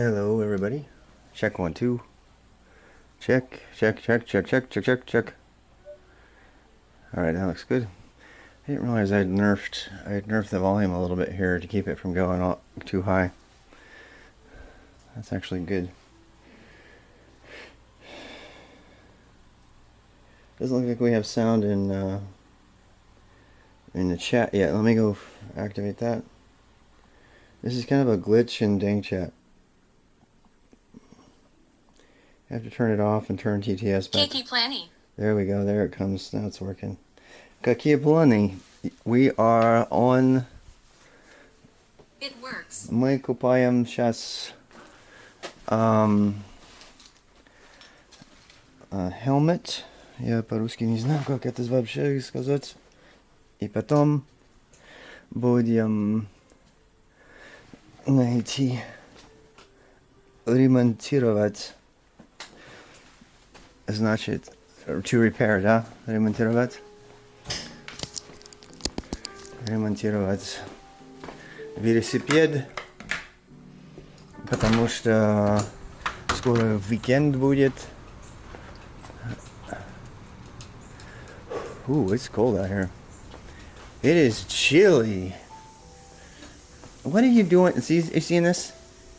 Hello, everybody. Check 1 2. Check, check, check, check, check, check, check, check. All right, that looks good. I didn't realize I'd nerfed the volume a little bit here to keep it from going up too high. That's actually good. Doesn't look like we have sound in the chat yet. Let me go activate that. This is kind of a glitch in Dang Chat. I have to turn it off and turn TTS back. There we go. There it comes. Now it's working. Какие планы? We are on. It works. Мы купаем сейчас helmet. Я по-русски не знаю, как это вообще сказать. И потом будем найти ремонтировать. Значит, to repair, да? Ремонтировать. Ремонтировать велосипед, потому что скоро уикенд будет. Ooh, it's cold out here. It is chilly. What are you doing? Are you seeing this?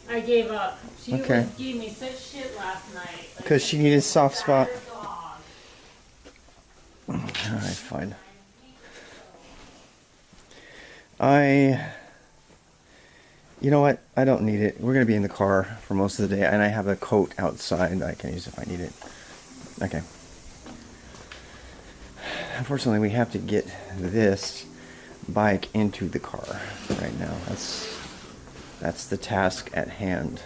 I gave up. She okay. Gave me such shit last night. Because she needed a soft spot. Alright, fine. You know what? I don't need it. We're going to be in the car for most of the day, and I have a coat outside that I can use if I need it. Okay. Unfortunately, we have to get this bike into the car right now. That's the task at hand.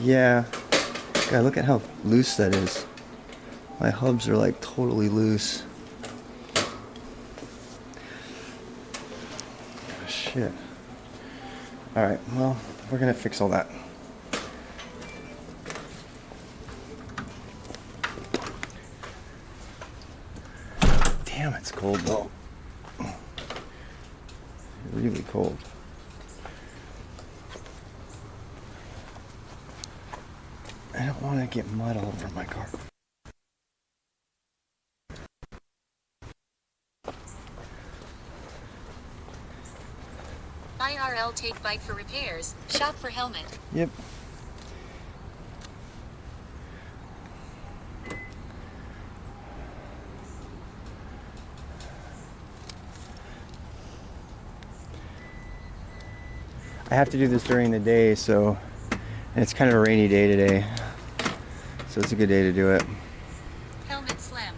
Yeah. God, look at how loose that is. My hubs are like totally loose. Oh, shit. Alright, well, we're gonna fix all that. Damn, it's cold though. Really cold. I don't want to get mud all over my car. IRL take bike for repairs, shop for helmet. Yep. I have to do this during the day, and it's kind of a rainy day today. So it's a good day to do it. Helmet slam.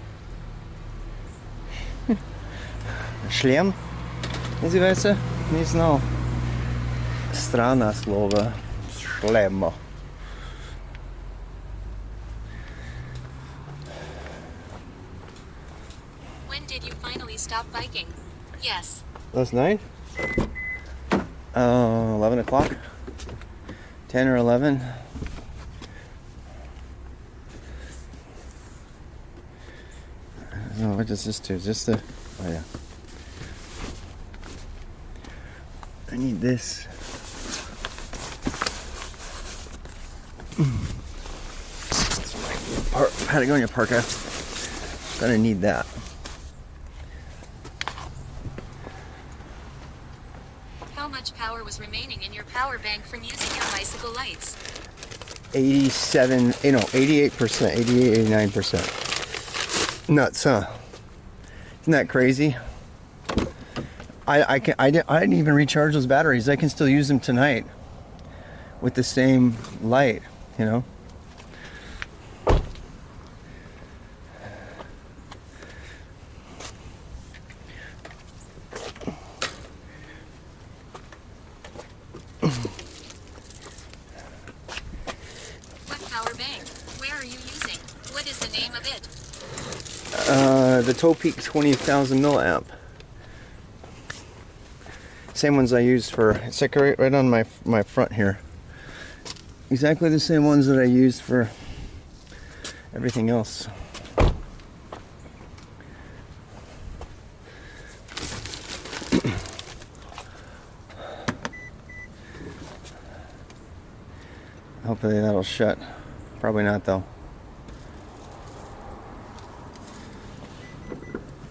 Шлем? Называется? Не знаю. Странное слово. Шлем. When did you finally stop biking? Yes. Last night? 11 o'clock. 10 or 11. Oh, what does this do? Just the... Oh, yeah. I need this. Patagonia parka. Gonna need that. How much power was remaining in your power bank from using your bicycle lights? 88%, 89%. Nuts, huh? Isn't that crazy? I didn't even recharge those batteries. I can still use them tonight with the same light, you know. What power bank? Where are you using? What is the name of it? The Topeak 20,000 milliamp. Same ones I used for, it's like right on my front here. Exactly the same ones that I used for everything else. Hopefully that'll shut. Probably not though.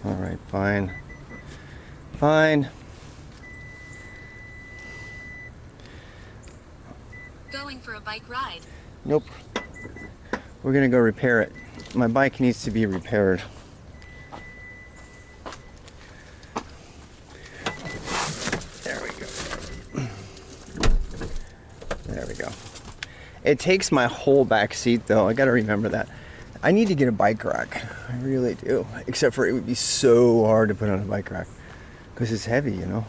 Alright, fine. Fine. Going for a bike ride. Nope. We're gonna go repair it. My bike needs to be repaired. There we go. There we go. It takes my whole back seat though. I gotta remember that. I need to get a bike rack. I really do. Except for it would be so hard to put on a bike rack. Because it's heavy, you know.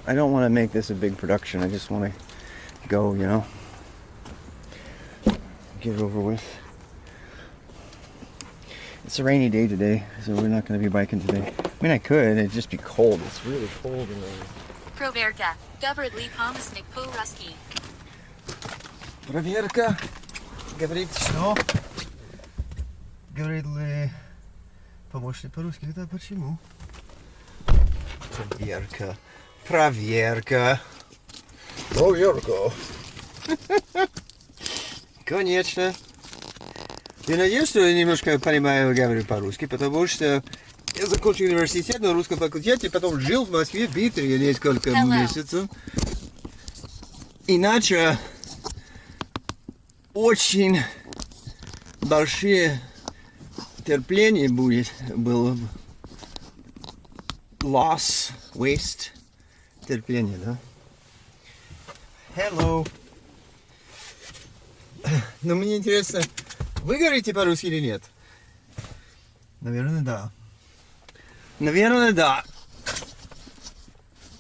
I don't want to make this a big production. I just want to go, you know. Get it over with. It's a rainy day today, so we're not going to be biking today. I mean, I could. It'd just be cold. It's really cold in there. Proverka. Governedly pomysnik po ruski. Проверка. Говорит, что? Говорит ли помощник по-русски? Это почему? Проверка. Проверка. Проверка. Конечно. Я надеюсь, что я немножко понимаю, говорю по-русски, потому что я закончил университет на русском факультете, потом жил в Москве, в Питере несколько месяцев. Иначе очень большое терпение было бы. Loss, waste, терпение, да? Hello. Но мне интересно, вы говорите по-русски или нет? Наверное, да. Наверное, да.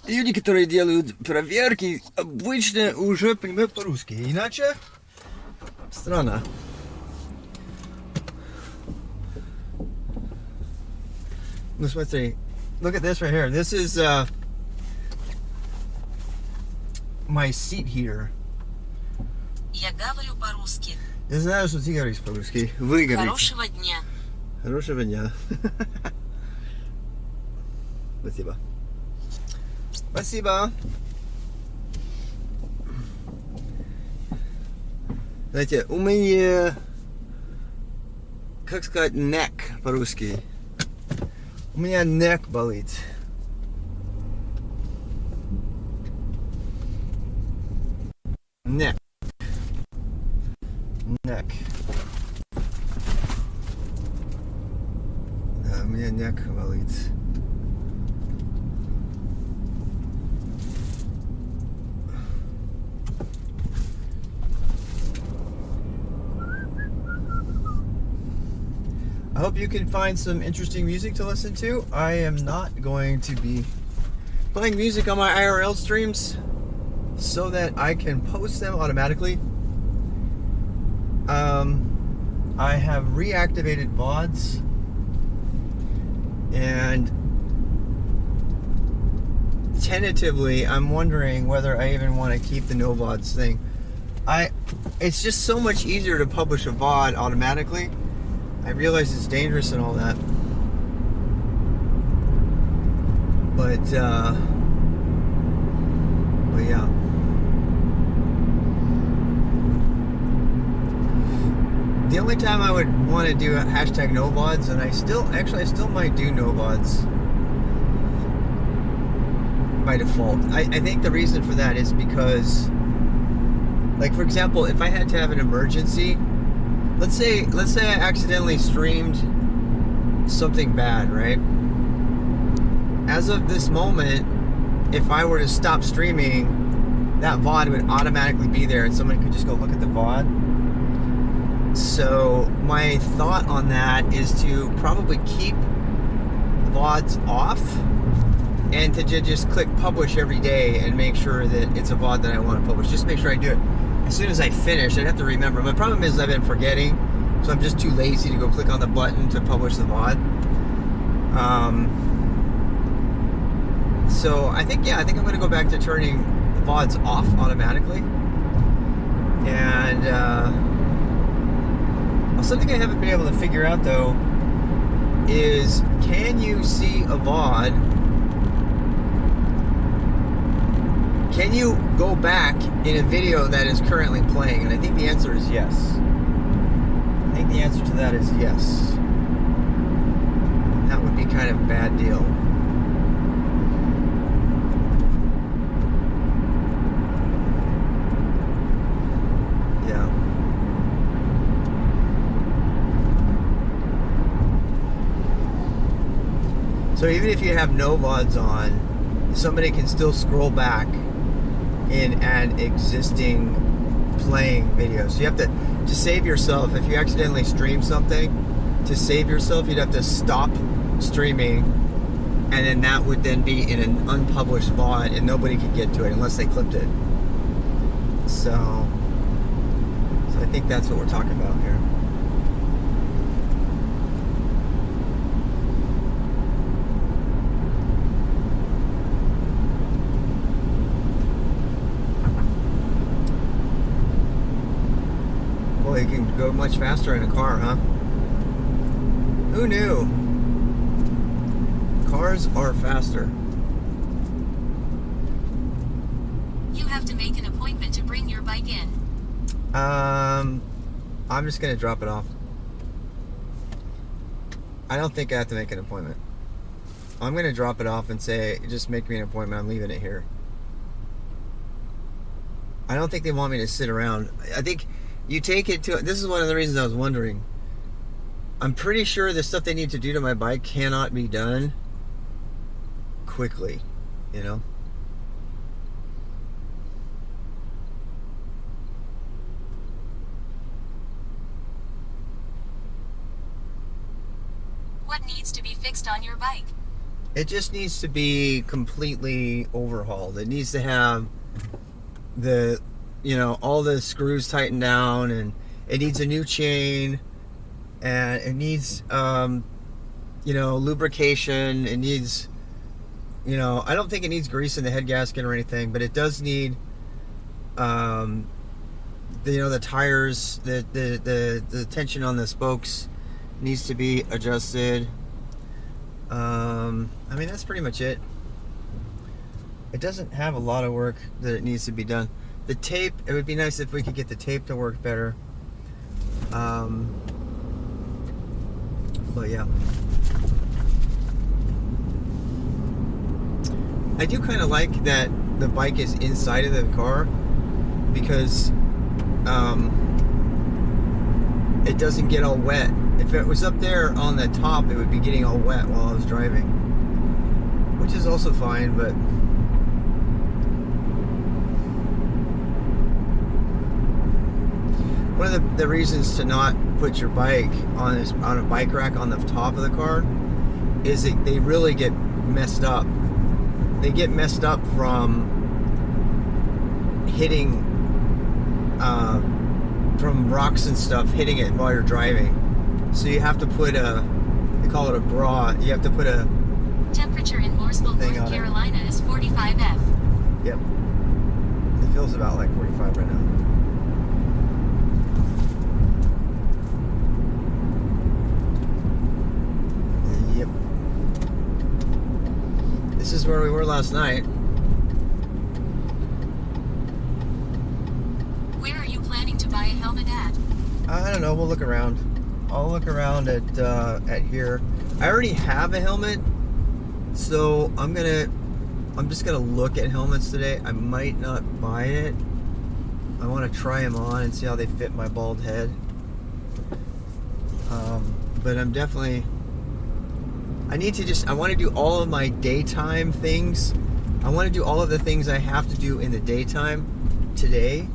Люди, которые делают проверки, обычно уже понимают по-русски. Иначе странно. Ну смотри, look at this right here. This is my seat here. Я говорю по-русски. Я знаю, что ты говоришь по-русски. Вы говорите. Хорошего дня. Хорошего дня. Спасибо. Спасибо. Знаете, у меня, как сказать, neck по-русски. У меня neck болит. Neck. Neck. Да, у меня neck болит. I hope you can find some interesting music to listen to. I am not going to be playing music on my IRL streams so that I can post them automatically. I have reactivated VODs and tentatively I'm wondering whether I even want to keep the no VODs thing. It's just so much easier to publish a VOD automatically. I realize it's dangerous and all that, but yeah. The only time I would want to do a hashtag no VODs, and I still might do no VODs by default. I think the reason for that is because, like for example, if I had to have an emergency. Let's say I accidentally streamed something bad, right? As of this moment, if I were to stop streaming, that VOD would automatically be there and someone could just go look at the VOD. So my thought on that is to probably keep VODs off and to just click publish every day and make sure that it's a VOD that I want to publish. Just make sure I do it as soon as I finish. I'd have to remember. My problem is I've been forgetting, so I'm just too lazy to go click on the button to publish the VOD. So I think I'm going to go back to turning VODs off automatically. And something I haven't been able to figure out though is, can you see a VOD? Can you go back in a video that is currently playing? And I think the answer is yes. I think the answer to that is yes. That would be kind of a bad deal. Yeah. So even if you have no VODs on, somebody can still scroll back in an existing playing video. So you have to save yourself, if you accidentally stream something, to save yourself, you'd have to stop streaming, and then that would then be in an unpublished VOD, and nobody could get to it unless they clipped it. So I think that's what we're talking about here. Well, you can go much faster in a car, huh? Who knew? Cars are faster. You have to make an appointment to bring your bike in. I'm just gonna drop it off. I don't think I have to make an appointment. I'm gonna drop it off and say, just make me an appointment, I'm leaving it here. I don't think they want me to sit around. I think you take it to, this is one of the reasons I was wondering. I'm pretty sure the stuff they need to do to my bike cannot be done quickly, you know? What needs to be fixed on your bike? It just needs to be completely overhauled. It needs to have the, you know, all the screws tightened down, and it needs a new chain, and it needs, you know, lubrication. It needs, you know, I don't think it needs grease in the head gasket or anything, but it does need, you know, the tires, the tension on the spokes needs to be adjusted. I mean, that's pretty much it. It doesn't have a lot of work that it needs to be done. The tape, it would be nice if we could get the tape to work better. But yeah. I do kind of like that the bike is inside of the car, because it doesn't get all wet. If it was up there on the top, it would be getting all wet while I was driving, which is also fine, but one of the reasons to not put your bike on a bike rack on the top of the car is that they really get messed up. They get messed up from hitting, from rocks and stuff hitting it while you're driving. So you have to put they call it a bra. You have to put a Temperature in Mooresville, North Carolina is 45 F. Yep. It feels about like 45 right now. Yep. This is where we were last night. Where are you planning to buy a helmet at? I don't know. We'll look around. I'll look around at here. I already have a helmet, so I'm just gonna look at helmets today. I might not buy it. I want to try them on and see how they fit my bald head. But I'm definitely. I want to do all of my daytime things. I want to do all of the things I have to do in the daytime today,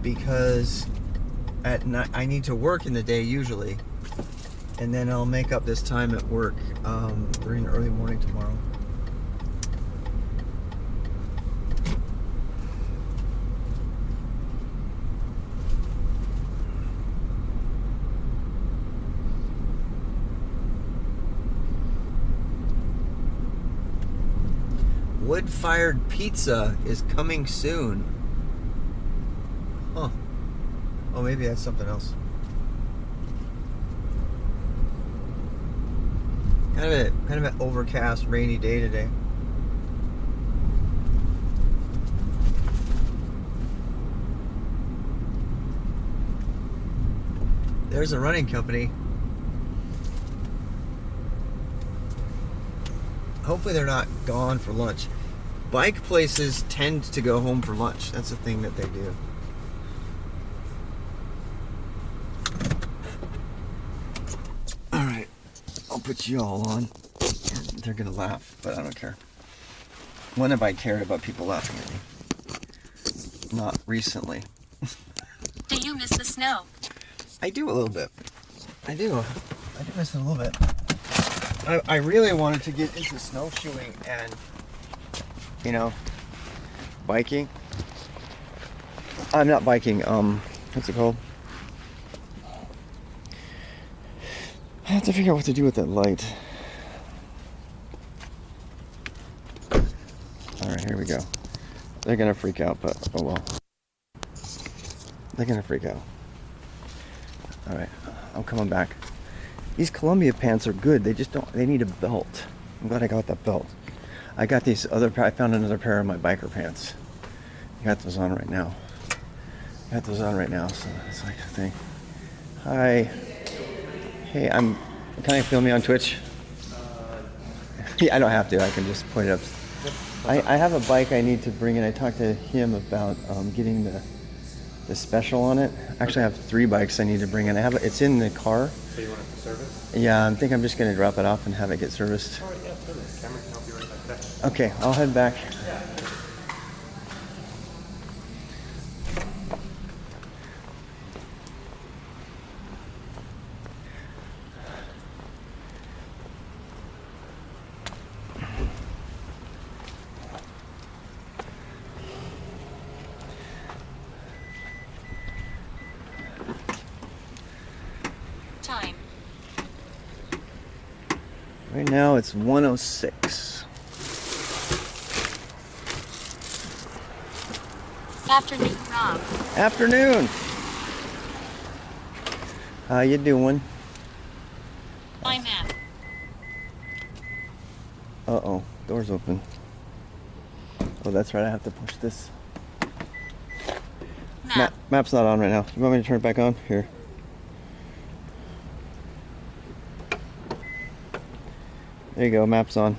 because at night I need to work in the day usually, and then I'll make up this time at work during the early morning tomorrow. Wood-fired pizza is coming soon. Huh. Oh, maybe that's something else. Kind of an overcast, rainy day today. There's a running company. Hopefully they're not gone for lunch. Bike places tend to go home for lunch. That's the thing that they do. Alright, I'll put you all on. They're gonna laugh, but I don't care. When have I cared about people laughing at me? Not recently. Do you miss the snow? I do a little bit. I do miss it a little bit. I really wanted to get into snowshoeing and, you know, biking. I'm not biking, what's it called? I have to figure out what to do with that light. Alright, here we go. They're gonna freak out, but oh well. They're gonna freak out. Alright, I'm coming back. These Columbia pants are good, they just don't, they need a belt. I'm glad I got that belt. I got these other, I found another pair of my biker pants. I got those on right now. So it's like a thing. Hi. Hey, can I film you on Twitch? Yeah, I don't have to, I can just point it up. I have a bike I need to bring in. I talked to him about getting the special on it. Actually, I have 3 bikes I need to bring in. It's in the car. So you want it for service? Yeah, I think I'm just going to drop it off and have it get serviced. Alright, yeah, totally. Cameron can help you right back there. Okay, I'll head back. Yeah. Time. Right now it's 1:06. Afternoon, Rob. Afternoon. How you doing? I'm at. Uh-oh, door's open. Oh, that's right, I have to push this. Map. Map's not on right now. You want me to turn it back on? Here. There you go, map's on.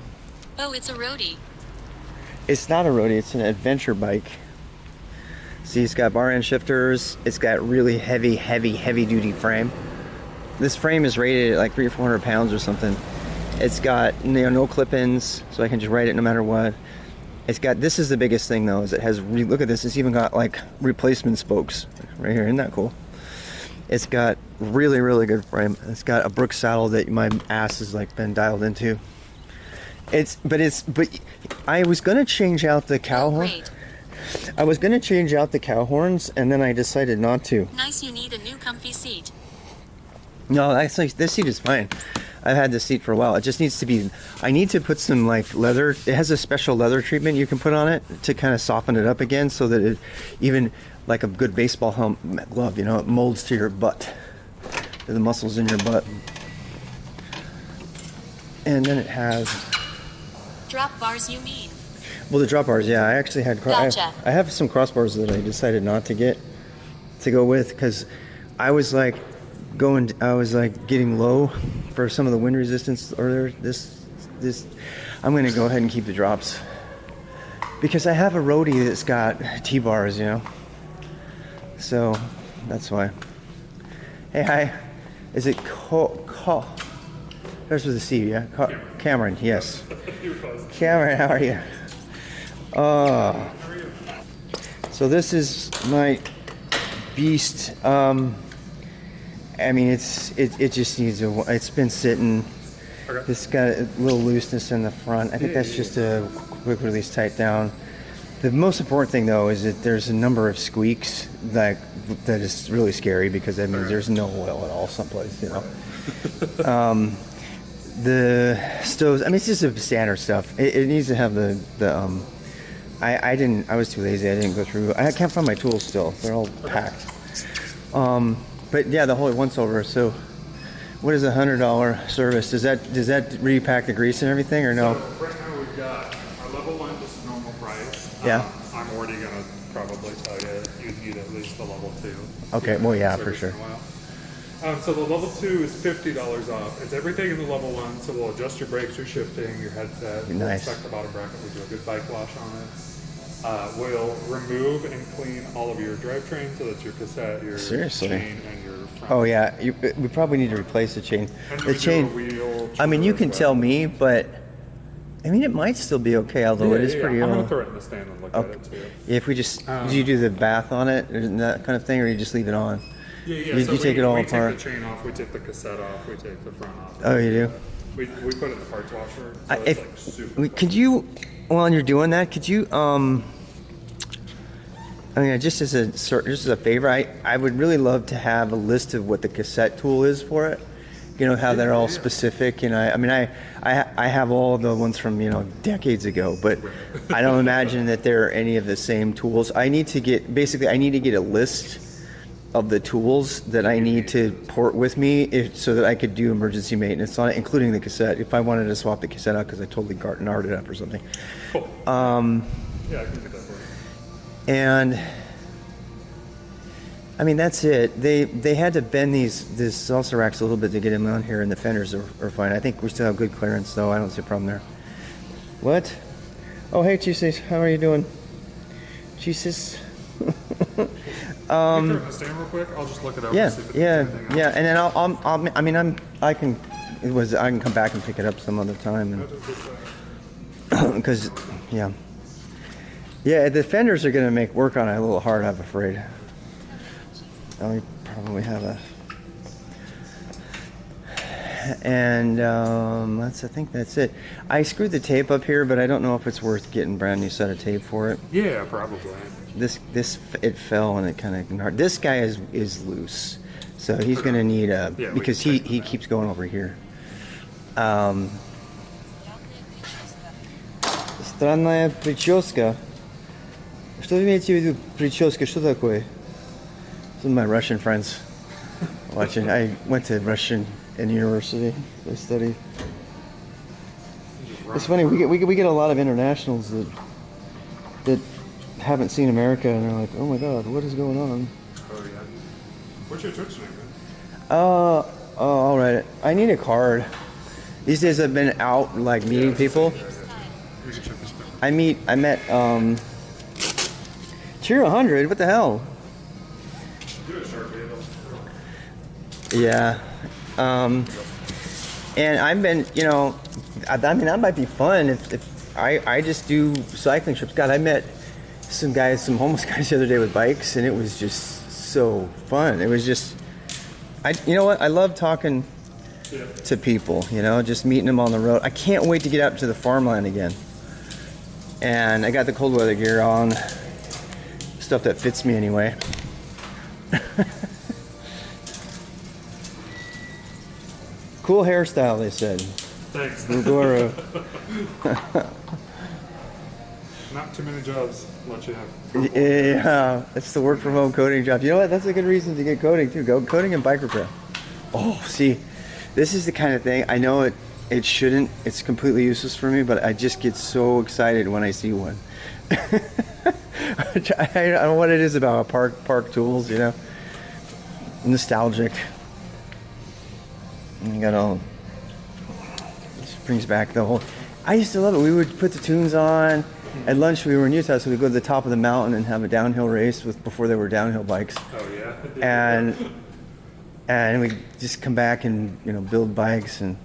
Oh, it's a roadie. It's not a roadie, it's an adventure bike. See, it's got bar end shifters. It's got really heavy duty frame. This frame is rated at like 300 or 400 pounds or something. It's got no clip-ins, so I can just ride it no matter what. It's got, this is the biggest thing though, is it has, look at this, it's even got like replacement spokes right here. Isn't that cool? It's got really good frame. It's got a Brooks saddle that my ass has like been dialed into. But I was gonna change out the cow horn. Great. I was gonna change out the cow horns, and then I decided not to. Nice, you need a new comfy seat. No, actually, this seat is fine. I've had this seat for a while. It just needs to be, I need to put some like leather. It has a special leather treatment you can put on it to kind of soften it up again, so that it, even like a good baseball glove, you know, it molds to your butt, to the muscles in your butt. And then it has Drop bars, you mean? well, the drop bars, yeah. I actually had Gotcha. I have some crossbars that I decided not to get to go with, because I was like getting low for some of the wind resistance earlier. This I'm gonna go ahead and keep the drops, because I have a roadie that's got T-bars, you know. So that's why. Hey, hi. Is it there's with the C, yeah? Cameron, yes. Cameron, how are you? So this is my beast. I mean, it just needs it's been sitting. Okay. It's got a little looseness in the front. I think that's just a quick release tight down. The most important thing though is that there's a number of squeaks that is really scary, because that means there's no oil at all someplace, you know. The stoves, I mean, it's just a standard stuff. It needs to have I was too lazy, I didn't go through. I can't find my tools still, they're all packed. But yeah, the whole once over. So What is $100 service? Does that repack the grease and everything, or no? So right now we've got our level 1, just a normal price. Yeah. I'm already gonna probably tell you you'd need at least the level 2. Okay, well, yeah, for Service sure. in a while. So the level 2 is $50 off. It's everything in the level 1, so we'll adjust your brakes, your shifting, your headset. We'll Nice. inspect the bottom bracket. We do a good bike wash on it. We'll remove and clean all of your drivetrain, so that's your cassette, your Seriously? chain, and your front. Oh yeah, we probably need to replace the chain. And then The we do a chain. wheel I mean, you trim can as tell well. me, but I mean, it might still be okay. Although it is pretty I'm gonna old. throw it in the stand and look at it too. If we just, do you do the bath on it, or that kind of thing, or you just leave it on? Yeah. You So take it all we apart? take the chain off, we take the cassette off, we take the front off. Oh, you do? We put it in the parts washer, so it's If like super. could you, while you're doing that, could you I mean, just as a favor, I would really love to have a list of what the cassette tool is for it. You know how they're all specific. You know, I mean, I have all the ones from decades ago, but I don't imagine that there are any of the same tools. I need to get a list of the tools that I need to port with me, so that I could do emergency maintenance on it, including the cassette. If I wanted to swap the cassette out because I totally gnarred it up or something. Cool. Yeah, I can get that for you. And I mean, that's it. They had to bend this salsa racks a little bit to get them on here, and the fenders are fine. I think we still have good clearance, though. I don't see a problem there. What? Oh, hey, Jesus. How are you doing? Jesus. Can you throw it in the stand real quick? I'll just look it over. Yeah, and see if yeah, there's anything yeah. else. And then I can come back and pick it up some other time, What does this say? because yeah, the fenders are gonna make work on it a little hard, I'm afraid. I probably have and I think that's it. I screwed the tape up here, but I don't know if it's worth getting a brand new set of tape for it. Yeah, probably. It fell and it kind of gnarred. This guy is loose, so he's gonna need we because can he tighten that. keeps going over here. Странная прическа. Что вы имеете в виду прическа? Что такое? Some of my Russian friends watching. I went to Russian in university. I studied. It's funny. We get a lot of internationals that haven't seen America, and they're like, "Oh my God, what is going on?" Oh yeah. What's your Twitch name, man? Oh, all right. I need a card. These days I've been out like meeting people. You can check this out. I met Cheer 100. What the hell? Do it, Sharpie. Yeah. And I've been, I mean, that might be fun if I just do cycling trips. God, I met some homeless guys the other day with bikes, and it was just so fun. It was just, you know what? I love talking to people, just meeting them on the road. I can't wait to get out to the farmland again. And I got the cold weather gear on, stuff that fits me anyway. Cool hairstyle, they said. Thanks. Guru. Not too many jobs let you have. Yeah, it's the work from home coding job. You know what? That's a good reason to get coding too. Go coding and bike repair. Oh, see, this is the kind of thing I know it shouldn't. It's completely useless for me, but I just get so excited when I see one. I don't know what it is about park tools, nostalgic. And you got all. This brings back the whole. I used to love it. We would put the tunes on. At lunch, we were in Utah, so we'd go to the top of the mountain and have a downhill race before there were downhill bikes. Oh yeah. And we just come back and build bikes and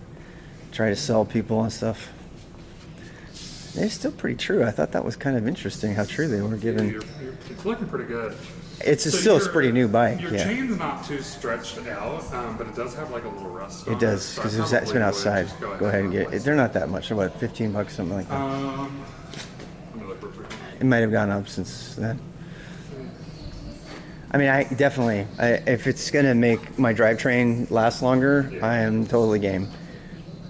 try to sell people and stuff. They're still pretty true. I thought that was kind of interesting how true they were given. It's looking pretty good. It's So still a your- pretty new bike. Your Yeah, chain's not too stretched out, but it does have like a little rust on it does so I because it's probably been would outside. just Go ahead and get it. replace They're not that much. They're what, $15, something like that. Let me look real quick. It might have gone up since then. I mean, if it's gonna make my drivetrain last longer, Yeah. I am totally game.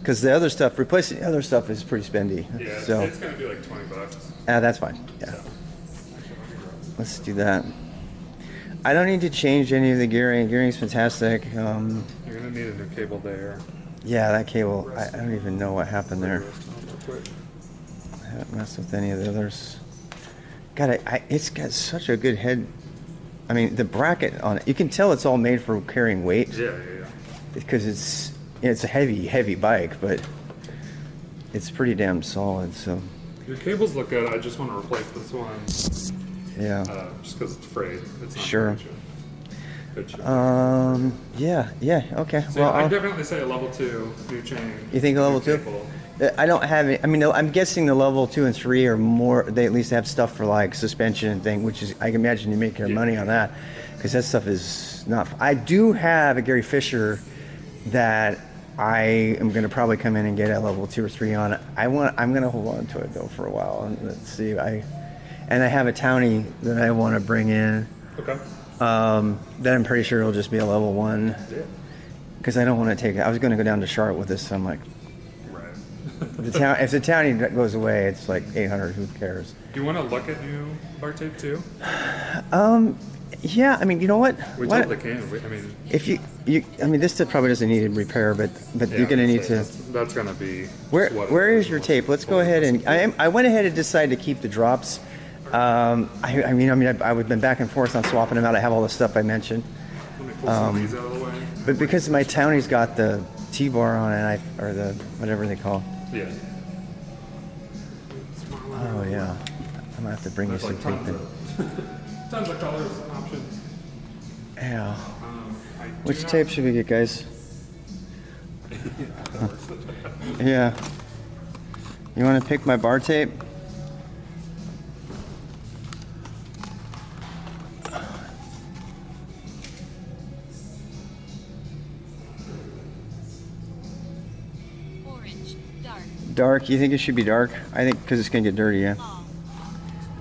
Because replacing the other stuff is pretty spendy. Yeah, So it's gonna be like $20. that's fine. Yeah, So. let's do that. I don't need to change any of the gearing. Gearing's fantastic. You're gonna need a new cable there. Yeah, that cable, I don't even know what happened there. I haven't messed with any of the others. God, it's got such a good head. I mean, the bracket on it, you can tell it's all made for carrying weight. Yeah. Because it's a heavy bike, but it's pretty damn solid, so. Your cables look good. I just want to replace this one. Yeah. Just because it's frayed. It's not Sure. good shape. Yeah, okay. So Well, I'd definitely say a level 2 new chain. You think a level new 2? cable. I don't have it. I mean, I'm guessing the level 2 and 3 are more. They at least have stuff for like suspension and thing, which is I can imagine you make your money on that, because that stuff is not. I do have a Gary Fisher that I am going to probably come in and get a level 2 or 3 on it. I'm going to hold on to it though for a while and let's see. I have a Townie that I want to bring in. Okay. That I'm pretty sure it'll just be a level 1. Yeah. Because I don't want to take it. I was going to go down to Charlotte with this. So I'm like, Right. if the Townie goes away, it's like 800. Who cares? Do you want to look at new bar tape too? Yeah. I mean, you know what? We Why- totally can. I mean, If I mean, this probably doesn't need repair, but yeah, you're going to need to. That's going to be. Where what where it is your tape? Let's go ahead and I went ahead and decided to keep the drops. I mean, I've been back and forth on swapping them out. I have all the stuff I mentioned, Let me pull some of these out of the way. but because my Townie's got the T-bar on it, or the whatever they call. Yeah. Oh yeah, I'm gonna have to bring you There's some like tape in. tons of colors and options. Yeah. I do Which not- tape should we get, guys? Yeah. You want to pick my bar tape? Orange. Dark. Dark? You think it should be dark? I think because it's gonna get dirty, yeah. Fall.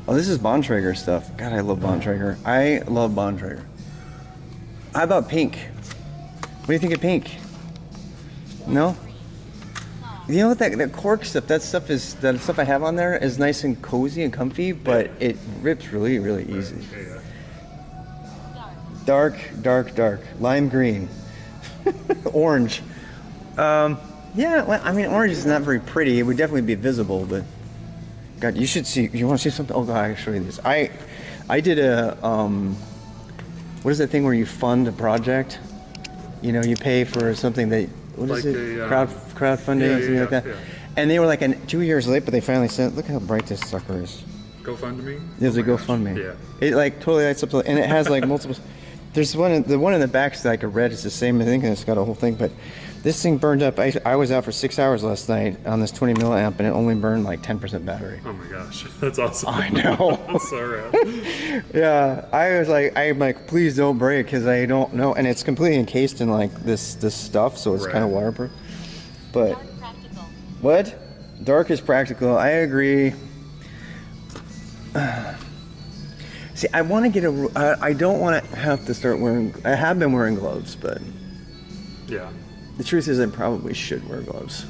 Oh, this is Bontrager stuff. God, I love Bontrager. I love Bontrager. How about pink? What do you think of pink? No? You know what, that cork stuff, that stuff I have on there is nice and cozy and comfy, but it rips really, really easy. Dark. Dark. Lime green. Orange. Yeah, well, I mean, orange is not very pretty. It would definitely be visible, but God, you should see. You want to see something? Oh God, I can show you this. I did a what is that thing where you fund a project? You know, you pay for something that what is Like it? a, Crowdfunding, something like that. yeah. And they were like 2 years late, but they finally sent. Look how bright this sucker is. GoFundMe? There's Oh a my gosh. GoFundMe. Yeah. It like totally lights up, and it has like multiple. There's the one in the back is like a red. It's the same, I think, and it's got a whole thing. But this thing burned up. I was out for 6 hours last night on this 20 milliamp, and it only burned like 10% battery. Oh my gosh. That's awesome. I know. That's so rad. Yeah, I'm like, please don't break, because I don't know, and it's completely encased in like this stuff, so it's Right. kind of waterproof. But Dark practical. what? Dark is practical. I agree. See, I want to get I don't want to have to start wearing. I have been wearing gloves, but Yeah. the truth is, I probably should wear gloves.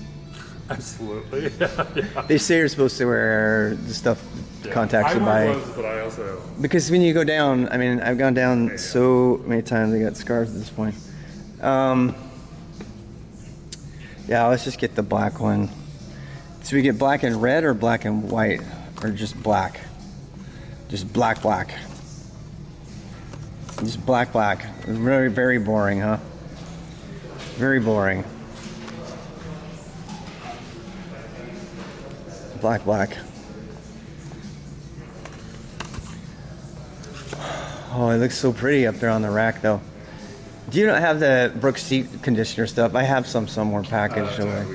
Absolutely. Yeah. They say you're supposed to wear the stuff, contacts I to wear buy. gloves, but I also. Because when you go down, I mean, I've gone down Yeah. so many times. I got scars at this point. Yeah, let's just get the black one. So we get black and red, or black and white, or just black? Just black. Just black. Very, very boring, huh? Very boring. Black. Oh, it looks so pretty up there on the rack, though. Do you not have the Brooks seat conditioner stuff? I have some somewhere packaged away.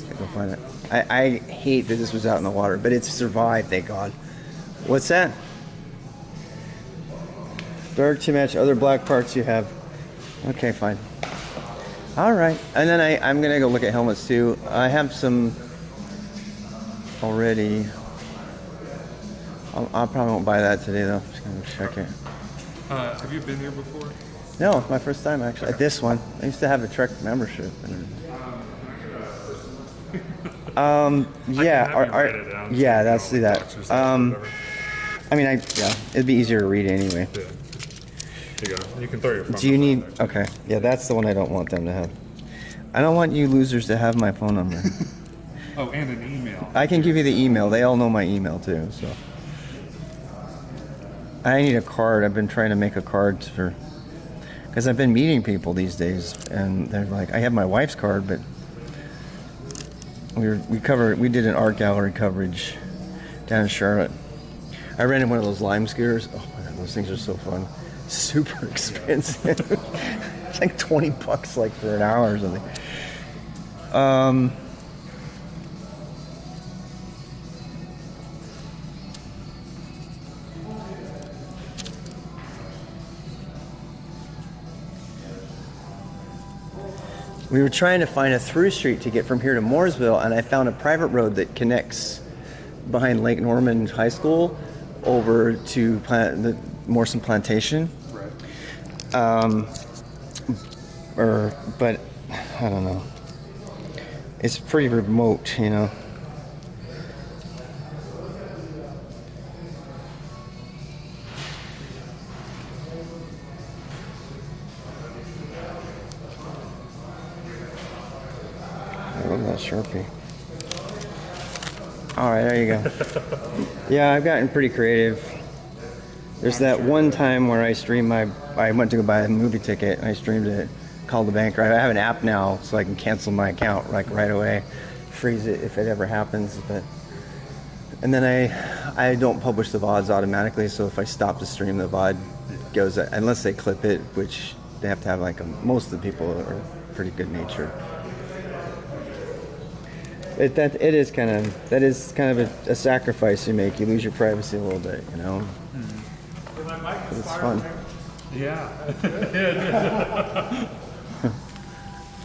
I go find it. I hate that this was out in the water, but it's survived, thank God. What's that? Dark to match other black parts you have. Okay, fine. All right, and then I'm gonna go look at helmets too. I have some already. I probably won't buy that today though. Just gonna check it. Have you been here before? No, it's my first time actually. At this one, I used to have a Trek membership. Yeah, have you write it down, yeah, so that's you do know, that. boxers or whatever. I mean, it'd be easier to read anyway. Yeah. You go. You can throw your phone. Do you number need? on there, too. Okay, yeah, that's the one I don't want them to have. I don't want you losers to have my phone number. Oh, and an email. I can give you the email. They all know my email too. So I need a card. I've been trying to make a card for because I've been meeting people these days, and they're like, I have my wife's card, but we did an art gallery coverage down in Charlotte. I rented one of those Lime scooters. Oh my god, those things are so fun. Super expensive. It's like $20 like for an hour or something. We were trying to find a through street to get from here to Mooresville, and I found a private road that connects behind Lake Norman High School over to the Morrison Plantation. Right. But I don't know. It's pretty remote, you know. I love that Sharpie. All right, there you go. Yeah, I've gotten pretty creative. There's that one time where I went to go buy a movie ticket and I streamed it, called the bank. I have an app now so I can cancel my account like right away, freeze it if it ever happens. And then I don't publish the VODs automatically, so if I stop to stream, the VOD goes, unless they clip it, which they have to have most of the people are pretty good natured. That is kind of a sacrifice you make. You lose your privacy a little bit, you know. But it's fun. Yeah.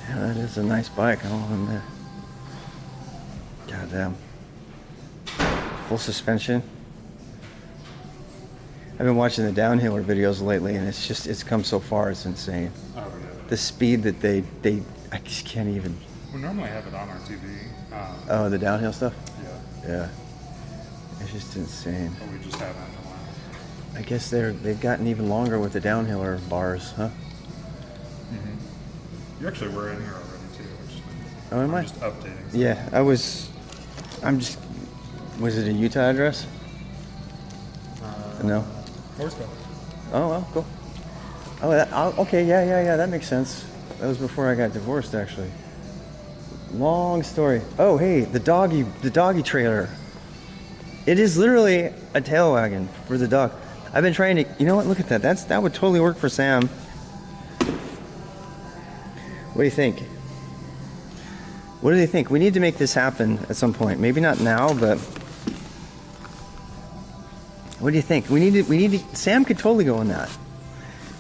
Yeah, that is a nice bike. I'll admit. Goddamn. Full suspension. I've been watching the downhiller videos lately, and it's come so far. It's insane. Oh, yeah. The speed that they I just can't even. We normally have it on our TV. Oh, the downhill stuff. Yeah. Yeah. It's just insane. But we just haven't in a while. I guess they've gotten even longer with the downhiller bars, huh? Mm-hmm. You actually were in here already too, which is nice. Oh, am I? Just updating. Yeah, was it a Utah address? No. Mooresville. Oh, well, cool. Okay, yeah, that makes sense. That was before I got divorced, actually. Long story. Oh, hey, the doggy trailer. It is literally a tail wagon for the dog. I've been trying to, you know what, look at that. That would totally work for Sam. What do you think? What do they think? We need to make this happen at some point. Maybe not now, but what do you think? We need to, Sam could totally go on that.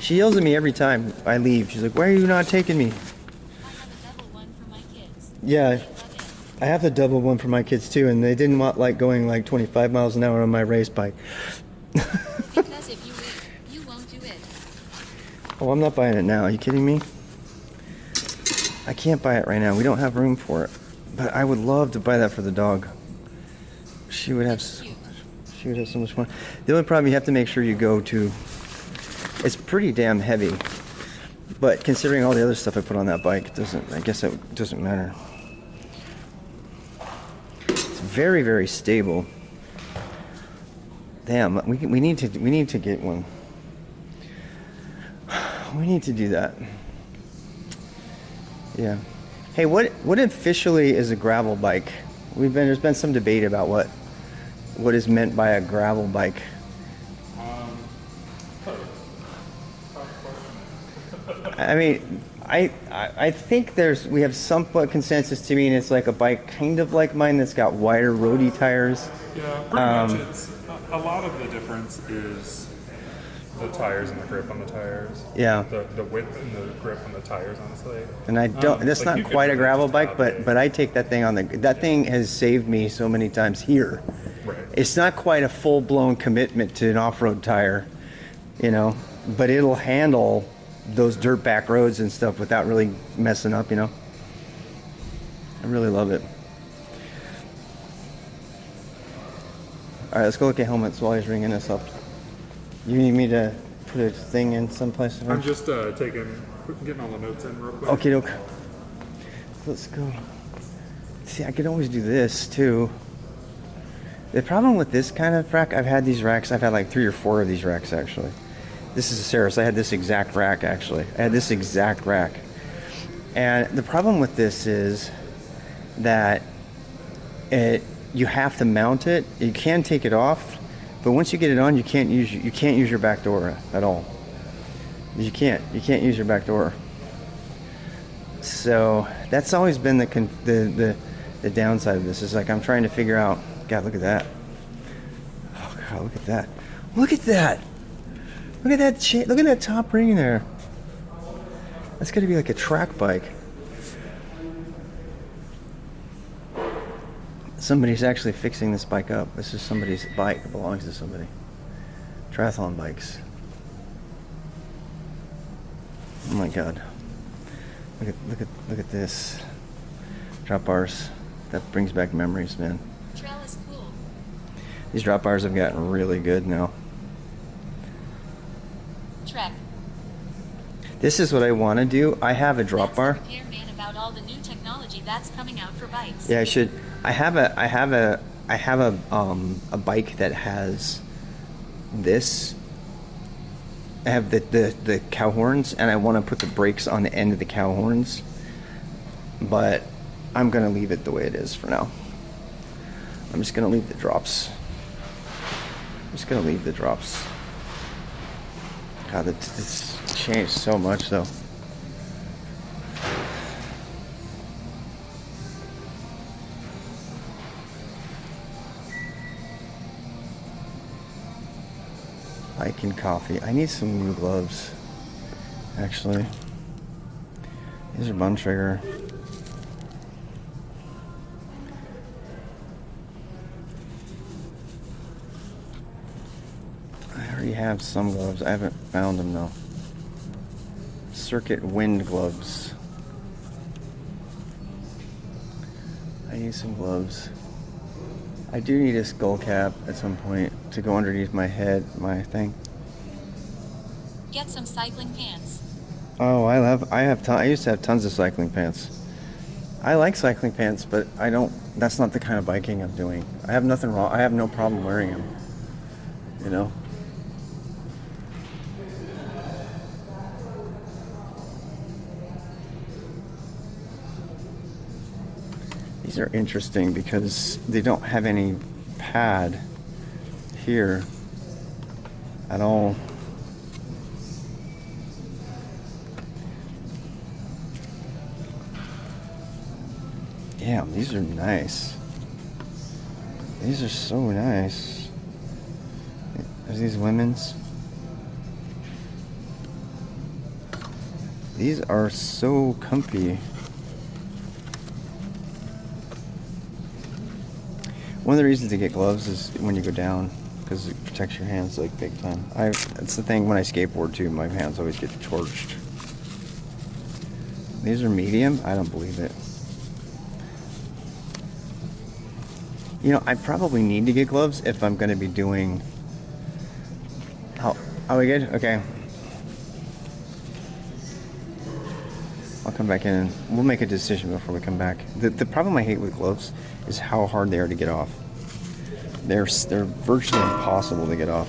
She yells at me every time I leave. She's like, why are you not taking me? I have a double one for my kids. Yeah, They love it. I have the double one for my kids too, and they didn't want like going like 25 miles an hour on my race bike. Because if you leave, you won't do it. Oh, I'm not buying it now. Are you kidding me? I can't buy it right now. We don't have room for it. But I would love to buy that for the dog. She would have It's cute. she would have so much fun. The only problem, you have to make sure you go to, it's pretty damn heavy. But considering all the other stuff I put on that bike, I guess it doesn't matter. It's very, very stable. Damn, we need to get one. We need to do that. Yeah. Hey, what officially is a gravel bike? There's been some debate about what is meant by a gravel bike. I mean, I think we have somewhat consensus to me, and it's like a bike kind of like mine that's got wider roadie tires. Yeah, pretty much. It's a lot of the difference is the tires and the grip on the tires. Yeah. The width and the grip on the tires, honestly. And I don't. That's like not you could quite a really gravel just bike, update. but I take that thing on that thing has saved me so many times here. Right. It's not quite a full-blown commitment to an off-road tire, you know, but it'll handle those dirt back roads and stuff without really messing up, you know. I really love it. All right, let's go look at helmets while he's ringing us up. You need me to put a thing in someplace? I'm just getting all the notes in real quick. Okay, doke. Let's go. See, I could always do this too. The problem with this kind of rack, I've had these racks, I've had like 3 or 4 of these racks actually. This is a Ceres. I had this exact rack actually. I had this exact rack. And the problem with this is that you have to mount it. You can take it off, but once you get it on, you can't use your back door at all. You can't use your back door. So that's always been the downside of this. Is like I'm trying to figure out. God, look at that. Oh God, look at that. Look at that. Look at that. Look at that top ring there. That's got to be like a track bike. Somebody's actually fixing this bike up. This is somebody's bike. It belongs to somebody. Triathlon bikes. Oh my God. Look at this. Drop bars. That brings back memories, man. Trail is cool. These drop bars have gotten really good now. Trek. This is what I want to do. I have a drop That's bar. the repairman about all the new technology that's coming out for bikes. Yeah, I should. I have a bike that has this. I have the cow horns, and I want to put the brakes on the end of the cow horns, but I'm gonna leave it the way it is for now. I'm just gonna leave the drops. God, it's changed so much though. Bike and coffee. I need some new gloves, actually. These are bun trigger. I already have some gloves. I haven't found them though. Circuit wind gloves. I need some gloves. I do need a skull cap at some point to go underneath my head, my thing. Get some cycling pants. Oh, I used to have tons of cycling pants. I like cycling pants, but that's not the kind of biking I'm doing. I have nothing wrong. I have no problem wearing them. You know? These are interesting because they don't have any pad here at all. Damn, these are nice. These are so nice. Are these women's? These are so comfy. One of the reasons to get gloves is when you go down, because it protects your hands like big time. That's the thing when I skateboard too, my hands always get torched. These are medium? I don't believe it. You know, I probably need to get gloves if I'm going to be doing... Are we good? Okay. I'll come back in and we'll make a decision before we come back. The problem I hate with gloves is how hard they are to get off. They're virtually impossible to get off.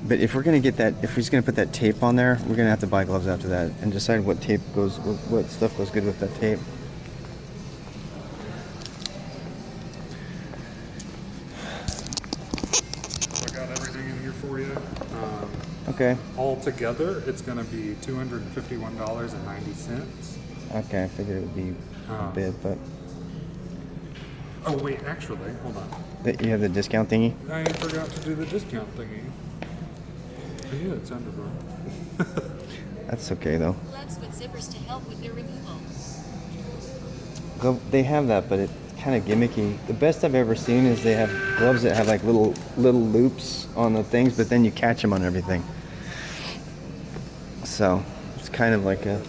But if we're gonna get that, if he's gonna put that tape on there, we're gonna have to buy gloves after that and decide what stuff goes good with that tape. So I got everything in here for you. Okay. All together, it's going to be $251.90. Okay, I figured it would be a bit, but... Oh wait, actually, hold on. You have the discount thingy? I forgot to do the discount thingy. Oh, yeah, it sounded wrong. That's okay though. Gloves with zippers to help with their removal. They have that, but it's kind of gimmicky. The best I've ever seen is they have gloves that have like little loops on the things, but then you catch them on everything. So it's kind of like a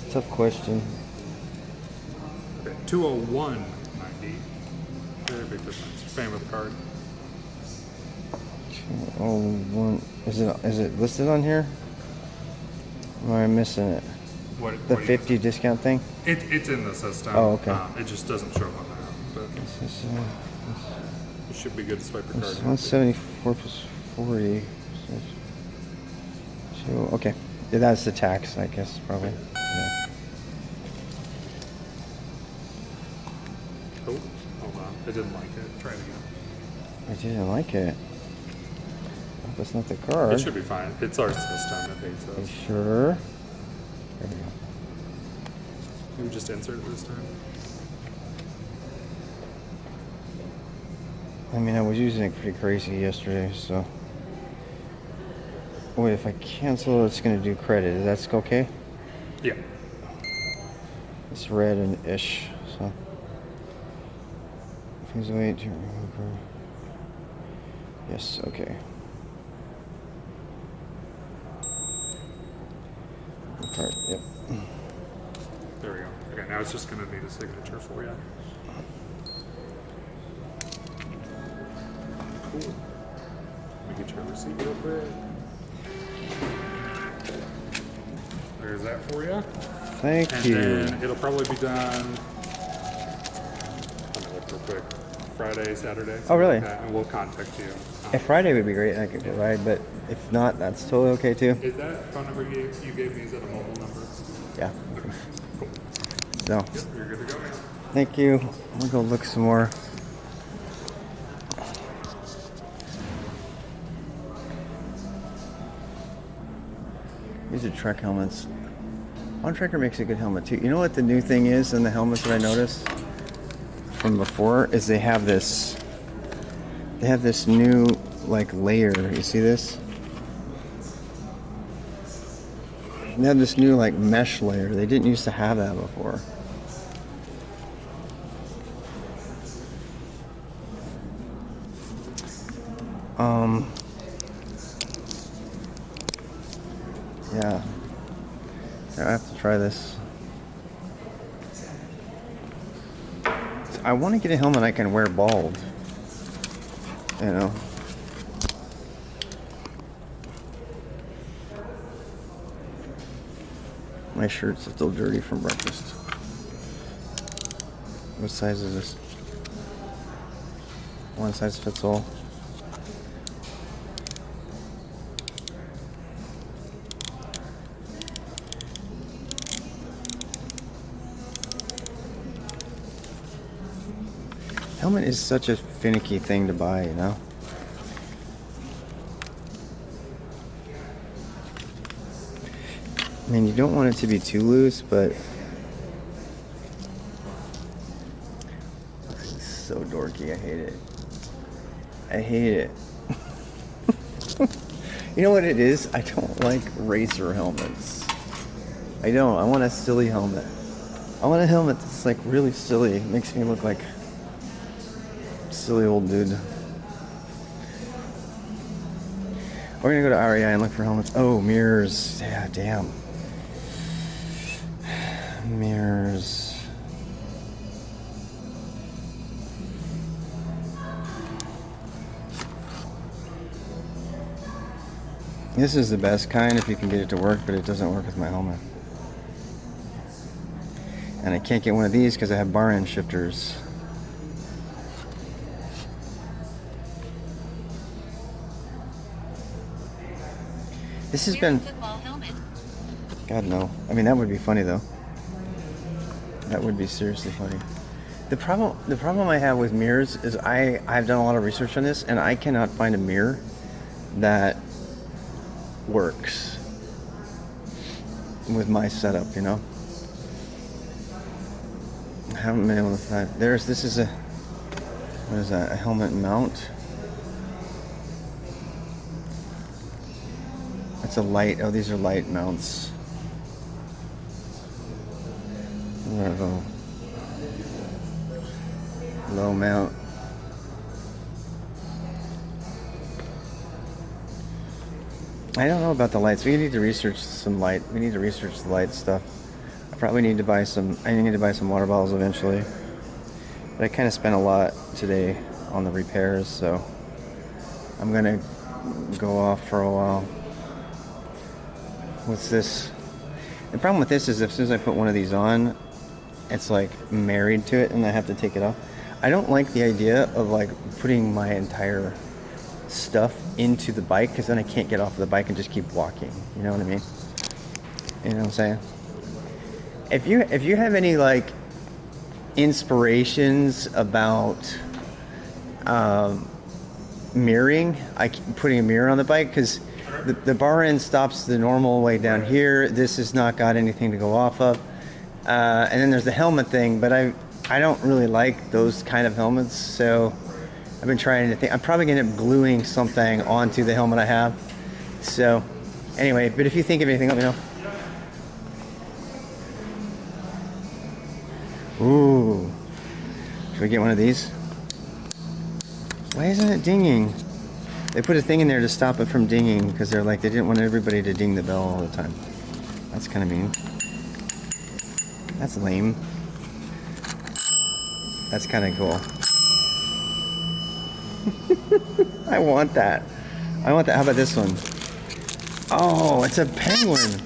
tough question. 201.90. There's a big difference. Paying with a card. Oh, one. Is it listed on here? Or am I missing it? What? The what do you 50 think? discount thing? It's in the system. Oh, okay. It just doesn't show up on that. But This is, it should be good to swipe your this card. is 174 plus 40. So, okay. Yeah, that's the tax, I guess, probably. Yeah. Oh, hold on. I didn't like it. Try it again. I didn't like it. Hope it's not the card. It should be fine. It's our system. It hates You us. sure? There we go. Maybe just insert it this time. I mean, I was using it pretty crazy yesterday, so. Wait, if I cancel, it's going to do credit. Is that okay? Yeah. It's red and ish, so. Please wait to remove. Yes, okay. Card, yep. There we go. Okay, now it's just going to need a signature for you. Cool. Let me get your receipt real quick. There's that for you. Thank And you. then it'll probably be done. Let me look real quick. Friday, Saturday. Oh, really? Like that, and we'll contact you. If Friday would be great, I could provide, but if not, that's totally okay too. Is that phone number you gave me, is that a mobile number? Yeah. Cool. So, Yep, you're good to go, man. thank you. I'm gonna go look some more. These are Trek helmets. One Trekker makes a good helmet too. You know what the new thing is in the helmets that I noticed from before is they have this new like layer. You see this? They have this new like mesh layer. They didn't used to have that before. Yeah. I have to try this. I want to get a helmet I can wear bald. You know. My shirt's still dirty from breakfast. What size is this? One size fits all. Helmet is such a finicky thing to buy, you know? I mean, you don't want it to be too loose, but this is so dorky. I hate it. I hate it. You know what it is? I don't like racer helmets. I don't. I want a silly helmet. I want a helmet that's like really silly. It makes me look like a silly old dude. We're gonna go to REI and look for helmets. Oh, mirrors. Yeah, damn. Mirrors. This is the best kind if you can get it to work, but it doesn't work with my helmet. And I can't get one of these because I have bar end shifters. This has been... Football helmet. God, no. I mean, that would be funny, though. That would be seriously funny. The problem I have with mirrors is I've done a lot of research on this, and I cannot find a mirror that works with my setup, you know? I haven't been able to find... This is a... What is that? A helmet mount? It's a light... Oh, these are light mounts. Low mount. I don't know about the lights. We need to research some light. We need to research the light stuff. I probably need to buy some. I need to buy some water bottles eventually. But I kind of spent a lot today on the repairs, so I'm gonna go off for a while. What's this? The problem with this is as soon as I put one of these on, it's like married to it and I have to take it off. I don't like the idea of like putting my entire stuff into the bike because then I can't get off the bike and just keep walking. You know what I mean? You know what I'm saying? If you have any like inspirations about mirroring, putting a mirror on the bike, because the bar end stops the normal way down here. This has not got anything to go off of, and then there's the helmet thing, but I don't really like those kind of helmets, so I've been trying to think. I'm probably gonna end up gluing something onto the helmet I have. So anyway, but if you think of anything, let me know. Ooh, should we get one of these? Why isn't it dinging? They put a thing in there to stop it from dinging because they didn't want everybody to ding the bell all the time. That's kind of mean. That's lame. That's kind of cool. I want that. I want that. How about this one? Oh, it's a penguin.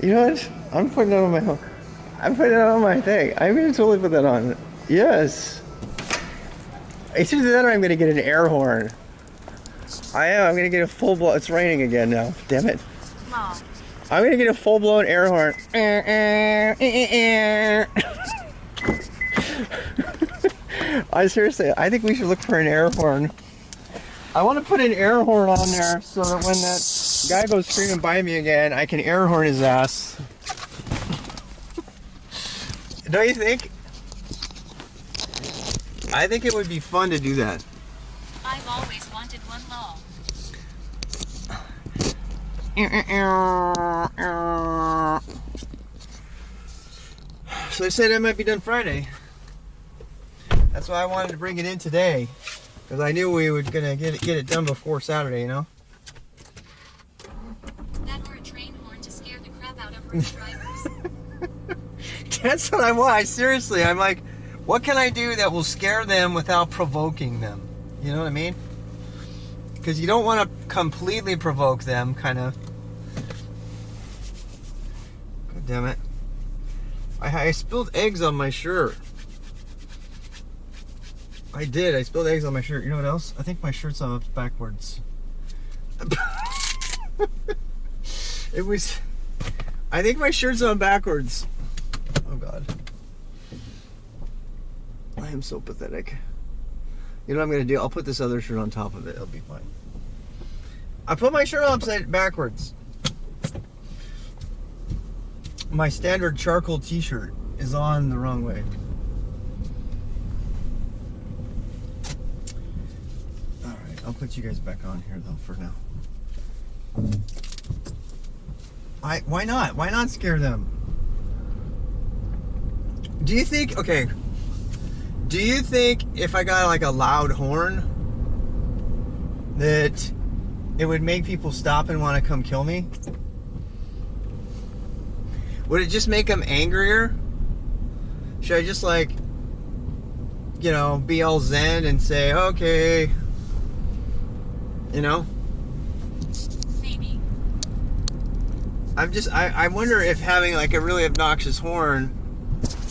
You know what? I'm putting it on my thing. I'm gonna totally put that on. Yes. It's either that or I'm gonna get an air horn. I am. I'm gonna get a full blown. It's raining again now. Damn it. Mom. I'm gonna get a full blown air horn. I think we should look for an air horn. I want to put an air horn on there so that when that guy goes screaming by me again, I can air horn his ass. Don't you think? I think it would be fun to do that. I've always wanted one long. So they said it might be done Friday. That's why I wanted to bring it in today, because I knew we were gonna get it done before Saturday, you know. That or a train horn to scare the crap out of rude drivers. That's what I want. Seriously, I'm like, what can I do that will scare them without provoking them? You know what I mean? Because you don't want to completely provoke them, kind of. God damn it. I spilled eggs on my shirt. I did. I spilled eggs on my shirt. You know what else? I think my shirt's on backwards. I think my shirt's on backwards. Oh God. I am so pathetic. You know what I'm gonna do? I'll put this other shirt on top of it. It'll be fine. I put my shirt upside backwards. My standard charcoal t-shirt is on the wrong way. Alright, I'll put you guys back on here though for now. Why not? Why not scare them? Do you think, okay, do you think if I got like a loud horn that it would make people stop and want to come kill me? Would it just make them angrier? Should I just like, you know, be all zen and say, okay, you know? Maybe. I wonder if having like a really obnoxious horn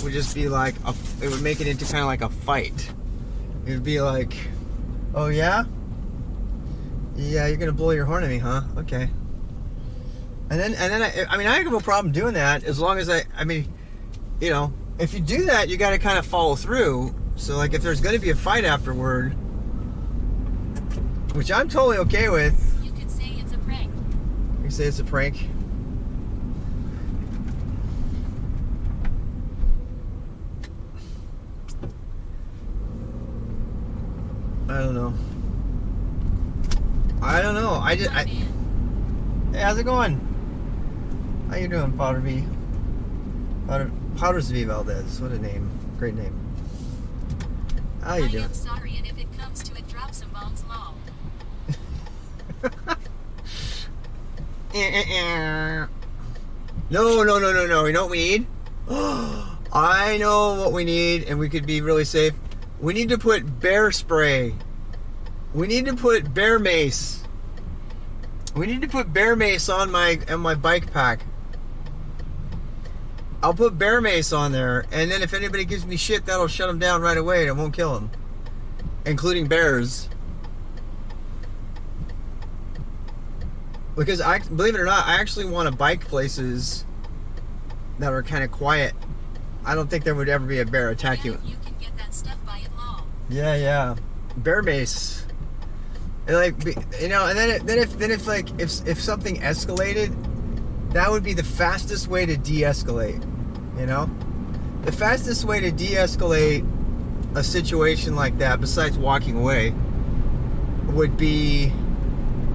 would just be like, it would make it into kind of like a fight. It would be like, oh yeah? Yeah, you're gonna blow your horn at me, huh? Okay. And then I mean, I have no problem doing that as long as I mean, you know, if you do that, you gotta kind of follow through. So like if there's gonna be a fight afterward, which I'm totally okay with. You could say it's a prank. You say it's a prank? I don't know. Hey, how's it going? How you doing, Powder V? Powders V Valdez. What a name. Great name. How you doing? I am sorry, and if it comes to it, drop some bombs long. No, no, no, no, no. You know what we need? I know what we need, and we could be really safe. We need to put bear spray. We need to put bear mace. We need to put bear mace on my bike pack. I'll put bear mace on there, and then if anybody gives me shit, that'll shut them down right away, and it won't kill them, including bears. Because believe it or not, I actually want to bike places that are kind of quiet. I don't think there would ever be a bear attack you. You can get that stuff by law. Yeah, yeah. Bear mace. And and then if something escalated, that would be the fastest way to de-escalate. The fastest way to de-escalate a situation like that, besides walking away, would be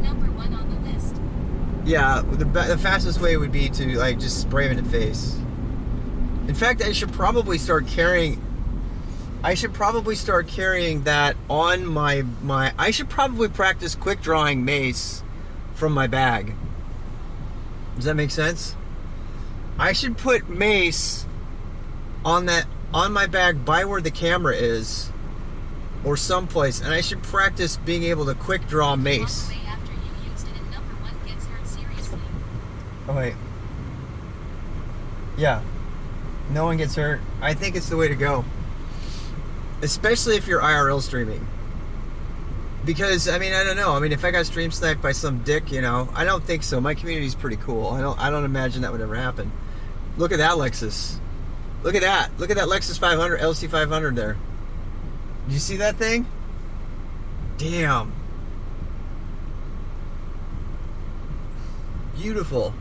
Number 1 on the list. yeah. The fastest way would be to just spray him in the face. In fact, I should probably start carrying that on my. I should probably practice quick drawing mace from my bag. Does that make sense? I should put mace on my bag by where the camera is, or someplace, and I should practice being able to quick draw mace. Walk away after you used it and number 1 gets hurt seriously. Oh wait. Yeah. No one gets hurt. I think it's the way to go. Especially if you're IRL streaming. Because, I don't know. If I got stream sniped by some dick, I don't think so. My community's pretty cool. I don't imagine that would ever happen. Look at that Lexus. Look at that. Look at that Lexus 500, LC 500 there. Did you see that thing? Damn. Beautiful.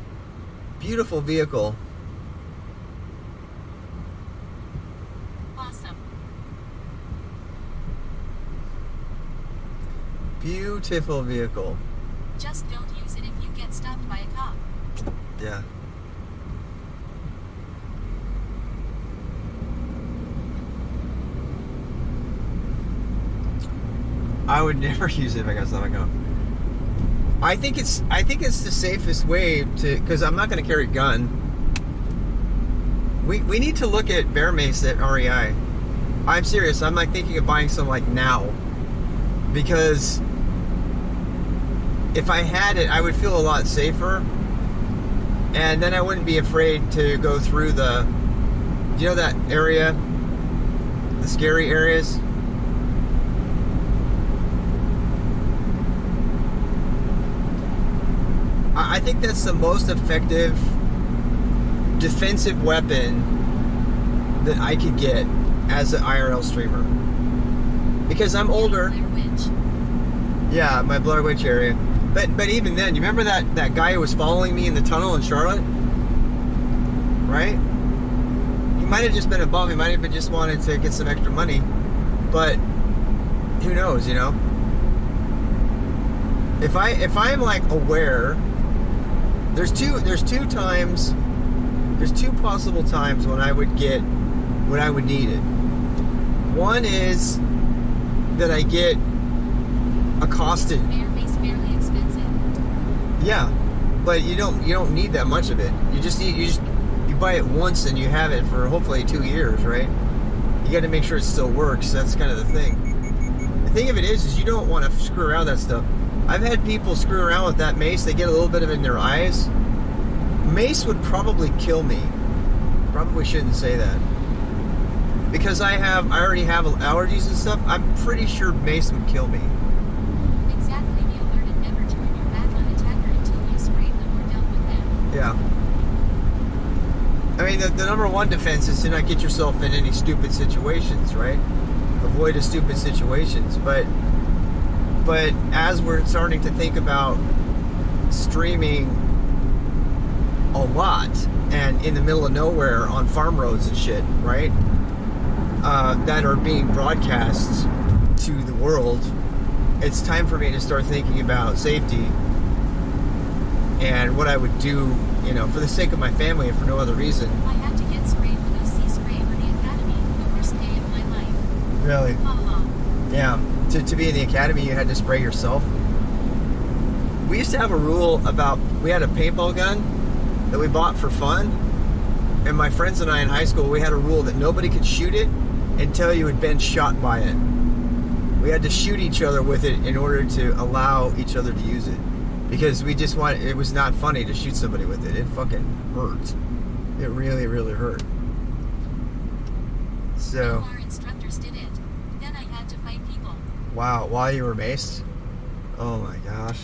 Beautiful vehicle. Awesome. Beautiful vehicle. Just don't use it if you get stopped by a cop. Yeah. I would never use it if I got stopped by a cop. I think it's the safest way to, because I'm not going to carry a gun. We need to look at bear mace at REI. I'm serious. I'm thinking of buying some now, because if I had it, I would feel a lot safer, and then I wouldn't be afraid to go through that area, the scary areas. I think that's the most effective defensive weapon that I could get as an IRL streamer. Because I'm older. Blair Witch. Yeah, my Blair Witch area. But even then, you remember that guy who was following me in the tunnel in Charlotte? Right? He might have just been a bum. He might have just wanted to get some extra money. But who knows, If I'm aware, there's two possible times when I would need it. One is that I get accosted. Bear mace fairly expensive. Yeah, but you don't need that much of it. You buy it once and you have it for hopefully 2 years, right? You got to make sure it still works. That's kind of the thing. The thing of it is you don't want to screw around with that stuff. I've had people screw around with that mace. They get a little bit of it in their eyes. Mace would probably kill me. Probably shouldn't say that. Because I already have allergies and stuff. I'm pretty sure mace would kill me. Exactly. Be alert and never turn your back on attacker until you spray them or dealt with them. Yeah. The number one defense is to not get yourself in any stupid situations, right? Avoid the stupid situations. But as we're starting to think about streaming a lot and in the middle of nowhere on farm roads and shit, right? That are being broadcast to the world, it's time for me to start thinking about safety and what I would do, for the sake of my family and for no other reason. I had to get sprayed with OC spray for the academy. The worst day of my life. Really? Ha ha. Yeah. To be in the academy, you had to spray yourself? We used to have a rule about, we had a paintball gun that we bought for fun, and my friends and I in high school, we had a rule that nobody could shoot it until you had been shot by it. We had to shoot each other with it in order to allow each other to use it, because we just wanted, it was not funny to shoot somebody with it. It fucking hurt. It really, really hurt. So, Our instructors did it. Then I had to fight people. wow, while you were maced? Oh my gosh.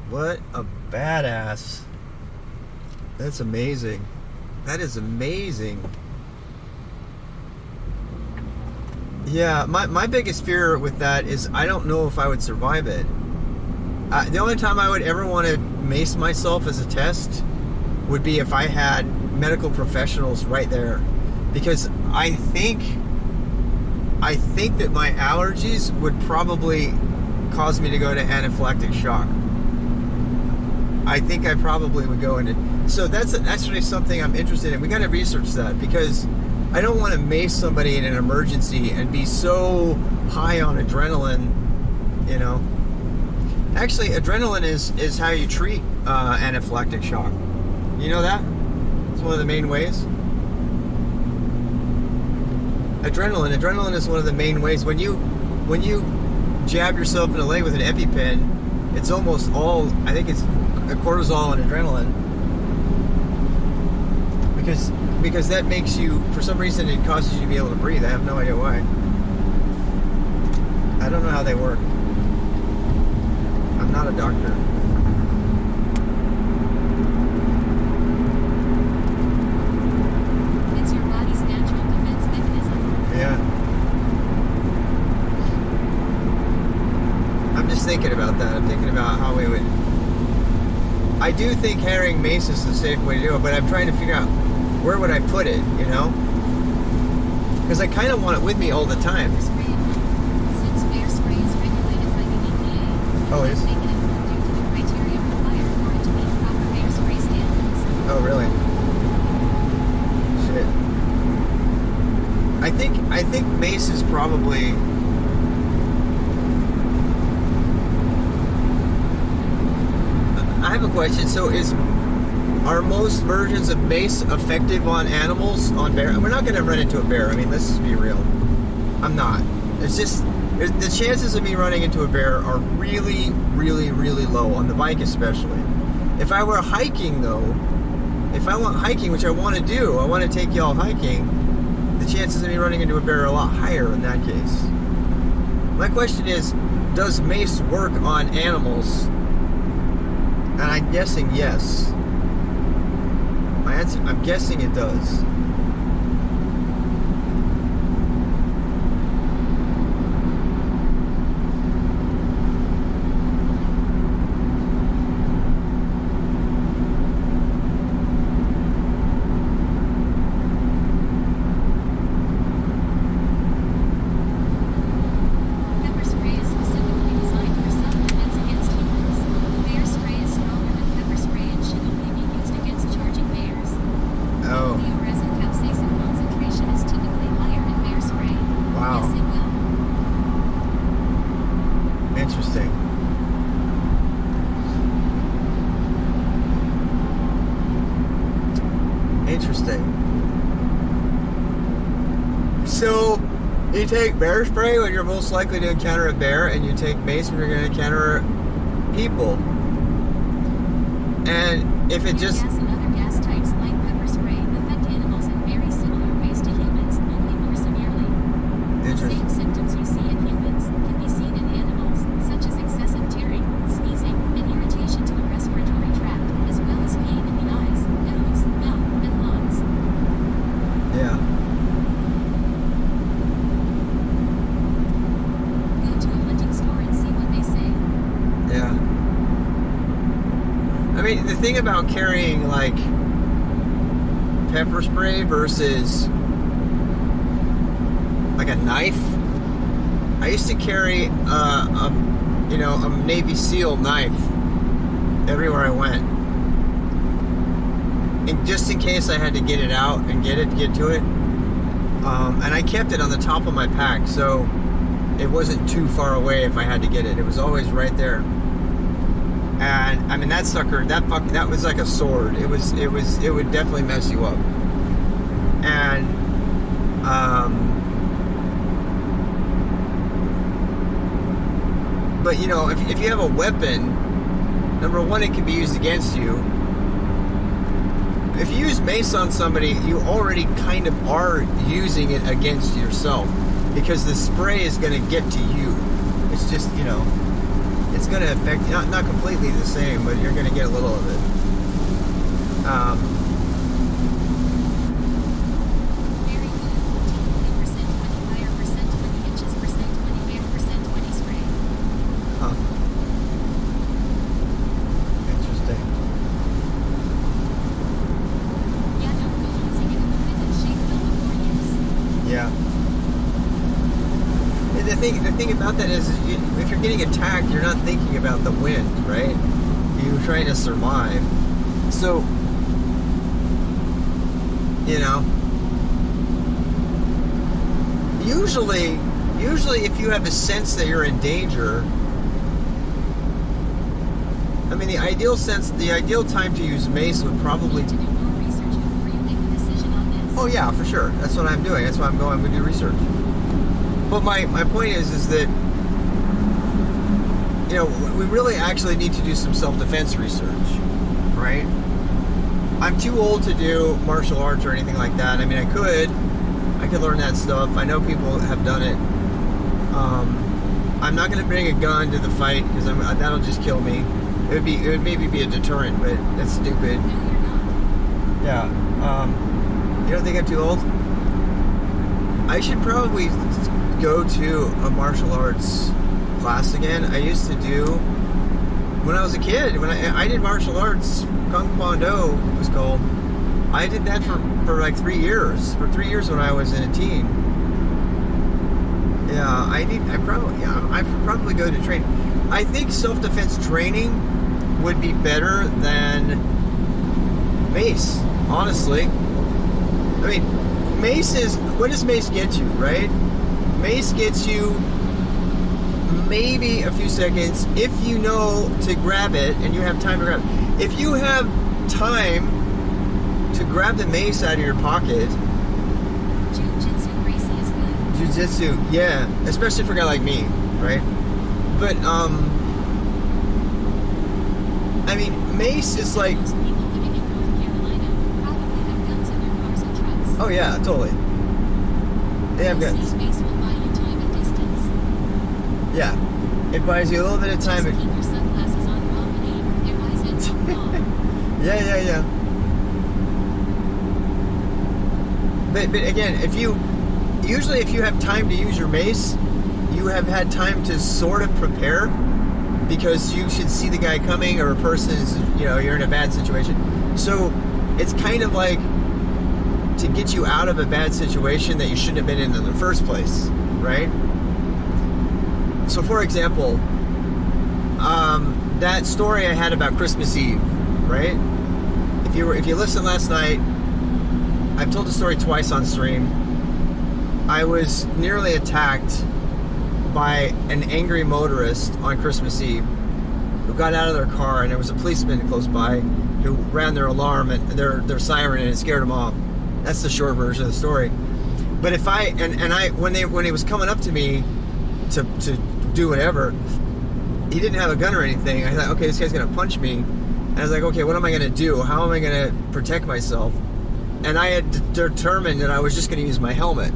What a badass. That's amazing. That is amazing. Yeah, my biggest fear with that is I don't know if I would survive it. The only time I would ever want to mace myself as a test would be if I had medical professionals right there. Because I think that my allergies would probably cause me to go to anaphylactic shock. I think I probably would go into... So that's actually something I'm interested in. We got to research that, because I don't want to mace somebody in an emergency and be so high on adrenaline, you know. Actually, adrenaline is how you treat anaphylactic shock. You know that? It's one of the main ways. Adrenaline is one of the main ways. When you jab yourself in the leg with an EpiPen, it's almost all, I think it's cortisol and adrenaline. Because that makes you, for some reason, it causes you to be able to breathe. I have no idea why. I don't know how they work. I'm not a doctor. It's your body's natural defense mechanism. Yeah. I'm just thinking about that. I'm thinking about how we would... I do think carrying mace is the safe way to do it, but I'm trying to figure out where would I put it, you know? Because I kind of want it with me all the time. Spray. Since bear spray is regulated by the EPA, Oh, it is? make it due to the criteria required for it to meet proper bear spray standards. Oh, really? Shit. I think mace is probably... I have a question. So are most versions of mace effective on animals, on bear? We're not going to run into a bear. I mean, let's just be real. I'm not. It's just, the chances of me running into a bear are really, really, really low, on the bike especially. If I were hiking though, if I went hiking, which I want to do, I want to take y'all hiking, the chances of me running into a bear are a lot higher in that case. My question is, does mace work on animals? And I'm guessing yes. My answer, I'm guessing it does. Pepper spray is specifically designed for self-defense against humans. Bear spray is stronger than pepper spray and should only be used against charging bears. Oh, The resin capsaicin concentration is typically higher in bear spray. wow. Yes, it will. Interesting. Interesting. So, you take bear spray when you're most likely to encounter a bear, and you take mace when you're going to encounter people. And if it just... Gas and other gas types like pepper spray affect animals in very similar ways to humans, only more severely. The Interesting. same symptoms you see in humans can be seen in animals, such as excessive tearing, sneezing, and irritation to the respiratory tract, as well as pain in the eyes, nose, mouth, and lungs. Yeah. Go to a hunting store and see what they say. Yeah. I mean, the thing about carrying, like, pepper spray versus, like, a knife, I used to carry, a Navy SEAL knife everywhere I went. And just in case I had to get it out and get to it. And I kept it on the top of my pack, so it wasn't too far away if I had to get it. It was always right there. And I mean that sucker, that was like a sword. It would definitely mess you up. And but you know, if you have a weapon, number one, it can be used against you. If you use mace on somebody, you already kind of are using it against yourself, because the spray is going to get to you. It's just, you know, it's going to affect, not completely the same, but you're going to get a little of it. Very good. 20%, 20 fire, percent 20 inches, percent 20 air, percent 20 spray. Huh. Interesting. Yeah, don't go using it in the wind and shake well before use. Yeah. And the thing about that is if you're getting attacked, you're not thinking about the wind, right? You're trying to survive. So, you know, usually if you have a sense that you're in danger, I mean, the ideal time to use mace would You probably... need to do more research before you make a decision on this. Oh yeah, for sure. That's what I'm doing. That's why I'm going to do research. But my point is that, you know, we really actually need to do some self-defense research, right? I'm too old to do martial arts or anything like that. I mean, I could learn that stuff. I know people have done it. I'm not going to bring a gun to the fight because that'll just kill me. It would maybe be a deterrent, but that's stupid. No, you're not. Yeah. You don't think I'm too old? I should probably go to a martial arts class again. I used to do when I was a kid. When I did martial arts, Kung Pao Do it was called. I did that for like 3 years. For 3 years when I was a teen. Yeah, I probably go to train. I think self-defense training would be better than mace, honestly. I mean, what does mace get you, right? Mace gets you maybe a few seconds if you know to grab it and you have time to grab it. If you have time to grab the mace out of your pocket, Jiu-jitsu Gracie is good. jiu-jitsu, yeah, especially for a guy like me, right? But I mean, mace is like, Most people living in North Carolina probably have guns in their cars and trucks. oh yeah, totally. They have guns. Mace will buy you time and distance. Yeah, it buys you a little bit of time. Just keep your sunglasses on while you aim. Their eyes and don't fall. Yeah. But again, if you have time to use your mace, you have had time to sort of prepare, because you should see the guy coming, or a person is, you know, you're in a bad situation. So it's kind of like to get you out of a bad situation that you shouldn't have been in the first place, right? So for example, that story I had about Christmas Eve, right? If you listened last night, I've told the story twice on stream. I was nearly attacked by an angry motorist on Christmas Eve who got out of their car, and there was a policeman close by who ran their alarm and their siren, and it scared them off. That's the short version of the story. But if when he was coming up to me to do whatever, he didn't have a gun or anything. I thought, okay, this guy's gonna punch me. And I was like, okay, what am I gonna do? How am I gonna protect myself? And I had determined that I was just gonna use my helmet.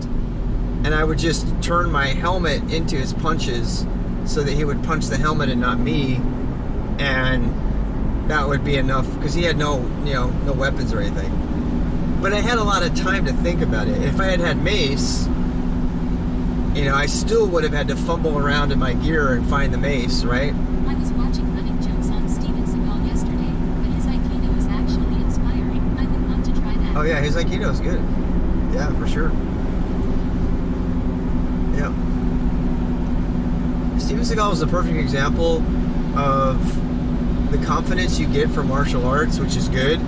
And I would just turn my helmet into his punches so that he would punch the helmet and not me. And that would be enough, because he had no weapons or anything. But I had a lot of time to think about it. If I had had mace, I still would have had to fumble around in my gear and find the mace, right? I was watching hunting jokes on Steven Seagal yesterday, but his Aikido is actually inspiring. I would want to try that. Oh yeah, his Aikido is good. Yeah, for sure. Yeah. Steven Seagal is a perfect example of the confidence you get from martial arts, which is good,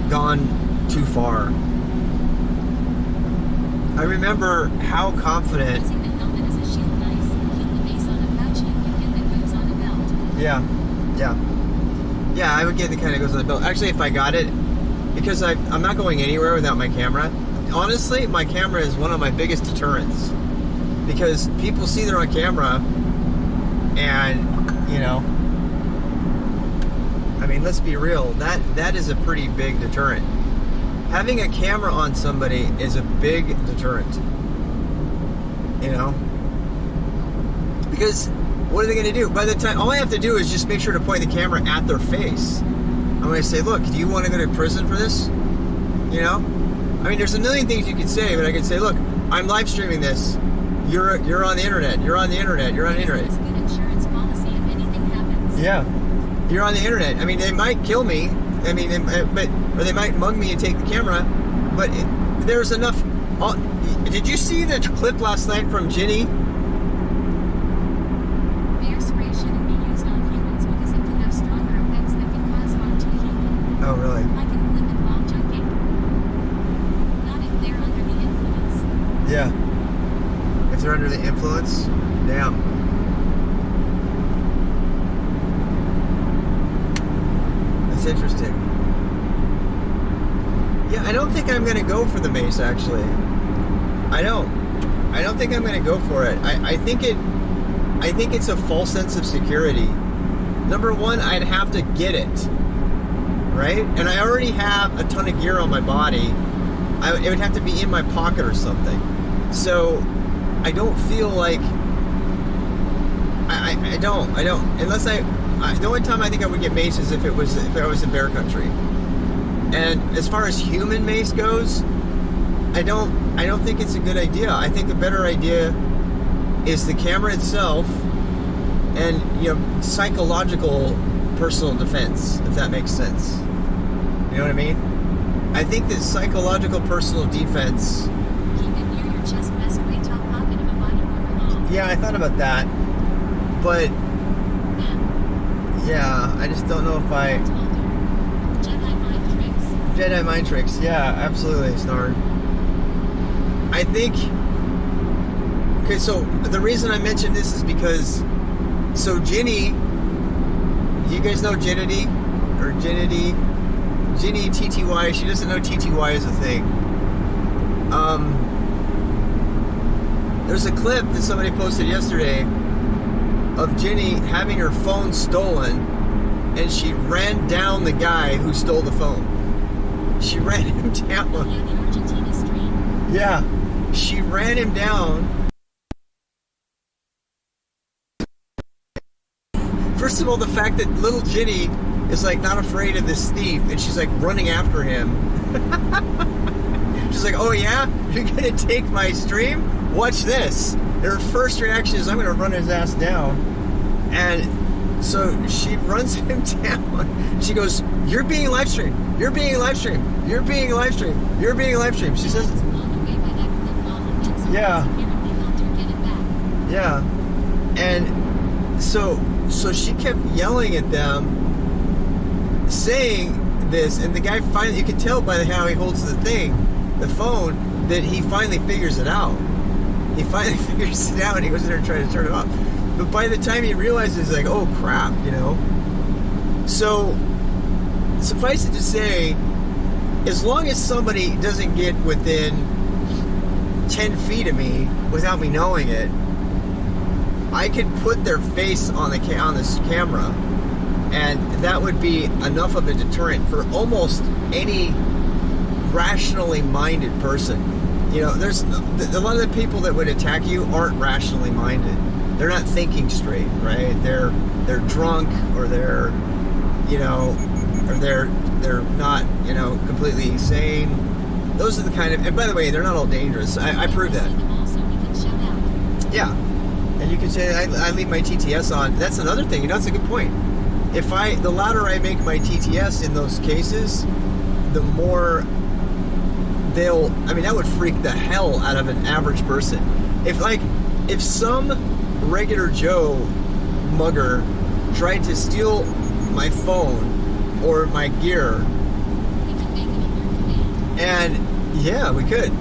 gone too far. I remember how confident... Using the helmet as a shield nice. Keep the mace on a pouch you can get that goes on a belt. Yeah. Yeah, I would get the kind that goes on the belt. Actually, if I got it, because I'm not going anywhere without my camera. Honestly, my camera is one of my biggest deterrents. Because people see they're on camera, and, you know, I mean, let's be real, that is a pretty big deterrent. Having a camera on somebody is a big deterrent. You know? Because what are they going to do? By the time, all I have to do is just make sure to point the camera at their face. I'm going to say, look, do you want to go to prison for this? You know? I mean, there's a million things you could say, but I could say, look, I'm live streaming this. You're on the internet. You're on the internet. You're on the internet. It's a good insurance policy if anything happens. Yeah. You're on the internet. I mean, they might kill me. I mean, or they might mug me and take the camera. But there's enough. Did you see the clip last night from Ginny? Bear spray shouldn't be used on humans because it can have stronger effects that can cause harm to a human. Oh, really? I can clip it while joking. Not if they're under the influence. Yeah. If they're under the influence, damn. That's interesting. Yeah, I don't think I'm going to go for the mace, actually. I don't think I'm going to go for it. I think it's a false sense of security. Number one, I'd have to get it, right? And I already have a ton of gear on my body. It would have to be in my pocket or something. So I don't feel like I don't unless the only time I think I would get mace is if I was in bear country. And as far as human mace goes, I don't think it's a good idea. I think a better idea is the camera itself and, you know, psychological personal defense, if that makes sense. You know what I mean? I think that psychological personal defense. Keep it near your chest, best way top pocket of a body warmer. Yeah, I thought about that, but yeah, I just don't know if I. Jedi mind tricks. Jedi mind tricks. Yeah, absolutely, Snarn. I think. Okay, so the reason I mentioned this is because, so Ginny, you guys know Ginny or Ginny TTY. She doesn't know TTY is a thing. There's a clip that somebody posted yesterday of Ginny having her phone stolen, and she ran down the guy who stole the phone. She ran him down. Yeah, the Argentina stream. Yeah, she ran him down. First of all, the fact that little Ginny is like not afraid of this thief, and she's like running after him. She's like, "Oh yeah, you're gonna take my stream? Watch this." And her first reaction is, "I'm gonna run his ass down." And so she runs him down. She goes, "You're being live streamed. You're being live streamed. You're being live streamed. You're being live streamed." She says, Blown away by that clip ball, and then someone Yeah. apparently helped her get it back. "Yeah." And so she kept yelling at them, saying this, and the guy finally, you can tell by how he holds the phone, that he finally figures it out. He finally figures it out, and he goes in there and tries to turn it off. But by the time he realizes, like, oh crap, you know. So, suffice it to say, as long as somebody doesn't get within 10 feet of me without me knowing it, I could put their face on this camera, and that would be enough of a deterrent for almost any rationally minded person. You know, there's a lot of the people that would attack you aren't rationally minded. They're not thinking straight, right? They're drunk, or they're, you know, or they're not, you know, completely sane. Those are the kind of, and by the way, they're not all dangerous. I proved that. Also, we can shout out. Yeah. And you can say, I leave my TTS on. That's another thing. You know, that's a good point. The louder I make my TTS in those cases, the more that would freak the hell out of an average person. If some regular Joe mugger tried to steal my phone or my gear, We can make it in your command. and yeah, we could.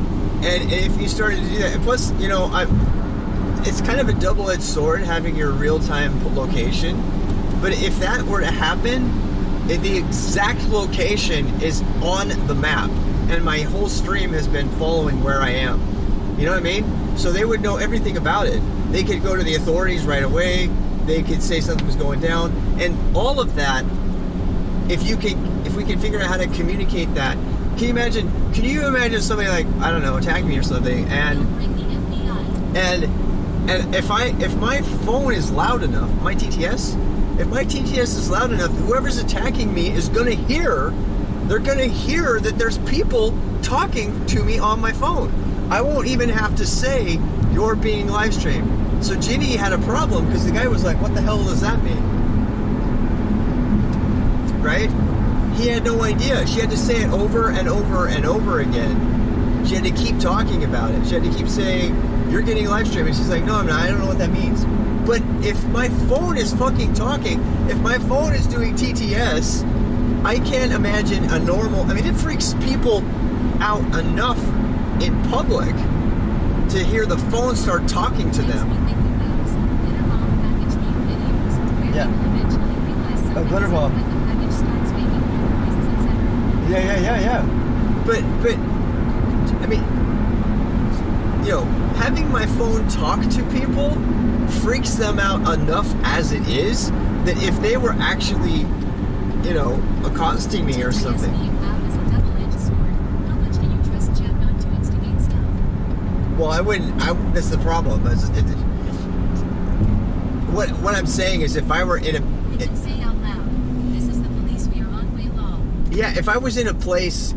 And if you started to do that, and plus, you know, it's kind of a double-edged sword having your real-time location. But if that were to happen, The exact location is on the map, and my whole stream has been following where I am. You know what I mean? So they would know everything about it. They could go to the authorities right away. They could say something was going down, and all of that. If we can figure out how to communicate that, can you imagine somebody like, I don't know, attacking me or something, and Ring the FBI. and if my phone is loud enough, my TTS is loud enough, whoever's attacking me is gonna hear. They're gonna hear that there's people talking to me on my phone. I won't even have to say you're being live streamed. So Ginny had a problem because the guy was like, "What the hell does that mean?" Right? He had no idea. She had to say it over and over and over again. She had to keep talking about it. She had to keep saying, "You're getting live streamed." And she's like, "No, I'm not. I don't know what that means." But if my phone is fucking talking, if my phone is doing TTS, I can't imagine a normal... I mean, it freaks people out enough in public to hear the phone start talking to them. Makes me think of those glitter bomb package leak videos where Yeah. people eventually realize something glitter is up bomb. when the package starts making weird noises, etc. Yeah. But I mean, you know, having my phone talk to people freaks them out enough as it is that if they were actually, you know, accosting me or TTS something. being loud is a double-edged sword. How much do you trust Jet not to instigate stuff? Well, I wouldn't. That's the problem. What I'm saying is, if I were in We a, can say out loud, "This is the police. We are on way law." yeah, if I was in a place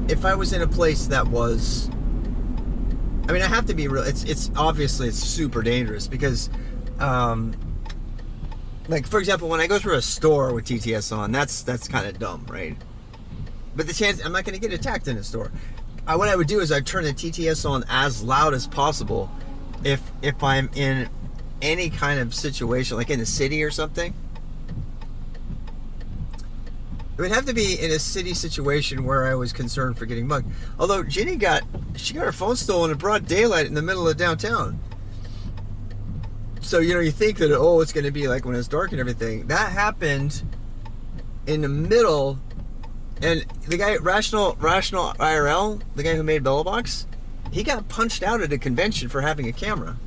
that was, I mean, I have to be real. It's obviously it's super dangerous because, like for example, when I go through a store with TTS on, that's kind of dumb, right? But the chance I'm not going to get attacked in a store. What I would do is I'd turn the TTS on as loud as possible if I'm in any kind of situation, like in a city or something. It would have to be in a city situation where I was concerned for getting mugged. Although Ginny got her phone stolen in broad daylight in the middle of downtown. So, you know, you think that, oh, it's going to be like when it's dark and everything. That happened in the middle. And the guy, Rational IRL, the guy who made Bellabox, he got punched out at a convention for having a camera.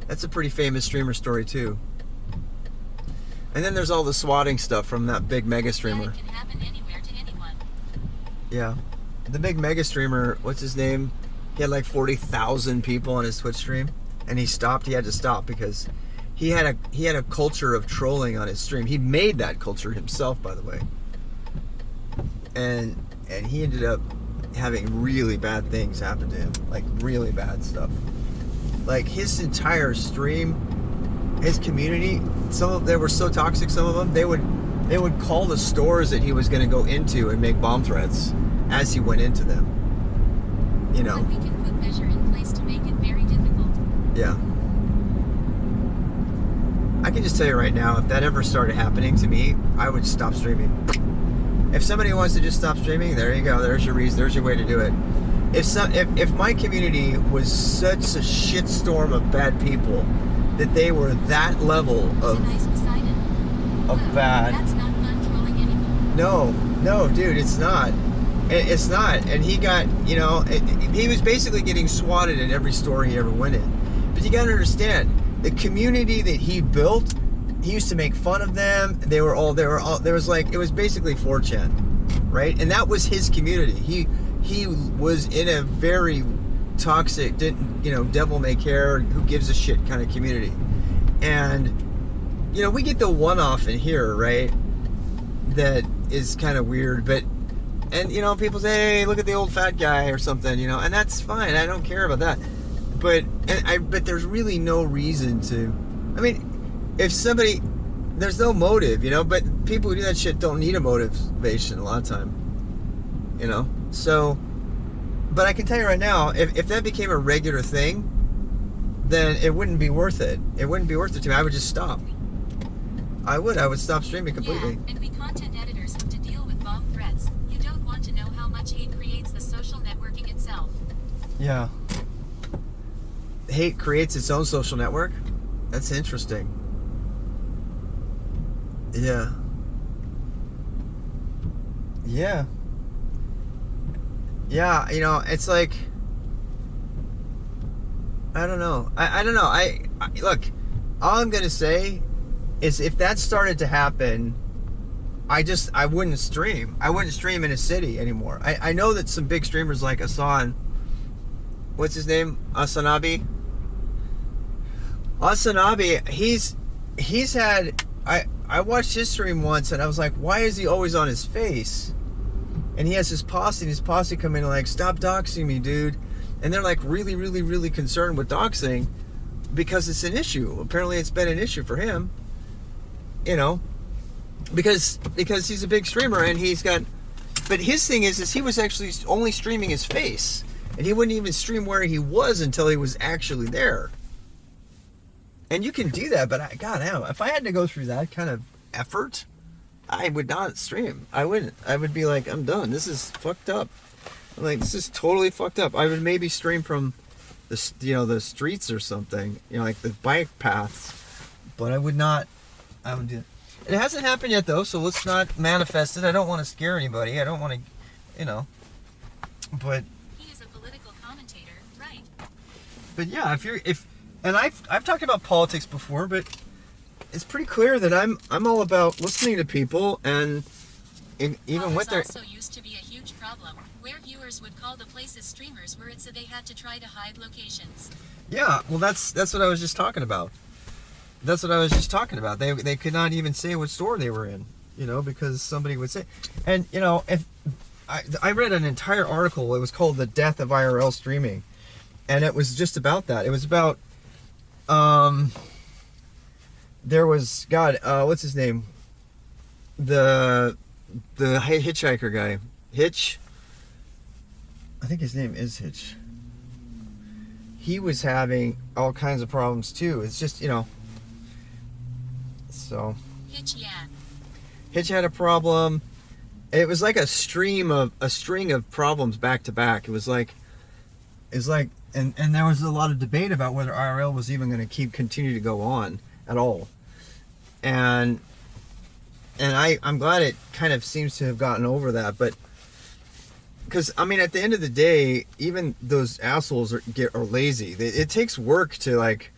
That's a pretty famous streamer story, too. And then there's all the swatting stuff from that big mega streamer. That can happen anywhere to anyone. Yeah. The big mega streamer, what's his name? He had like 40,000 people on his Twitch stream. And he stopped. He had to stop because he had a culture of trolling on his stream. He made that culture himself, by the way. And he ended up having really bad things happen to him. Like really bad stuff. Like his entire stream, his community, they were so toxic, some of them, they would call the stores that he was going to go into and make bomb threats as he went into them. You know. But we can put measure in place to make it very difficult. Yeah. I can just tell you right now, if that ever started happening to me, I would stop streaming. If somebody wants to just stop streaming, there you go. There's your reason. There's your way to do it. If my community was such a shitstorm of bad people that they were that level It's a nice Poseidon. of Wow, bad. That's not fun trolling anymore. No, dude, it's not. It's not. And he got, you know, he was basically getting swatted in every store he ever went in. But you gotta understand, the community that he built, he used to make fun of them. There was like, it was basically 4chan, right? And that was his community. He was in a very toxic, devil may care, who gives a shit kind of community. And, you know, we get the one-off in here, right? That is kind of weird, and you know, people say, hey, look at the old fat guy or something, you know, and that's fine. I don't care about that. But there's really no reason to, I mean, if somebody, there's no motive, you know, but people who do that shit don't need a motivation a lot of time, you know? So, but I can tell you right now, if that became a regular thing, then it wouldn't be worth it. It wouldn't be worth it to me. I would just stop. I would stop streaming completely. Yeah, and we content editors have to deal with bomb threats. You don't want to know how much hate creates the social networking itself. Yeah. Hate creates its own social network? That's interesting. Yeah. Yeah. Yeah, you know, it's like, I don't know. I don't know. I look, all I'm going to say is if that started to happen, I wouldn't stream. I wouldn't stream in a city anymore. I know that some big streamers like Asan, what's his name? Asanabi? Asanabi, he's had, I watched his stream once and I was like, why is he always on his face? And he has his posse come in and like, stop doxing me, dude. And they're like really, really, really concerned with doxing because it's an issue. Apparently it's been an issue for him, you know, because he's a big streamer and he's got, but his thing is he was actually only streaming his face and he wouldn't even stream where he was until he was actually there. And you can do that, but goddamn, if I had to go through that kind of effort, I would not stream. I wouldn't. I would be like, I'm done. This is fucked up. I'm like, this is totally fucked up. I would maybe stream from the, you know, the streets or something, you know, like the bike paths, but I would not. I would do it. It hasn't happened yet though, so let's not manifest it. I don't want to scare anybody. I don't want to, you know, but. He is a political commentator, right? But yeah, and I've talked about politics before, but it's pretty clear that I'm all about listening to people and even with their. Also used to be a huge problem where viewers would call the places streamers were it, so they had to try to hide locations. Yeah, well that's what I was just talking about. That's what I was just talking about. They could not even say what store they were in, you know, because somebody would say. And you know, if I read an entire article, it was called "The Death of IRL Streaming," and it was just about that. It was about there was what's his name? The hitchhiker guy. Hitch? I think his name is Hitch. He was having all kinds of problems too. It's just, you know. So Hitch had a problem. It was like a string of problems back to back. It was like and there was a lot of debate about whether IRL was even going to continue to go on at all. And I'm glad it kind of seems to have gotten over that, but because I mean at the end of the day, even those assholes are lazy. It takes work to, like,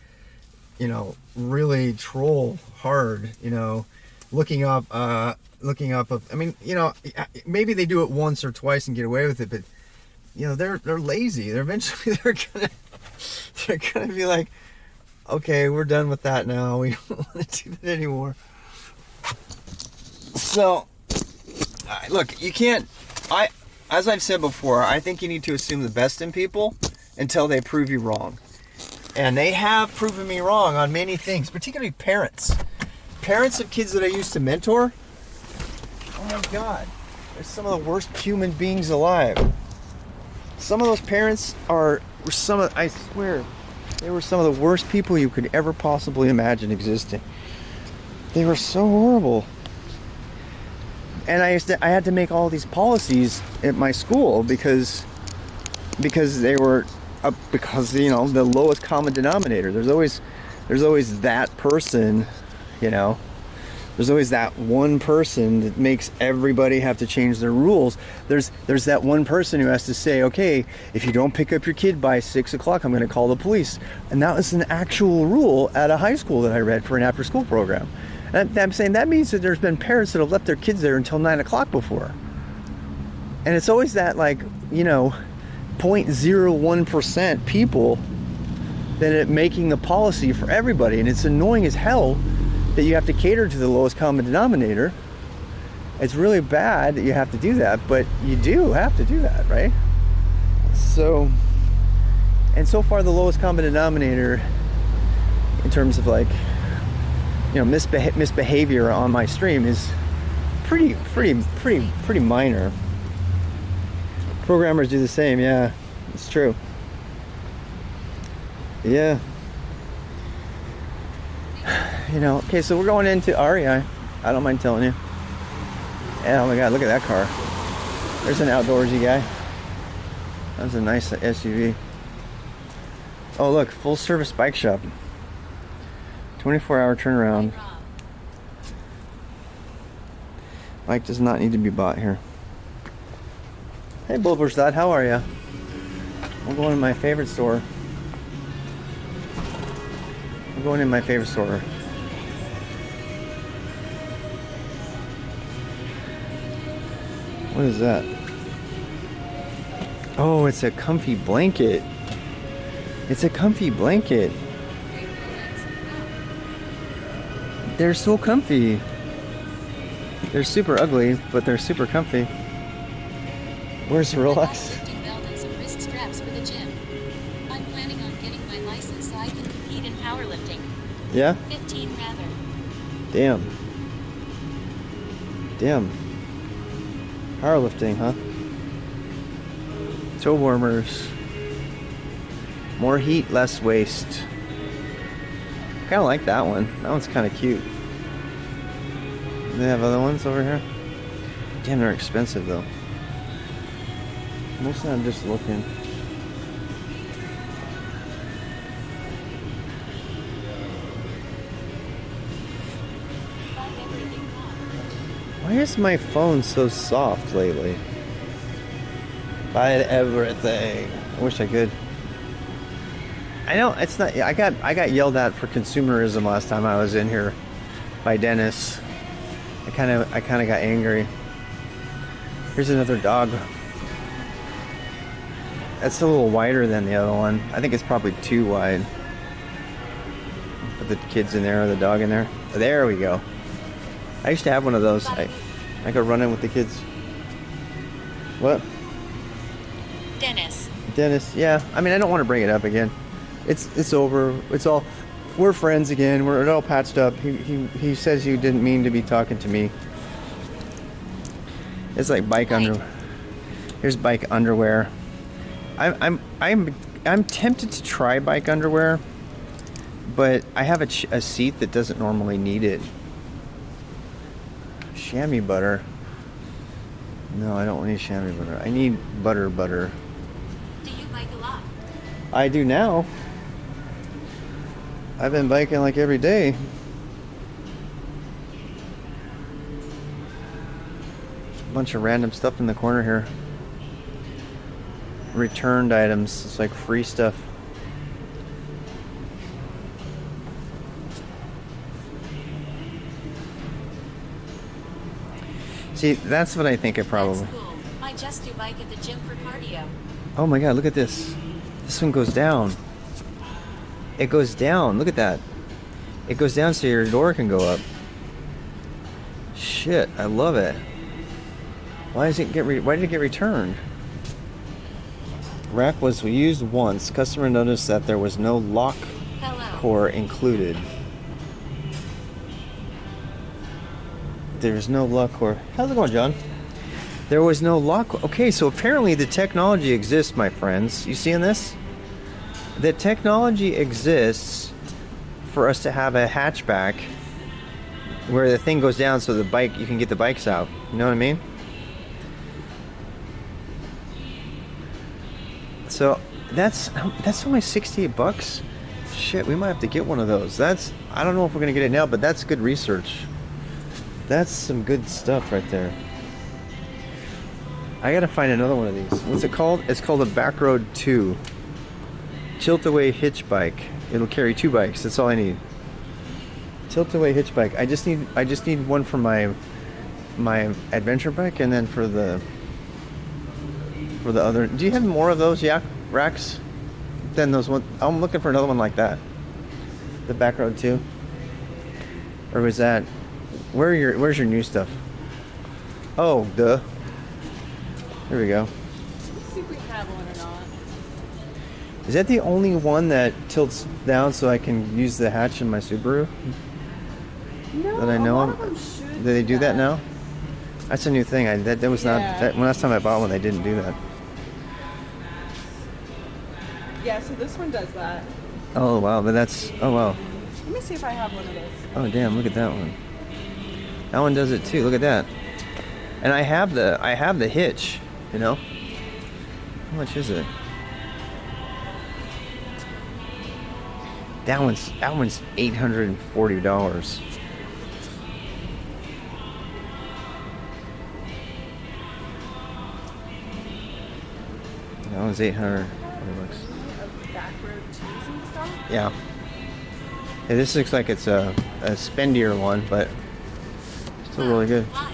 you know, really troll hard, you know, looking up I mean, you know, maybe they do it once or twice and get away with it, but you know, they're lazy. They're eventually they're gonna be like, okay, we're done with that now. We don't want to do that anymore. So, look, you can't. As I've said before, I think you need to assume the best in people until they prove you wrong. And they have proven me wrong on many things, particularly parents. Parents of kids that I used to mentor. Oh my God, they're some of the worst human beings alive. Some of those parents I swear, they were some of the worst people you could ever possibly imagine existing. They were so horrible. And I had to make all these policies at my school because they were because, you know, the lowest common denominator. There's always that person, you know. There's always that one person that makes everybody have to change their rules. There's that one person who has to say, okay, if you don't pick up your kid by 6 o'clock, I'm going to call the police. And that was an actual rule at a high school that I read for an after-school program. And I'm saying that means that there's been parents that have left their kids there until 9 o'clock before. And it's always that, like, you know, 0.01% people that are making the policy for everybody. And it's annoying as hell that you have to cater to the lowest common denominator. It's really bad that you have to do that, but you do have to do that, right? So, and so far the lowest common denominator in terms of, like, you know, misbehavior on my stream is pretty minor. Programmers do the same, yeah, it's true. Yeah. You know, okay, so we're going into REI. I don't mind telling you. And oh my God, look at that car. There's an outdoorsy guy. That's a nice SUV. Oh look, full service bike shop. 24-hour turnaround. Bike does not need to be bought here. Hey, Bulverstad, how are ya? I'm going to my favorite store. I'm going in my favorite store. What is that? Oh, it's a comfy blanket. It's a comfy blanket. They're so comfy. They're super ugly, but they're super comfy. Where's the Rolex? Lifting belt and some wrist straps for the gym. I'm planning on getting my license so I can compete in powerlifting. Yeah? 15 rather. Damn. Damn. Powerlifting, huh? Toe warmers. More heat, less waste. Kind of like that one. That one's kind of cute. Do they have other ones over here? Damn, they're expensive though. Mostly I'm just looking. Buy everything on. Why is my phone so soft lately? Buy everything. I wish I could. I know it's not. I got yelled at for consumerism last time I was in here by Dennis. I kind of got angry. Here's another dog. That's a little wider than the other one. I think it's probably too wide. Put the kids in there or the dog in there. There we go. I used to have one of those. I could run in with the kids. What? Dennis, yeah. I mean, I don't want to bring it up again. It's over. It's all. We're friends again. We're all patched up. He says you didn't mean to be talking to me. It's like bike underwear. Here's bike underwear. I'm tempted to try bike underwear, but I have a seat that doesn't normally need it. Chamois butter. No, I don't need chamois butter. I need butter. Do you bike a lot? I do now. I've been biking like every day. Bunch of random stuff in the corner here. Returned items. It's like free stuff. See, that's what I think it probably. That's cool. I just do bike at the gym for cardio. Oh my god, look at this. This one goes down. It goes down. Look at that. It goes down so your door can go up. Shit, I love it. Why did it get returned? Rack was used once. Customer noticed that there was no lock Hello. core included. There's no lock core. How's it going, John? There was no lock. Okay, so apparently the technology exists, my friends. You seeing this? The technology exists for us to have a hatchback where the thing goes down so the bike, you can get the bikes out. You know what I mean? So that's only $68. Shit, we might have to get one of those. I don't know if we're gonna get it now, but that's good research. That's some good stuff right there. I gotta find another one of these. What's it called? It's called a Backroad 2. Tilt-away hitch bike. It'll carry 2 bikes. That's all I need. Tilt-away hitch bike. I just need one for my adventure bike, and then for the other. Do you have more of those racks than those one? I'm looking for another one like that. The Backroad 2. Or was that? Where's your new stuff? Oh, duh. Here we go. Let's see if we have one or not. Is that the only one that tilts down so I can use the hatch in my Subaru? No, That I know a lot of? them should Do they do that now? That's a new thing. That was not. Yeah. That, when last time I bought one, they didn't do that. Yeah, so this one does that. Oh wow, but that's. Oh wow. Let me see if I have one of those. Oh damn! Look at that one. That one does it too. Look at that. And I have the hitch. You know. How much is it? That one's $840. That one's 800 bucks. Of back road tees and stuff. Yeah. Hey, this looks like it's a spendier one, but still really good. Why?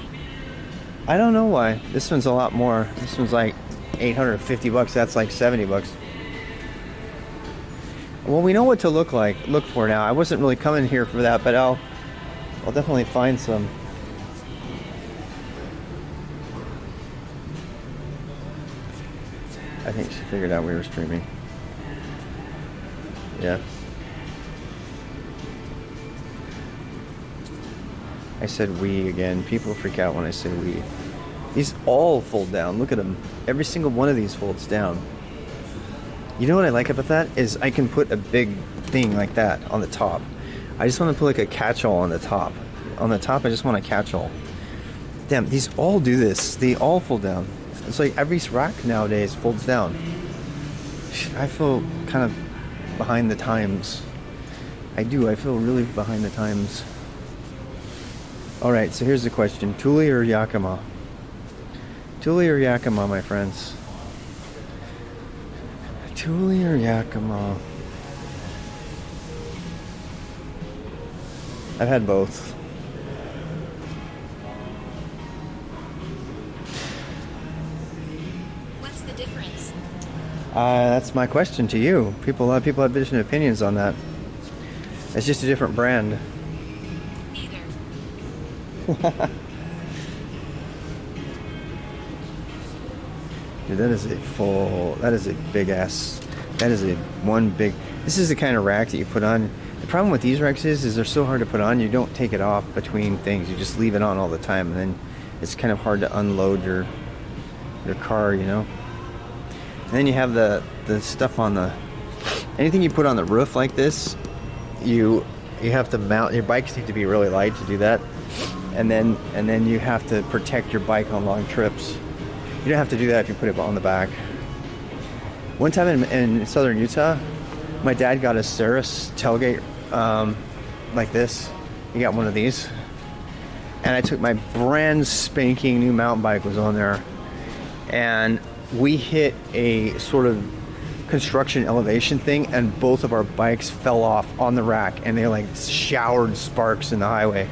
I don't know why. This one's a lot more. This one's like 850 bucks. That's like 70 bucks. Well, we know what to look for now. I wasn't really coming here for that, but I'll definitely find some. I think she figured out we were streaming. Yeah. I said we again. People freak out when I say we. These all fold down. Look at them. Every single one of these folds down. You know what I like about that is I can put a big thing like that on the top. I just want to put like a catch-all on the top. On the top, I just want a catch-all. Damn, these all do this. They all fold down. It's like every rack nowadays folds down. I feel kind of behind the times. I do. I feel really behind the times. All right, so here's the question: Thule or Yakima? Thule or Yakima, my friends? Thule or Yakima? I've had both. What's the difference? That's my question to you. A lot of people have different opinions on that. It's just a different brand. Neither. Dude, that is a big ass, this is the kind of rack that you put on. The problem with these racks is they're so hard to put on, you don't take it off between things. You just leave it on all the time, and then it's kind of hard to unload your car, you know? And then you have the stuff on anything you put on the roof like this, you have to mount, your bikes need to be really light to do that. And then you have to protect your bike on long trips. You don't have to do that if you put it on the back. One time in southern Utah, my dad got a Ceres tailgate like this. He got one of these. And I took my brand spanking new mountain bike was on there. And we hit a sort of construction elevation thing, and both of our bikes fell off on the rack, and they like showered sparks in the highway.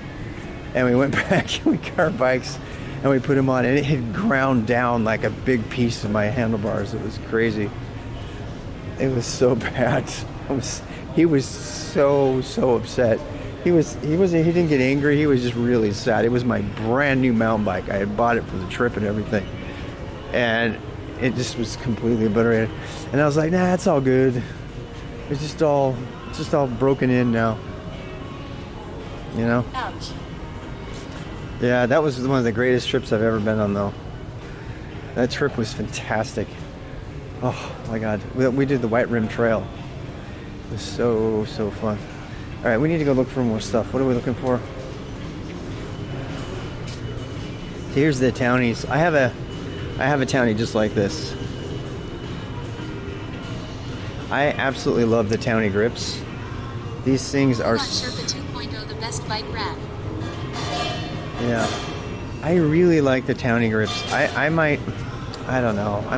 And we went back and we got our bikes and we put them on, and it had ground down like a big piece of my handlebars. It was crazy. It was so bad. He was so upset. He didn't get angry. He was just really sad. It was my brand new mountain bike. I had bought it for the trip and everything, and it just was completely obliterated. And I was like, nah, it's all good. It's just all broken in now. You know? Ouch. Yeah, that was one of the greatest trips I've ever been on, though. That trip was fantastic. Oh my God, we did the White Rim Trail. It was so fun. All right, we need to go look for more stuff. What are we looking for? Here's the townies. I have a townie just like this. I absolutely love the townie grips. These things are. Sherpa 2.0, the best bike rack. Yeah, I really like the townie grips. I don't know. I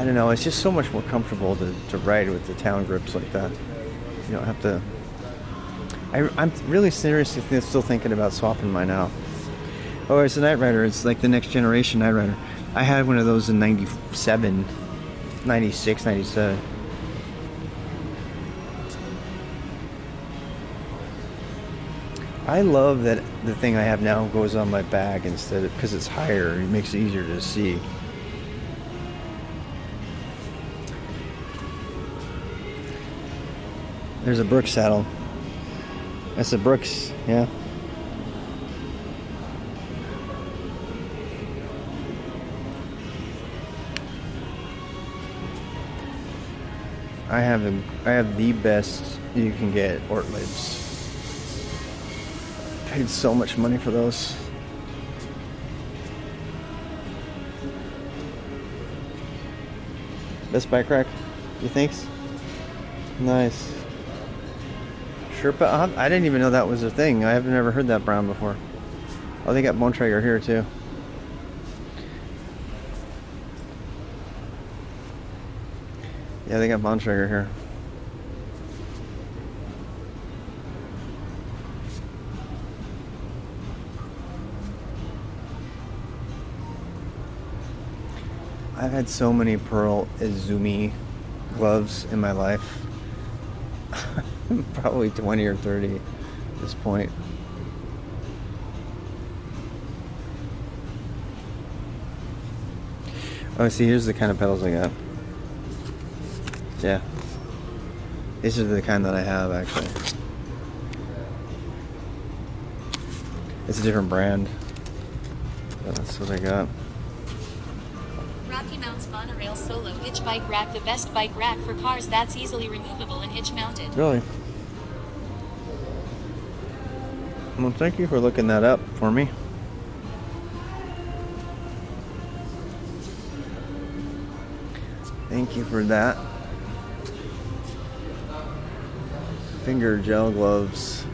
don't know. It's just so much more comfortable to ride with the town grips like that. You don't have to. I'm really seriously still thinking about swapping mine out. Oh, it's a Night Rider. It's like the next generation Night Rider. I had one of those in 97, 96, 97. I love that the thing I have now goes on my back instead of, because it's higher. It makes it easier to see. There's a Brooks saddle. That's a Brooks, yeah. I have the best you can get Ortliebs. Paid so much money for those. Best bike rack, you think? Nice. Sherpa, I didn't even know that was a thing. I have never heard that brand before. Oh, they got Bone Traeger here too. Yeah, they got Bontrager here. I've had so many Pearl Izumi gloves in my life. Probably 20 or 30 at this point. Oh, see, here's the kind of pedals I got. Yeah. These are the kind that I have, actually. It's a different brand. But that's what I got. Rocky Mounts monorail solo hitch bike rack, the best bike rack for cars that's easily removable and hitch mounted. Really? Well, thank you for looking that up for me. Thank you for that. Finger gel gloves.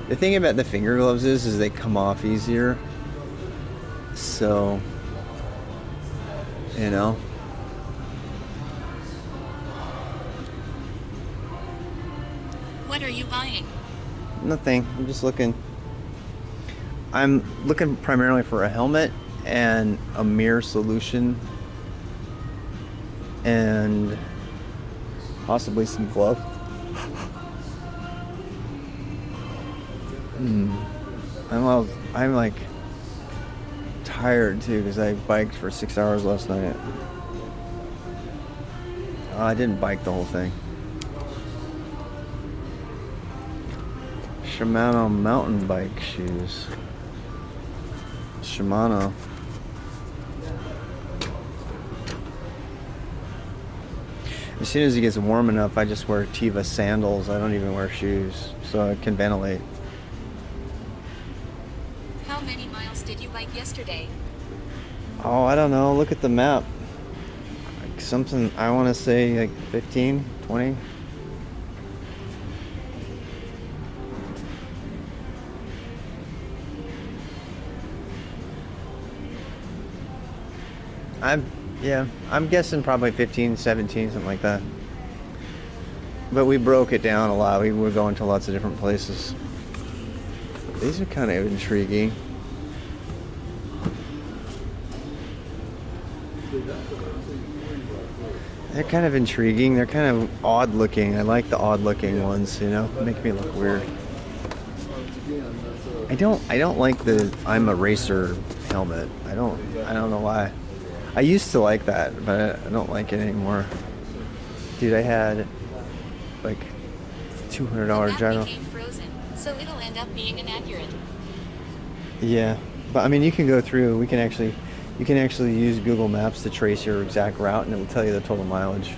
The thing about the finger gloves is they come off easier. So, you know. What are you buying? Nothing. I'm just looking. I'm looking primarily for a helmet and a mirror solution. And possibly some glove. I'm like tired too because I biked for 6 hours last night. I didn't bike the whole thing. Shimano mountain bike shoes. Shimano. As soon as it gets warm enough, I just wear Tiva sandals. I don't even wear shoes, so I can ventilate. How many miles did you bike yesterday? Oh, I don't know. Look at the map. Like something, I want to say like 15, 20. I'm guessing probably 15, 17, something like that. But we broke it down a lot. We were going to lots of different places. These are kind of intriguing. They're kind of intriguing. They're kind of odd looking. I like the odd looking ones, you know? Make me look weird. I don't like the I'm a racer helmet. I don't know why. I used to like that, but I don't like it anymore. Dude, I had like $200 gyro. Became frozen, so it'll end up being inaccurate. Yeah, but I mean, you can go through. You can actually use Google Maps to trace your exact route, and it will tell you the total mileage.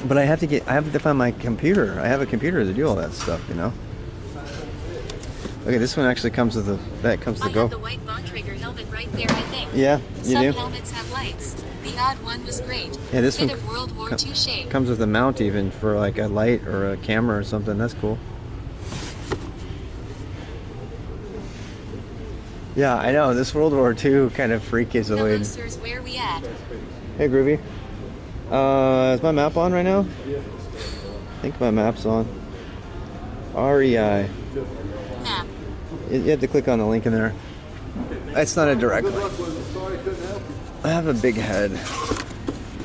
But I have to find my computer. I have a computer to do all that stuff, you know. Okay, this one actually comes with the I Go. have the white Bontrager helmet right there, I think. Yeah, you Some do. helmets have lights. The odd one was great. Yeah, this Bit one of World War II shape. comes with a mount even for like a light or a camera or something. That's cool. Yeah, I know. This World War II kind of freakazoid. Hello, sirs, where we at? Hey, Groovy. Is my map on right now? I think my map's on. REI. Map. You have to click on the link in there. It's not a direct link. I have a big head.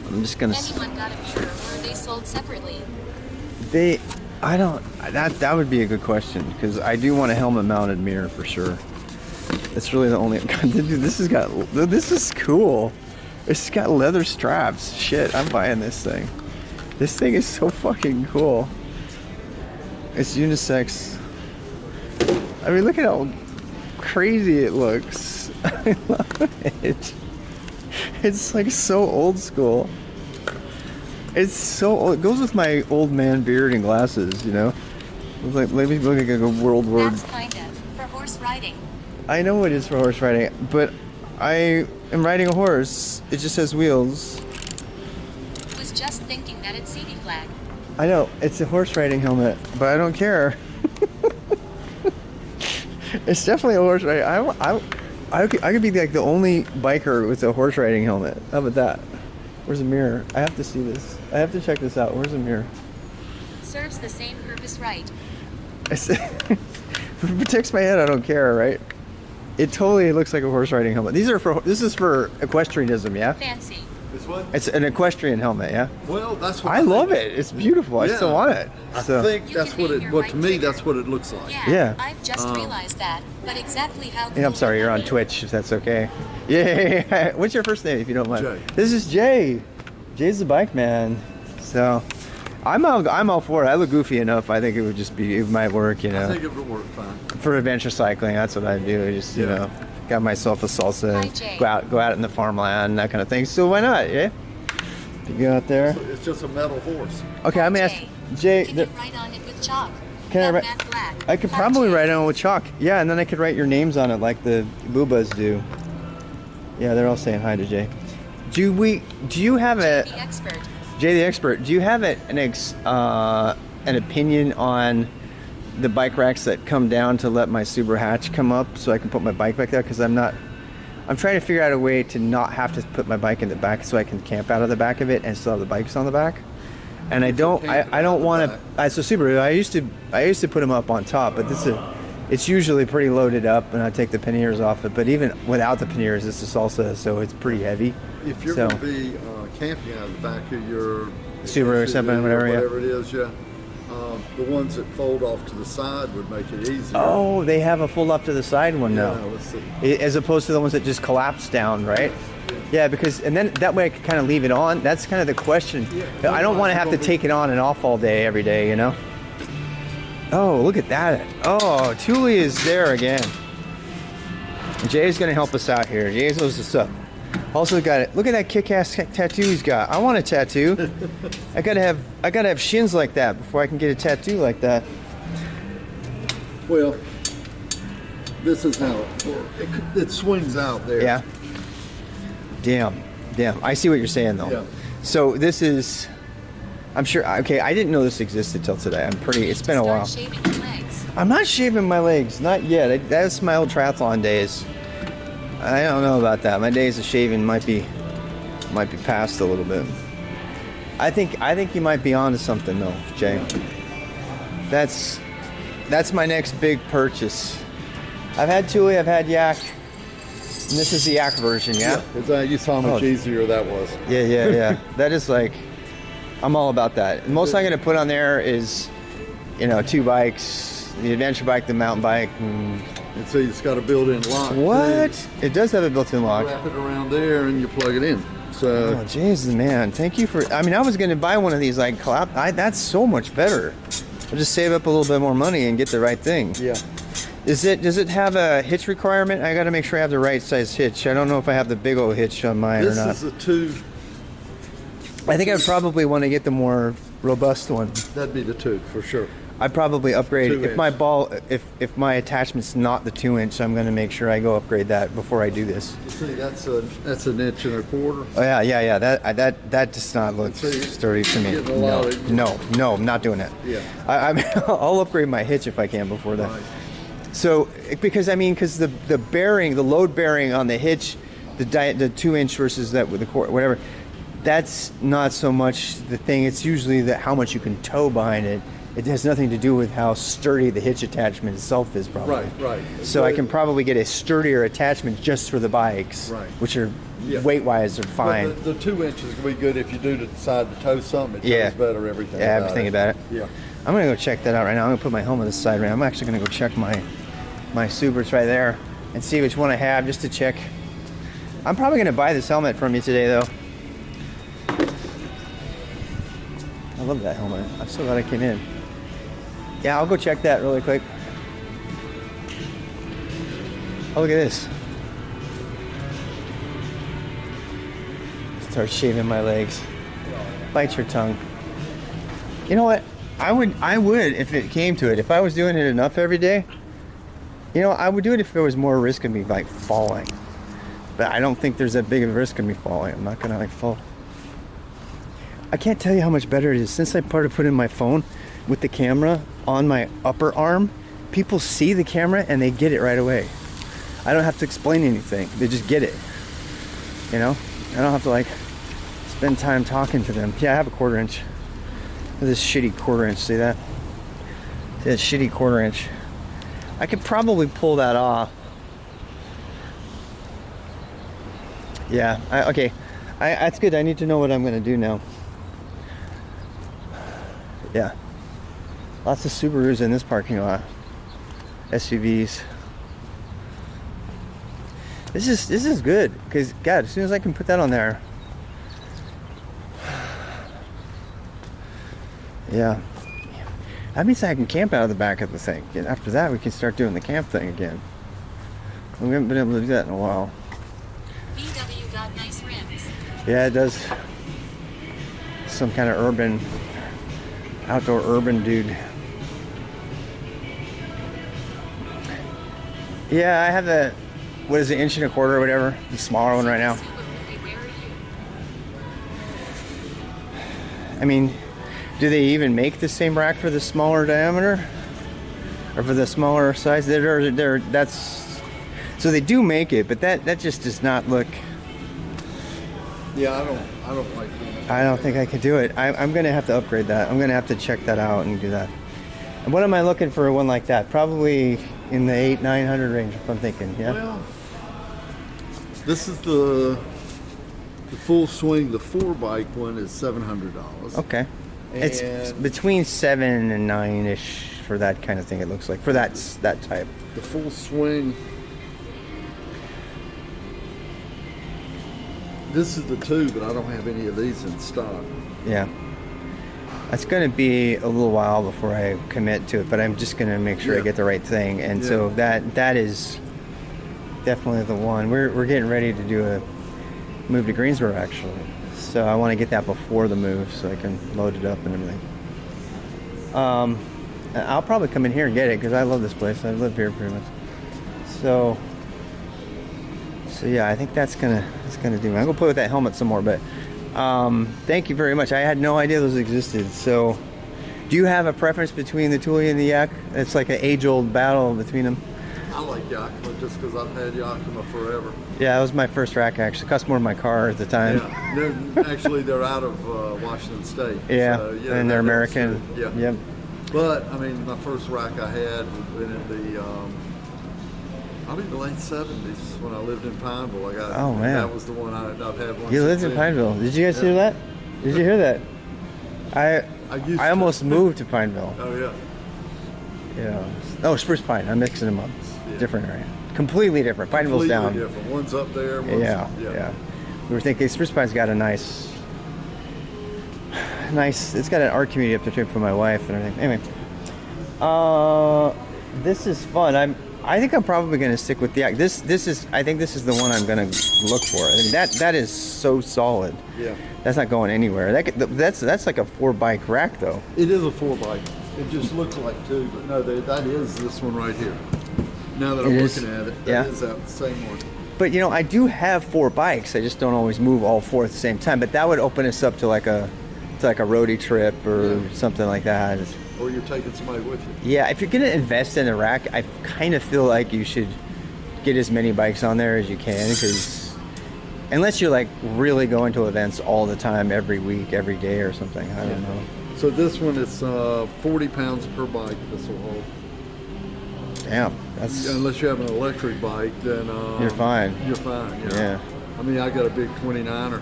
I'm just gonna. Anyone got a mirror, or are they sold separately? That would be a good question because I do want a helmet mounted mirror for sure. That's really the only. Dude, this is cool. It's got leather straps. Shit, I'm buying this thing. This thing is so fucking cool. It's unisex. I mean, look at how crazy it looks. I love it. It's like so old school. It's so old. It goes with my old man beard and glasses, you know? It's like, let me look like a World War. That's kinda for horse riding. I know it is for horse riding, but I am riding a horse. It just has wheels. Was just thinking that it's CD flag. I know, it's a horse riding helmet, but I don't care. It's definitely a horse riding. I could be like the only biker with a horse riding helmet. How about that? Where's the mirror? I have to see this. I have to check this out. Where's the mirror? Serves the same purpose, right? If it protects my head, I don't care, right? It totally looks like a horse riding helmet. This is for equestrianism, yeah? Fancy. This one? It's an equestrian helmet, yeah? Well, that's what I love it. It's beautiful. I Yeah. still want it. I So, think You that's can what name it. your Well, right to me, trigger. that's what it looks like. Yeah. I've just realized that. But exactly how and I'm cool sorry, would you're that on be? Twitch, if that's okay. Yeah. What's your first name, if you don't mind? Jay. This is Jay. Jay's the bike man. So, I'm all for it. I look goofy enough. I think it might work, you I know. think it would work fine. For adventure cycling, that's what I do. I just, you Yeah. know, got myself a salsa, Hi, and Jay. go out in the farmland, that kind of thing. So why not, yeah? You go out there. It's just a metal horse. Okay, I'm gonna ask Jay. Can you write on it with chalk? Can I Not write- matte black. I could Hi, probably Jay. write it on with chalk. Yeah, and then I could write your names on it like the boobas do. Yeah, they're all saying hi to Jay. Do you have a The expert. Jay the expert? Do you have an opinion on the bike racks that come down to let my Subaru hatch come up so I can put my bike back there? Because I'm trying to figure out a way to not have to put my bike in the back so I can camp out of the back of it and still have the bikes on the back. And I don't want to. So Subaru, I used to put them up on top, but it's usually pretty loaded up, and I take the panniers off it. But even without the panniers, it's a salsa, so it's pretty heavy. If you're So- going to be camping out of the back of your Subaru or something, whatever, yeah. whatever it is, yeah. The ones that fold off to the side would make it easier. Oh, they have a fold up to the side one yeah, now, let's see. as opposed to the ones that just collapse down, right? Yeah, because and then that way I can kind of leave it on. That's kind of the question. Yeah. I don't want to have to take it on and off all day, every day, you know. Oh, look at that! Oh, Thule is there again. Jay's gonna help us out here. Jay knows what's up. Also got it. Look at that kick-ass tattoo he's got. I want a tattoo. I gotta have shins like that before I can get a tattoo like that. Well, this is how it swings out there. Yeah. Damn. I see what you're saying though. Yeah. So this is, I'm sure. Okay, I didn't know this existed till today. It's been a while. Start shaving your legs. I'm not shaving my legs, not yet. That's my old triathlon days. I don't know about that. My days of shaving might be past a little bit. I think you might be onto something though, Jay. That's my next big purchase. I've had Thule, I've had Yak, and this is the Yak version, yeah? You saw how much Oh. easier that was. Yeah. That is like, I'm all about that. The most I'm gonna put on there is, 2 bikes, the adventure bike, the mountain bike. And see, it's got a built-in lock. What? too. It does have a built-in lock. Wrap it around there and you plug it in. So Oh, Jesus, man. Thank you for... I was going to buy one of these, like, that's so much better. I'll just save up a little bit more money and get the right thing. yeah. Does it have a hitch requirement? I got to make sure I have the right size hitch. I don't know if I have the big old hitch on mine This or not. is a 2. I think I'd probably want to get the more robust one. That'd be the 2 for sure. I'd probably upgrade 2 if my inch. ball, if my attachment's not the 2-inch. I'm going to make sure I go upgrade that before I do this. You see, that's an inch and a quarter. Oh yeah. That does not look See, sturdy to me. getting a lot of- No, I'm not doing it. Yeah. I'll upgrade my hitch if I can before that. Right. So because the bearing, the load bearing on the hitch, the 2-inch versus that with the core, whatever, that's not so much the thing. It's usually how much you can tow behind it. It has nothing to do with how sturdy the hitch attachment itself is, probably. Right. So I can probably get a sturdier attachment just for the bikes, Right. which are Yeah. weight-wise are fine. But the 2 inches will be good if you do decide to tow something. It Yeah. tows better everything. Yeah, everything about it. Yeah. I'm gonna go check that out right now. I'm gonna put my helmet aside right now. I'm actually gonna go check my Subarus right there and see which one I have just to check. I'm probably gonna buy this helmet from you today though. I love that helmet. I'm so glad I came in. Yeah, I'll go check that really quick. Oh, look at this. Start shaving my legs. Bite your tongue. You know what? I would if it came to it. If I was doing it enough every day, I would do it if there was more risk of me like falling. But I don't think there's that big of a risk of me falling. I'm not gonna fall. I can't tell you how much better it is since I started putting my phone with the camera on my upper arm. People see the camera and they get it right away. I don't have to explain anything. They just get it. I don't have to spend time talking to them. Yeah, I have a 1/4 inch. This shitty 1/4 inch, see that? See that shitty 1/4 inch? I could probably pull that off. Yeah, okay. That's good. I need to know what I'm going to do now. Yeah. Lots of Subarus in this parking lot. SUVs. This is good, because God, as soon as I can put that on there. Yeah. That means I can camp out of the back of the thing. And after that, we can start doing the camp thing again. We haven't been able to do that in a while. VW got nice rims. Yeah, it does. Some kind of outdoor urban dude. Yeah, I have the, what is it, 1.25 inch or whatever, the smaller one right now. Subaru, where are you? I mean, do they even make the same rack for the smaller diameter, or for the smaller size? So they do make it, but that just does not look. Yeah, I don't like that. I don't think I could do it. I'm gonna have to upgrade that. I'm gonna have to check that out and do that. And what am I looking for one like that? Probably in the 800-900 range, if I'm thinking. Yeah. Well, this is the full swing. The 4-bike one is $700. Okay. It's And between 7 and 9-ish for that kind of thing. It looks like for that type. the full swing. This is the 2, but I don't have any of these in stock. Yeah. It's going to be a little while before I commit to it, but I'm just going to make sure I Yeah. get the right thing. And Yeah. so that is definitely the one. We're getting ready to do a move to Greensboro, actually. So I want to get that before the move so I can load it up and everything. I'll probably come in here and get it because I love this place. I've lived here pretty much. So yeah, I think that's gonna do. I'm gonna play with that helmet some more, but thank you very much. I had no idea those existed. So, do you have a preference between the Thule and the Yak? It's like an age-old battle between them. I like Yakima just because I've had Yakima forever. Yeah, that was my first rack actually. Cost more than my car at the time. Yeah, they're out of Washington State. Yeah, So, and they're that helps American. too. Yeah. Yep. But I mean, my first rack I had had been in the probably the late '70s when I lived in Pineville. Oh, man. That was the one I've had one. You lived since in then. Pineville. Did you guys Yeah. hear that? Did you hear that? used I to. almost moved to Pineville. Oh yeah. Yeah. Oh, Spruce Pine. I'm mixing them up. Yeah. Different area. Completely different. Pineville's Completely down. different. One's up there. One's, Yeah. We were thinking Spruce Pine's got a nice. It's got an art community up there too for my wife and everything. Anyway, this is fun. I think I'm probably going to stick with the Yak. I think this is the one I'm going to look for. I mean, that is so solid. Yeah. That's not going anywhere. That's like a 4-bike rack though. It is a 4-bike. It just looks like 2, but no, that is this one right here. Now that I'm It is? looking at it, Yeah. that is that same one. But you know, I do have 4 bikes. I just don't always move all 4 at the same time. But that would open us up to like a roadie trip or Yeah. something like that. Or you're taking somebody with you. Yeah, if you're gonna invest in a rack, I kind of feel like you should get as many bikes on there as you can, because unless you're like really going to events all the time, every week, every day or something, I don't know. So this one is 40 pounds per bike. This will hold. Damn, that's Unless you have an electric bike, then You're fine. You're fine. Yeah. I mean, I got a big 29er.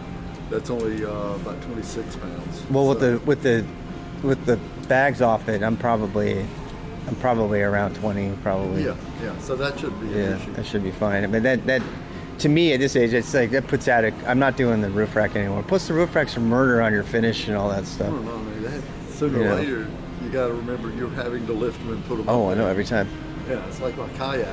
That's only about 26 pounds. well So- with the bags off it. I'm probably around 20, probably. Yeah. So that shouldn't be Yeah, an issue. that should be fine. But that to me at this age, it's like that puts out I'm not doing the roof rack anymore. Plus the roof racks are murder on your finish and all that I stuff. don't know, man. Sooner Yeah. or later, you got to remember you're having to lift them and put them. Oh, up I know there. every time. Yeah, it's like my kayak.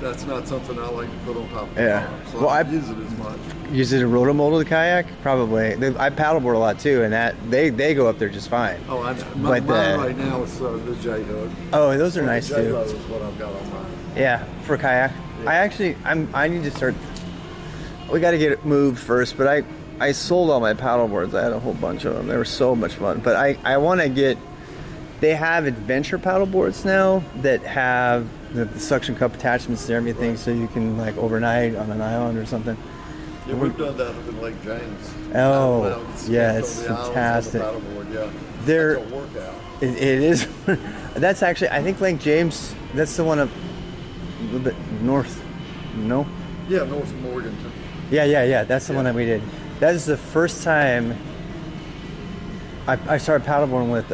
That's not something I like to put on top of the Yeah. car. So Well, I I- don't use it as much. Use it a rotomodal kayak? Probably. I paddleboard a lot too, and they go up there just fine. Oh, I know. But, Mine right now is the J-Hook. Oh, those are nice The J-Lo too. is what I've got on mine. Yeah, for kayak. Yeah. I need to start. We got to get it moved first, but I sold all my paddleboards. I had a whole bunch of them. They were so much fun. But I want to get. They have adventure paddleboards now that have the suction cup attachments and everything, so you can like overnight on an island or something. Yeah, we've done that up in Lake James. Oh, Mountains, yeah, camped it's on the islands, fantastic. On the paddleboard, yeah. There- That's a workout. It is. That's actually, I think Lake James, that's the one up a little bit north. No? Yeah, north of Morganton. Yeah. That's the one Yeah. that we did. That is the first time I started paddleboarding with,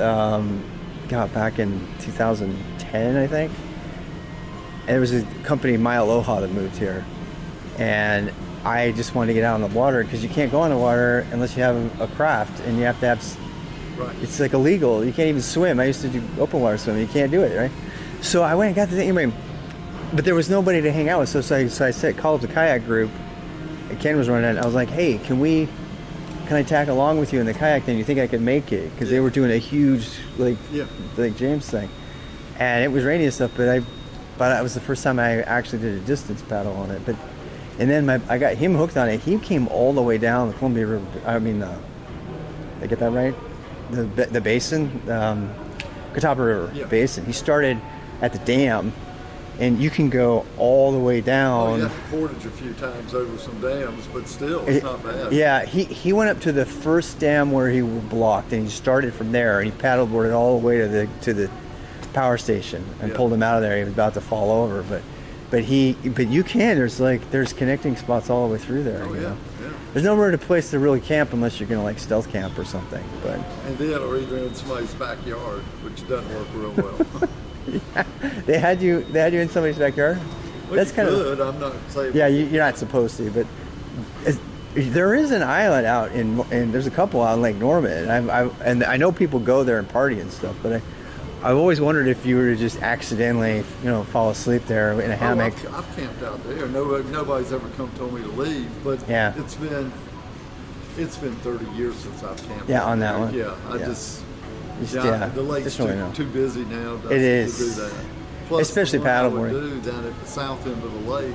back in 2010, I think. And there was a company, My Aloha, that moved here. And I just wanted to get out on the water because you can't go on the water unless you have a craft, and you have to have. Right. It's like illegal. You can't even swim. I used to do open water swimming. You can't do it, right? So I went and got the thing anyway. But there was nobody to hang out with, so I said, called up the kayak group. And Ken was running it. I was like, "Hey, can I tag along with you in the kayak thing? You think I could make it?" Because they were doing a huge Lake James thing, and it was rainy and stuff. But it was the first time I actually did a distance paddle on it. And then I got him hooked on it. He came all the way down the Columbia River. Did I get that right? The basin, Catawba River basin. He started at the dam, and you can go all the way down. Oh, you have to portage a few times over some dams, but still, it's not bad. Yeah, he went up to the first dam where he was blocked, and he started from there, and he paddleboarded all the way to the power station and pulled him out of there. He was about to fall over, but you can. There's connecting spots all the way through there. Oh, you yeah, know? yeah. There's nowhere to place to really camp unless you're gonna like stealth camp or something. But And then, or either in somebody's backyard, which doesn't work real well. they had you in somebody's backyard. Well, That's you kind could. of I'm not saying. yeah. You're not supposed to, but there is an island out and there's a couple out in Lake Norman. And I know people go there and party and stuff, but I've always wondered if you were to just accidentally, fall asleep there in a hammock. I've camped out there. Nobody's ever come told me to leave, but Yeah. it's been 30 years since I've camped. Yeah, out on there. that one. Yeah, I Yeah. just Yeah, the lake's just really no. too busy now. It is. To do that. Plus, Especially the one I would paddleboarding. do down at the south end of the lake.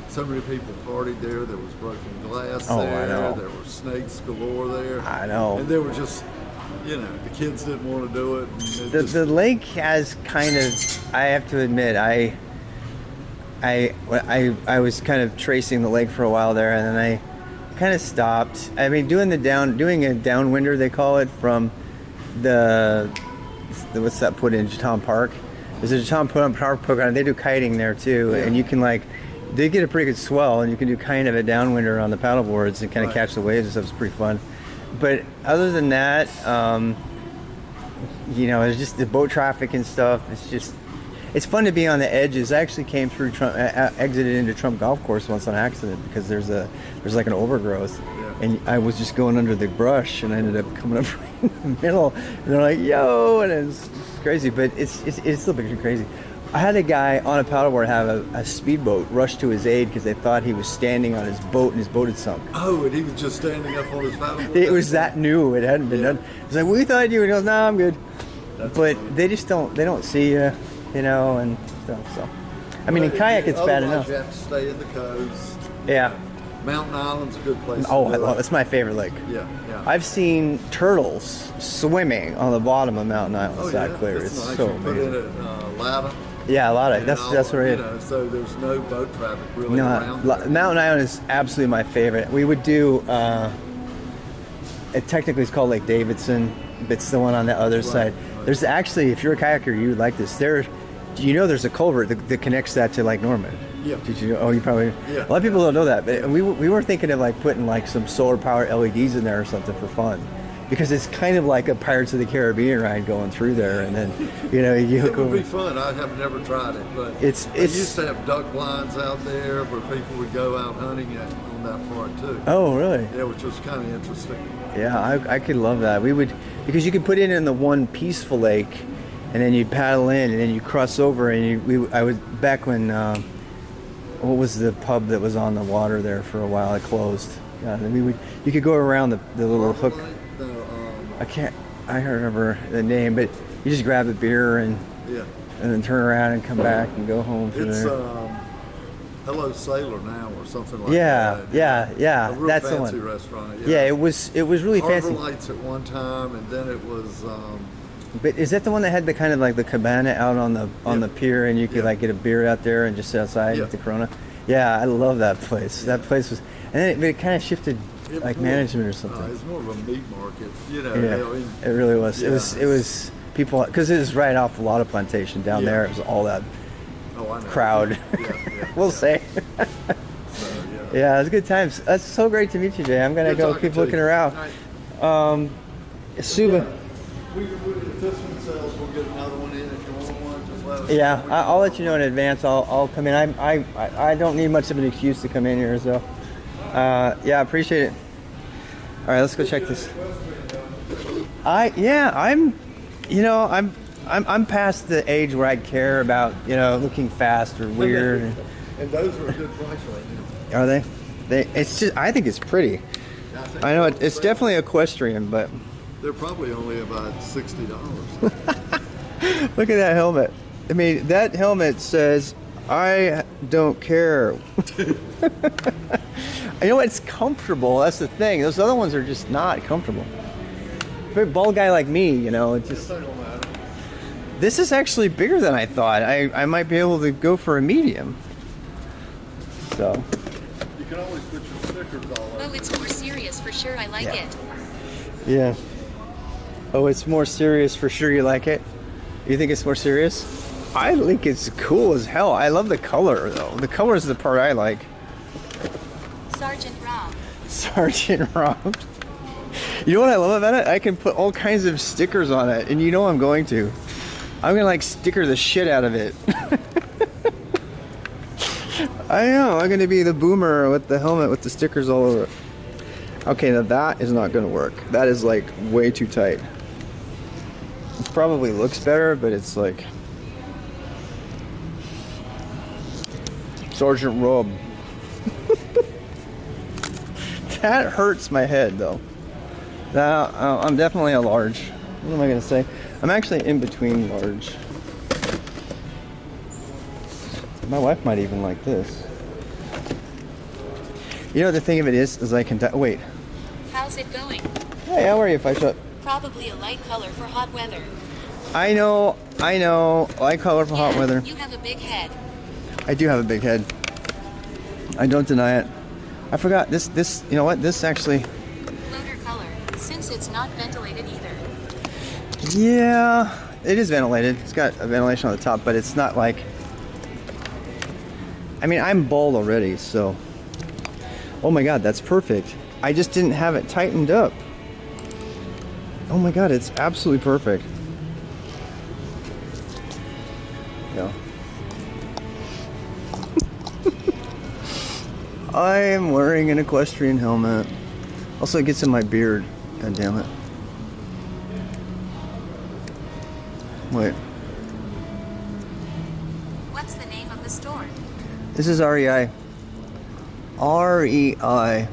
So many people partied there. There was broken glass Oh, there. I know. There were snakes galore there. I know. And there were just, the kids didn't want to do it. And it The lake has kind of, I have to admit, I was kind of tracing the lake for a while there, and then I kind of stopped. I mean, doing a downwinder, they call it, from the what's that put in Jaton Park? There's a Jaton Park program. They do kiting there too, Yeah. and you can they get a pretty good swell, and you can do kind of a downwinder on the paddleboards and kind of Right. catch the waves and stuff. It's pretty fun. But other than that, it's just the boat traffic and stuff. It's fun to be on the edges. I actually came through exited into Trump Golf Course once on accident because there's like an overgrowth, and I was just going under the brush, and I ended up coming up right in the middle. And they're like, "Yo!" and it's crazy, but it's still pretty crazy. I had a guy on a paddleboard have a speedboat rush to his aid because they thought he was standing on his boat and his boat had sunk. Oh, and he was just standing up on his paddleboard. It was that new. It hadn't been done. It's like, we thought you. And he goes, "No, I'm good." That's But funny. they just don't. They don't see you, and stuff. So, I mean, in kayak it's bad enough. Otherwise, you have to stay in the coast. Yeah. Mountain Island's a good place. Oh, to I do love. it. It's my favorite lake. Yeah. I've seen turtles swimming on the bottom of Mountain Island. Oh, It's that yeah. clear. It's It's nice. so You put in amazing. a ladder. Yeah, a lot of and that's where it. So there's no boat traffic really No, around there. Mountain Island is absolutely my favorite. We would do. It technically is called Lake Davidson, but it's the one on the other side. right. There's actually, if you're a kayaker, you would like this. There's a culvert that connects that to Lake Norman. Yeah. Did you know? Oh, you probably. Yeah. A lot of people don't know that, but we were thinking of putting some solar powered LEDs in there or something for fun, because it's kind of like a Pirates of the Caribbean ride going through there, and then you hook It would over. be fun. I have never tried it, but It's- they used to have duck blinds out there where people would go out hunting on that part too. Oh, really? Yeah, which was kind of interesting. Yeah, I could love that. We would, because you could put it in the one peaceful lake, and then you'd paddle in, and then you cross over, and I was back when. What was the pub that was on the water there for a while? It closed. And you could go around the little hook. No, I can't remember the name, but you just grab the beer and yeah. then turn around and come back and go home from It's there. Hello Sailor now or something like Yeah, that. yeah, A real that's the fancy one. restaurant. Yeah, it was really Harbor fancy. Lights at one time, and then it was. But is that the one that had the kind of like the cabana out on the pier, and you could Yeah. get a beer out there and just sit outside Yeah. with the Corona? Yeah, I love that place. Yeah. That place was, then it kind of shifted It like was more- management or something. It's more of a meat market, you know. Yeah, I mean, it really was. yeah. It was people because it was right off a lot of plantation down Yeah. there. It was all that oh, I know. crowd. Yeah, We'll say. So, Yeah, it was good times. That's so great to meet you, Jay. I'm gonna Good go talking keep to looking you. around. Suba. If this one sells, we'll get another one in. If you want one, just let us Yeah, know. I'll let you know in advance. I'll come in. I don't need much of an excuse to come in here, so yeah, appreciate it. All right, let's go check this. I'm past the age where I care about looking fast or weird. And those are a good price right now. Are they? It's just I think it's pretty. I know it's definitely equestrian, but They're probably only about $60. look at that helmet. I mean, that helmet says, "I don't care." You know, it's comfortable. That's the thing. Those other ones are just not comfortable. For a bald guy like me, it's just. This is actually bigger than I thought. I might be able to go for a medium. So. You can always put your stickers all over. Oh, it's more serious for sure. I like Yeah. it. Yeah. Oh, it's more serious for sure. You like it? You think it's more serious? I think it's cool as hell. I love the color though. The color is the part I like. Sergeant Rob. Sergeant Rob. You know what I love about it? I can put all kinds of stickers on it, and I'm going to. I'm gonna like sticker the shit out of it. I know. I'm gonna be the boomer with the helmet with the stickers all over it. Okay, now that is not gonna work. That is like way too tight. It probably looks better, but it's like Sergeant Rob. That hurts my head though. I'm definitely a large. What am I gonna say? I'm actually in between large. My wife might even like this. The thing of it is I can wait. How's it going? Hey, how are you if I shut? Probably a light color for hot weather. I know. Light color for hot Yeah, weather. You have a big head. I do have a big head. I don't deny it. I forgot this, you know what? This actually, Loader color, since it's not ventilated either. yeah, it is ventilated. It's got a ventilation on the top, but it's not like, I mean, I'm bald already, so. Oh my God, that's perfect. I just didn't have it tightened up. Oh my God, it's absolutely perfect. Yeah. I am wearing an equestrian helmet. Also, it gets in my beard. God damn it. Wait. What's the name of the store? This is REI. REI.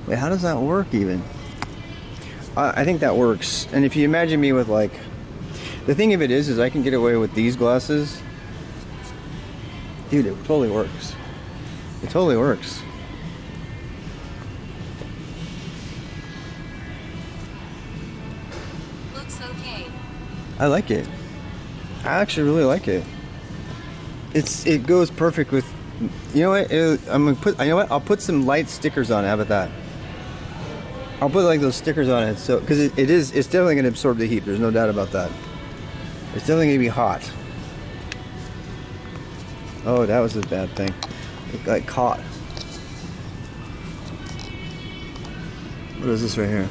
Wait, how does that work even? I think that works. And if you imagine me with like, the thing of it is I can get away with these glasses. Dude, it totally works. It totally works. Looks okay. I like it. I actually really like it. It goes perfect with. You know what? I'm gonna put. You know what? I'll put some light stickers on it. How about that? I'll put like those stickers on it, so because it's definitely gonna absorb the heat. There's no doubt about that. It's definitely gonna be hot. Oh, that was a bad thing. It got caught. What is this right here?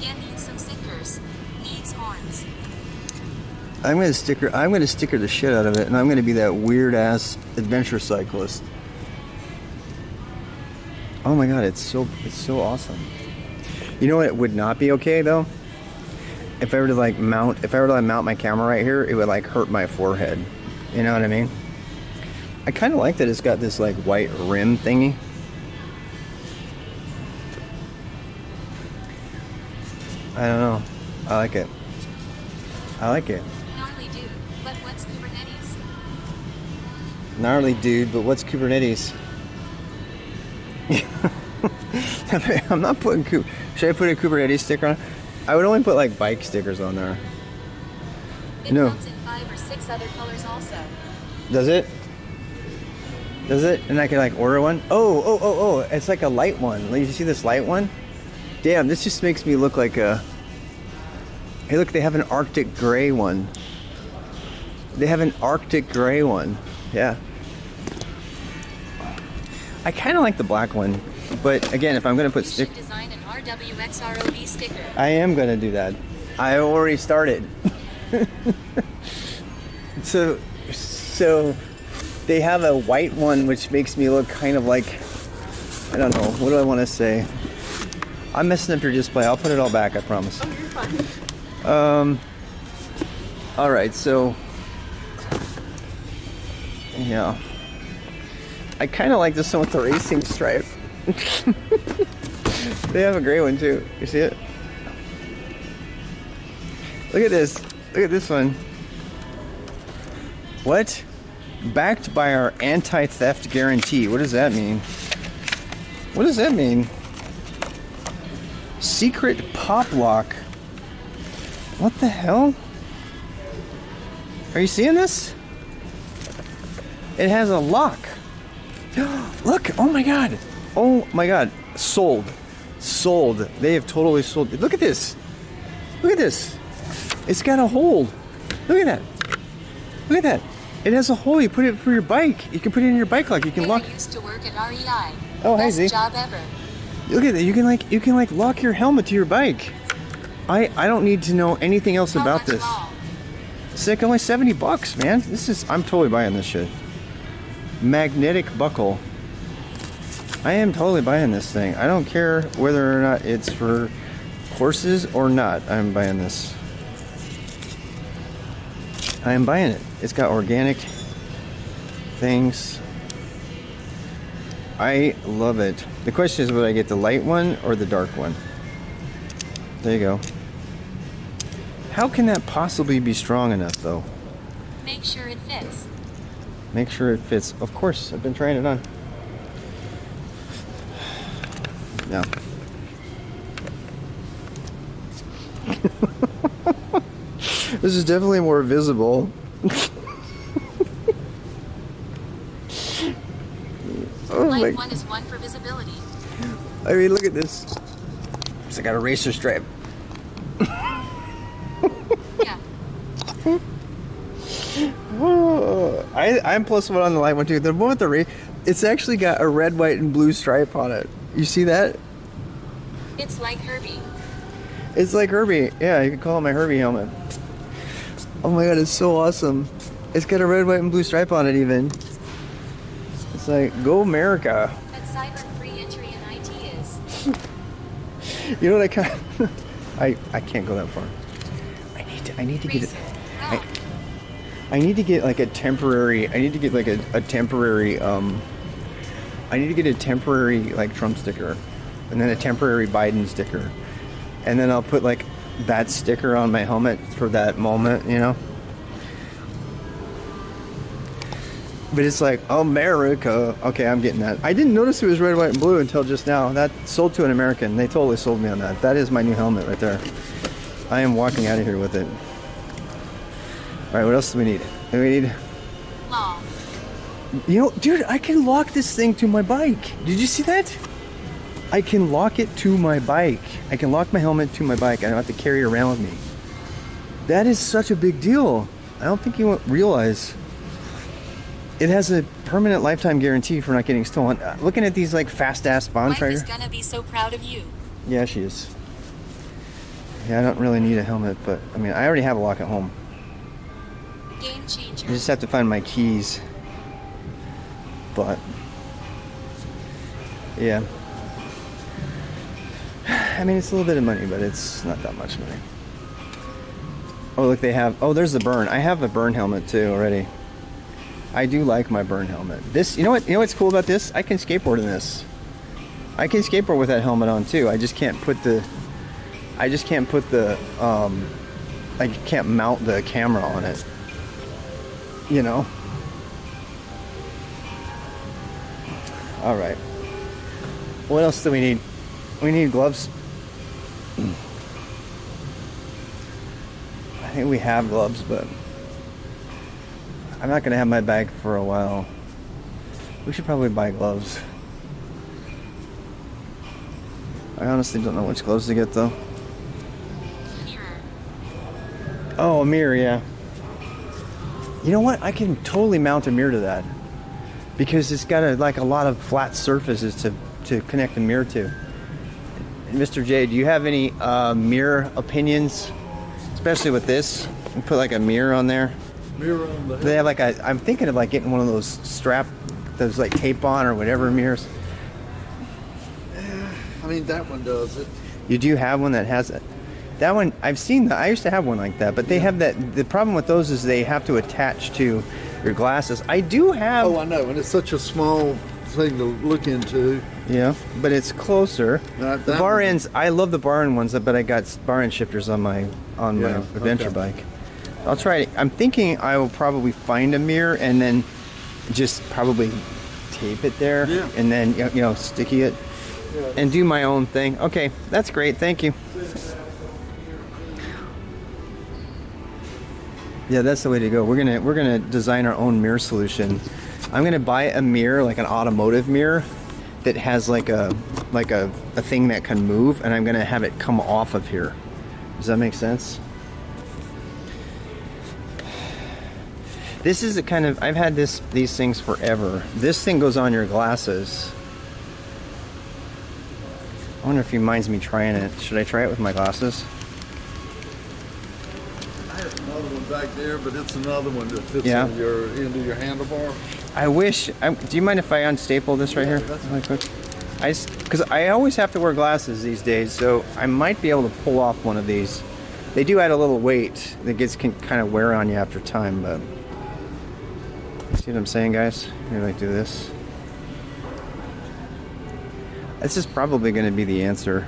Yeah, needs some stickers. Needs horns. I'm gonna sticker the shit out of it, and I'm gonna be that weird ass adventure cyclist. Oh my God, it's so awesome. You know what? It would not be okay though. If I were to mount my camera right here, it would like hurt my forehead. You know what I mean? I kind of like that it's got this like white rim thingy. I don't know. I like it. Gnarly dude, but what's Kubernetes? Gnarly dude, but what's Kubernetes? I'm not putting should I put a Kubernetes sticker on? I would only put like bike stickers on there. It No. comes in 5 or 6 other colors also. Does it? Does it? And I can like order one? Oh, it's like a light one. You see this light one? Damn, this just makes me look like a... Hey, look, they have an Arctic gray one. They have an Arctic gray one. Yeah. I kind of like the black one, but again, if I'm going to put You should design an RWXROV sticker. I am going to do that. I already started. So they have a white one, which makes me look kind of like, I don't know, what do I want to say? I'm messing up your display. I'll put it all back, I promise. Oh, you're fine. All right, so yeah, I kind of like this one with the racing stripe. They have a gray one too. You see it? Look at this. Look at this one. What? Backed by our anti-theft guarantee. What does that mean? What does that mean? Secret pop lock. What the hell? Are you seeing this? It has a lock. Look, oh my god. Oh my god. Sold. Sold. They have totally sold. Look at this. Look at this. It's got a hold. Look at that. Look at that. It has a hole. You put it for your bike. You can put it in your bike lock. You can lock. I used to work at REI. Oh, hey, Best Z. job ever. Look at that. You can like lock your helmet to your bike. I don't need to know anything else How about much this. all? It's like only $70, man. I'm totally buying this shit. Magnetic buckle. I am totally buying this thing. I don't care whether or not it's for horses or not. I'm buying this. I am buying it. It's got organic things. I love it. The question is, would I get the light one or the dark one? There you go. How can that possibly be strong enough, though? Make sure it fits. Make sure it fits. Of course, I've been trying it on. No. This is definitely more visible. Oh my! Light one is one for visibility. I mean, look at this. It's like got a racer stripe. Yeah. Oh, I'm +1 on the light one too. The one with the it's actually got a red, white, and blue stripe on it. You see that? It's like Herbie. It's like Herbie. Yeah, you can call it my Herbie helmet. Oh my god, it's so awesome. It's got a red, white, and blue stripe on it even. It's like, go America. That cyber free entry in IT is. You know what I can't go that far. I need to get it. Reason. Wrong. I need to get like a temporary. I need to get like a temporary. I need to get a temporary like Trump sticker, and then a temporary Biden sticker, and then I'll put like that sticker on my helmet for that moment, you know. But it's like America. Okay, I'm getting that. I didn't notice it was red, white, and blue until just now. That sold to an American. They totally sold me on that. That is my new helmet right there. I am walking out of here with it. All right, what else do we need? We need. Long. You know, dude, I can lock this thing to my bike. Did you see that? I can lock it to my bike. I can lock my helmet to my bike. I don't have to carry it around with me. That is such a big deal. I don't think you realize. It has a permanent lifetime guarantee for not getting stolen. Looking at these like fast-ass Wife bonfire. is gonna be so proud of you. Yeah, she is. Yeah, I don't really need a helmet, but I mean, I already have a lock at home. Game changer. I just have to find my keys. But yeah, I mean, it's a little bit of money, but it's not that much money. Oh, look, they have. Oh, there's the burn. I have a burn helmet too already. I do like my burn helmet. This, you know what? You know what's cool about this? I can skateboard in this. I can skateboard with that helmet on too. I just can't put the. I can't mount the camera on it. You know. All right. What else do we need? We need gloves. I think we have gloves, but I'm not gonna have my bag for a while. We should probably buy gloves. I honestly don't know which gloves to get though. Mirror. Oh, a mirror, yeah. You know what? I can totally mount a mirror to that because it's got a lot of flat surfaces to connect the mirror to. Mr. J, do you have any mirror opinions, especially with this? We put like a mirror on there. Mirror on the head. They have like I'm thinking of like getting one of those those like tape on or whatever mirrors. I mean, that one does it. You do have one that has it. That one I've seen. I used to have one like that, but they have that. The problem with those is they have to attach to your glasses. I do have. Oh, I know, and it's such a small thing to look into. Yeah, but it's closer. Not The that bar one. ends. I love the bar end ones, but I got bar end shifters on my Yeah, adventure okay. bike. I'll try it. I'm thinking I will probably find a mirror and then just probably tape it there, Yeah. and then sticky it and do my own thing. Okay, that's great. Thank you. Yeah, that's the way to go. We're gonna design our own mirror solution. I'm gonna buy a mirror, like an automotive mirror, that has like a thing that can move, and I'm gonna have it come off of here. Does that make sense? This is a kind of, I've had these things forever. This thing goes on your glasses. I wonder if he minds me trying it. Should I try it with my glasses? I have another one back there, but it's another one that fits Yeah. into your handlebar. I wish. Do you mind if I unstaple this right here? that's Really quick. Because I always have to wear glasses these days, so I might be able to pull off one of these. They do add a little weight that can kind of wear on you after time, but see what I'm saying, guys? Here, like do this. This is probably going to be the answer.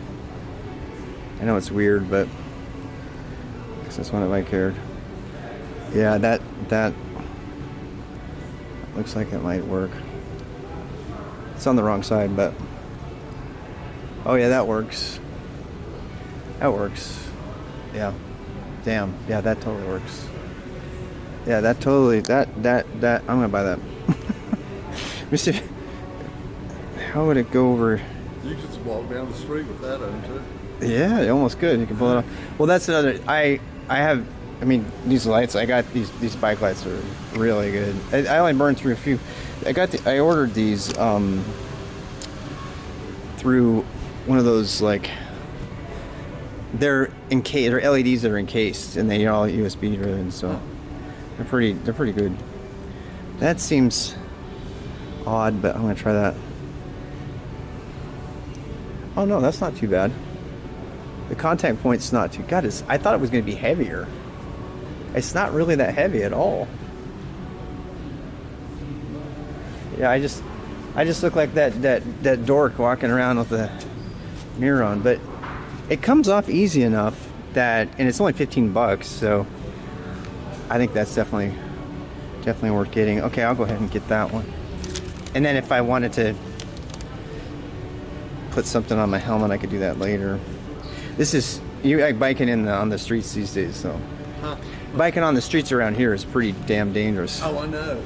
I know it's weird, but that's one that I cared. Yeah, that looks like it might work. It's on the wrong side, but oh yeah, that works. That works. Yeah. Damn. Yeah, that totally works. Yeah, that totally. That. I'm gonna buy that. Let me see. How would it go over? You can just walk down the street with that on too. Yeah, almost good. You can pull it off. Well, that's another. I have. I mean, these lights. I got these bike lights are really good. I only burned through a few. I ordered these through one of those like. They're encased. They're LEDs that are encased, and they're all USB driven. So they're pretty good. That seems odd, but I'm gonna try that. Oh no, that's not too bad. The contact point's not too. God, I thought it was gonna be heavier. It's not really that heavy at all. Yeah, I just look like that dork walking around with the mirror on, but it comes off easy enough that, and it's only $15, so I think that's definitely worth getting. Okay, I'll go ahead and get that one. And then if I wanted to put something on my helmet, I could do that later. This is you like biking on the streets these days, so biking on the streets around here is pretty damn dangerous. Oh, I know.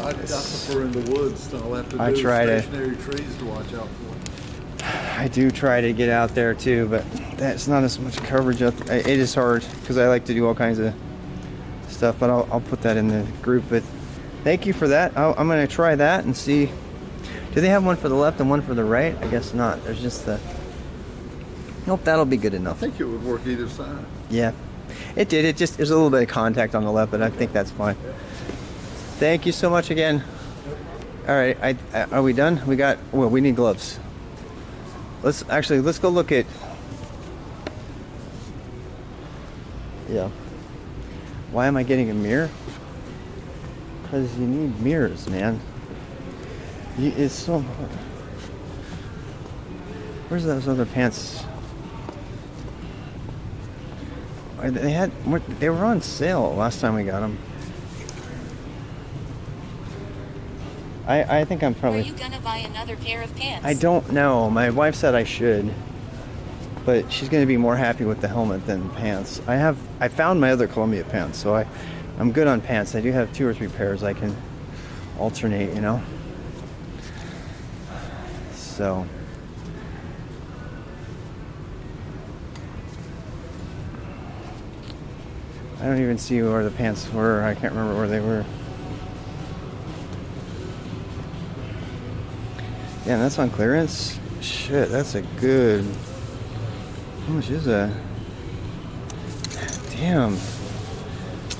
I prefer in the woods. All I have to do I is try to- stationary trees to watch out for. I do try to get out there too, but that's not as much coverage. It is hard because I like to do all kinds of stuff, but I'll put that in the group. But thank you for that. I'm going to try that and see. Do they have one for the left and one for the right? I guess not. There's just the. Nope, that'll be good I enough. think it would work either side. Yeah, it did. There's a little bit of contact on the left, but I think that's fine. Thank you so much again. All right, are we done? We need gloves. Let's go look at. Yeah. Why am I getting a mirror? Because you need mirrors, man. It's so important. Where's those other pants? They were on sale last time we got them. I think I'm Are probably. you gonna buy another pair of pants? I don't know. My wife said I should, but she's going to be more happy with the helmet than pants. I found my other Columbia pants, so I'm good on pants. I do have 2 or 3 pairs I can alternate, you know. So I don't even see where the pants were. I can't remember where they were. Yeah, that's on clearance. Shit, that's a good. How much is that? Damn.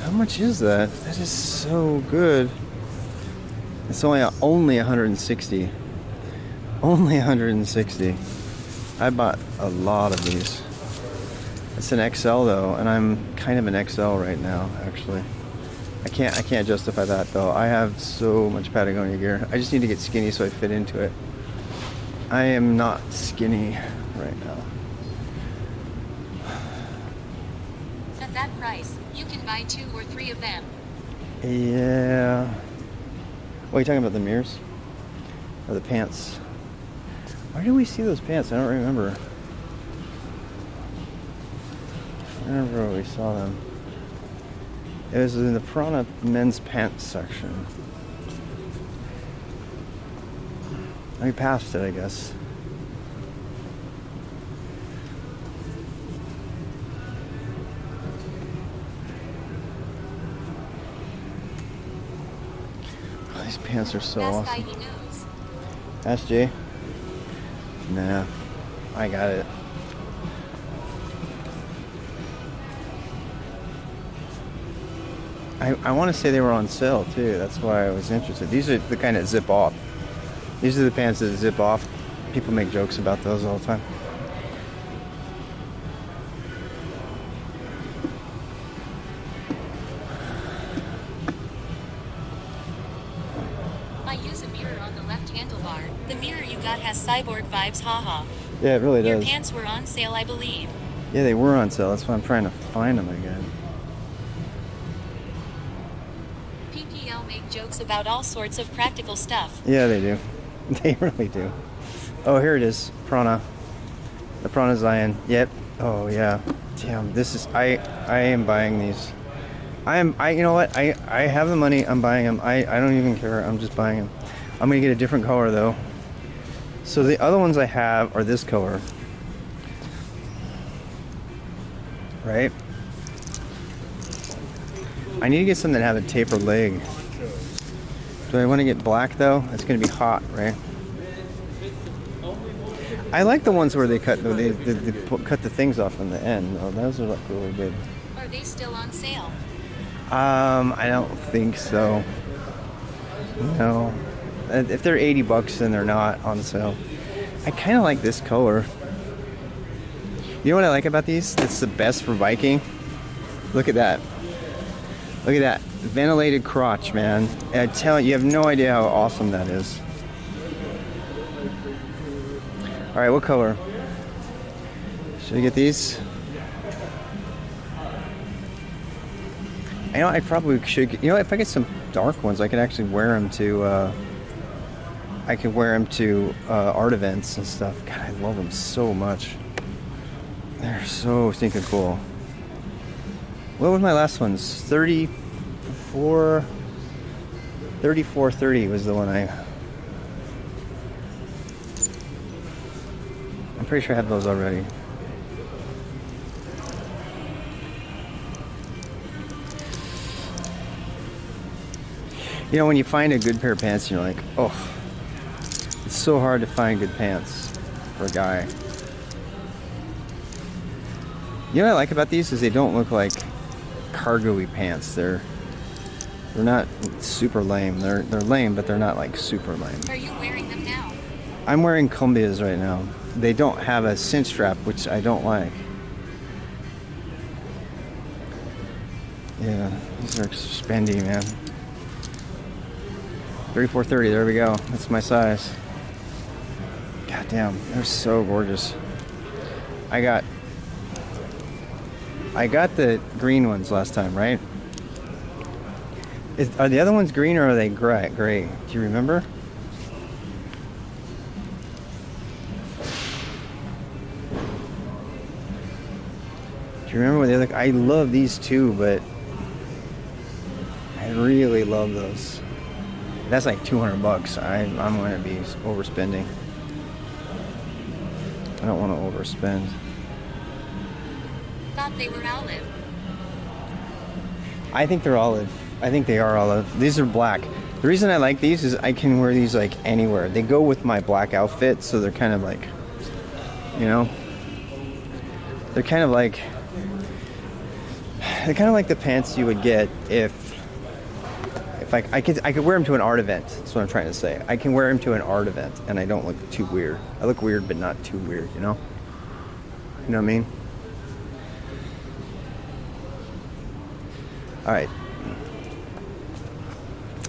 How much is that? That is so good. It's only 160. Only 160. I bought a lot of these. It's an XL though, and I'm kind of an XL right now, actually. I can't justify that though. I have so much Patagonia gear. I just need to get skinny so I fit into it. I am not skinny right now. At that price, you can buy 2 or 3 of them. Yeah. Oh, you talking about the mirrors? Or the pants? Where did we see those pants? I don't remember. I don't remember where we saw them. It was in the Prana men's pants section. We passed it, I guess. Oh, these pants are so Best guy awesome. he knows. Ask Jay. Nah, I got it. I want to say they were on sale too. That's why I was interested. These are the kind that zip off. These are the pants that zip off. People make jokes about those all the time. I use a mirror on the left handlebar. The mirror you got has cyborg vibes, haha. Yeah, it really Your does. pants were on sale, I believe. Yeah, they were on sale. That's why I'm trying to find them again. PPL make jokes about all sorts of practical stuff. Yeah, they do. They really do. Oh, here it is. Prana. The Prana Zion. Yep. Oh, yeah. Damn, this is... I am buying these. You know what? I have the money. I'm buying them. I don't even care. I'm just buying them. I'm going to get a different color, though. So the other ones I have are this color. Right? I need to get some that have a tapered leg. Do I want to get black though? It's going to be hot, right? I like the ones where they cut cut the things off on the end. Oh, those are really good. Are they still on sale? I don't think so. No. If they're $80, then they're not on sale. I kind of like this color. You know what I like about these? It's the best for biking. Look at that. Look at that. Ventilated crotch, man. I tell you, you have no idea how awesome that is. Alright, what color? Should I get these? I probably should. You know, if I get some dark ones, I could actually wear them to. I could wear them to art events and stuff. God, I love them so much. They're so stinking cool. What was my last ones? 3430 was the one I'm pretty sure I have those already. You know, when you find a good pair of pants, you're like, oh, it's so hard to find good pants for a guy. You know what I like about these is they don't look like cargo-y pants. They're not super lame. They're lame, but they're not like super lame. Are you wearing them now? I'm wearing Columbias right now. They don't have a cinch strap, which I don't like. Yeah, these are spendy, man. 3430, there we go. That's my size. God damn, they're so gorgeous. I got the green ones last time, right? Are the other ones green or are they gray? Do you remember? Do you remember what the other? I love these too, but I really love those. That's like $200. I'm going to be overspending. don't want to overspend. Thought they were olive. I think they're olive. I think they are olive. These are black. The reason I like these is I can wear these like anywhere. They go with my black outfit, so they're kind of like, you know, they're kind of like the pants you would get if I could wear them to an art event. That's what I'm trying to say. I can wear them to an art event, and I don't look too weird. I look weird, but not too weird. You know. You know what I mean? All right.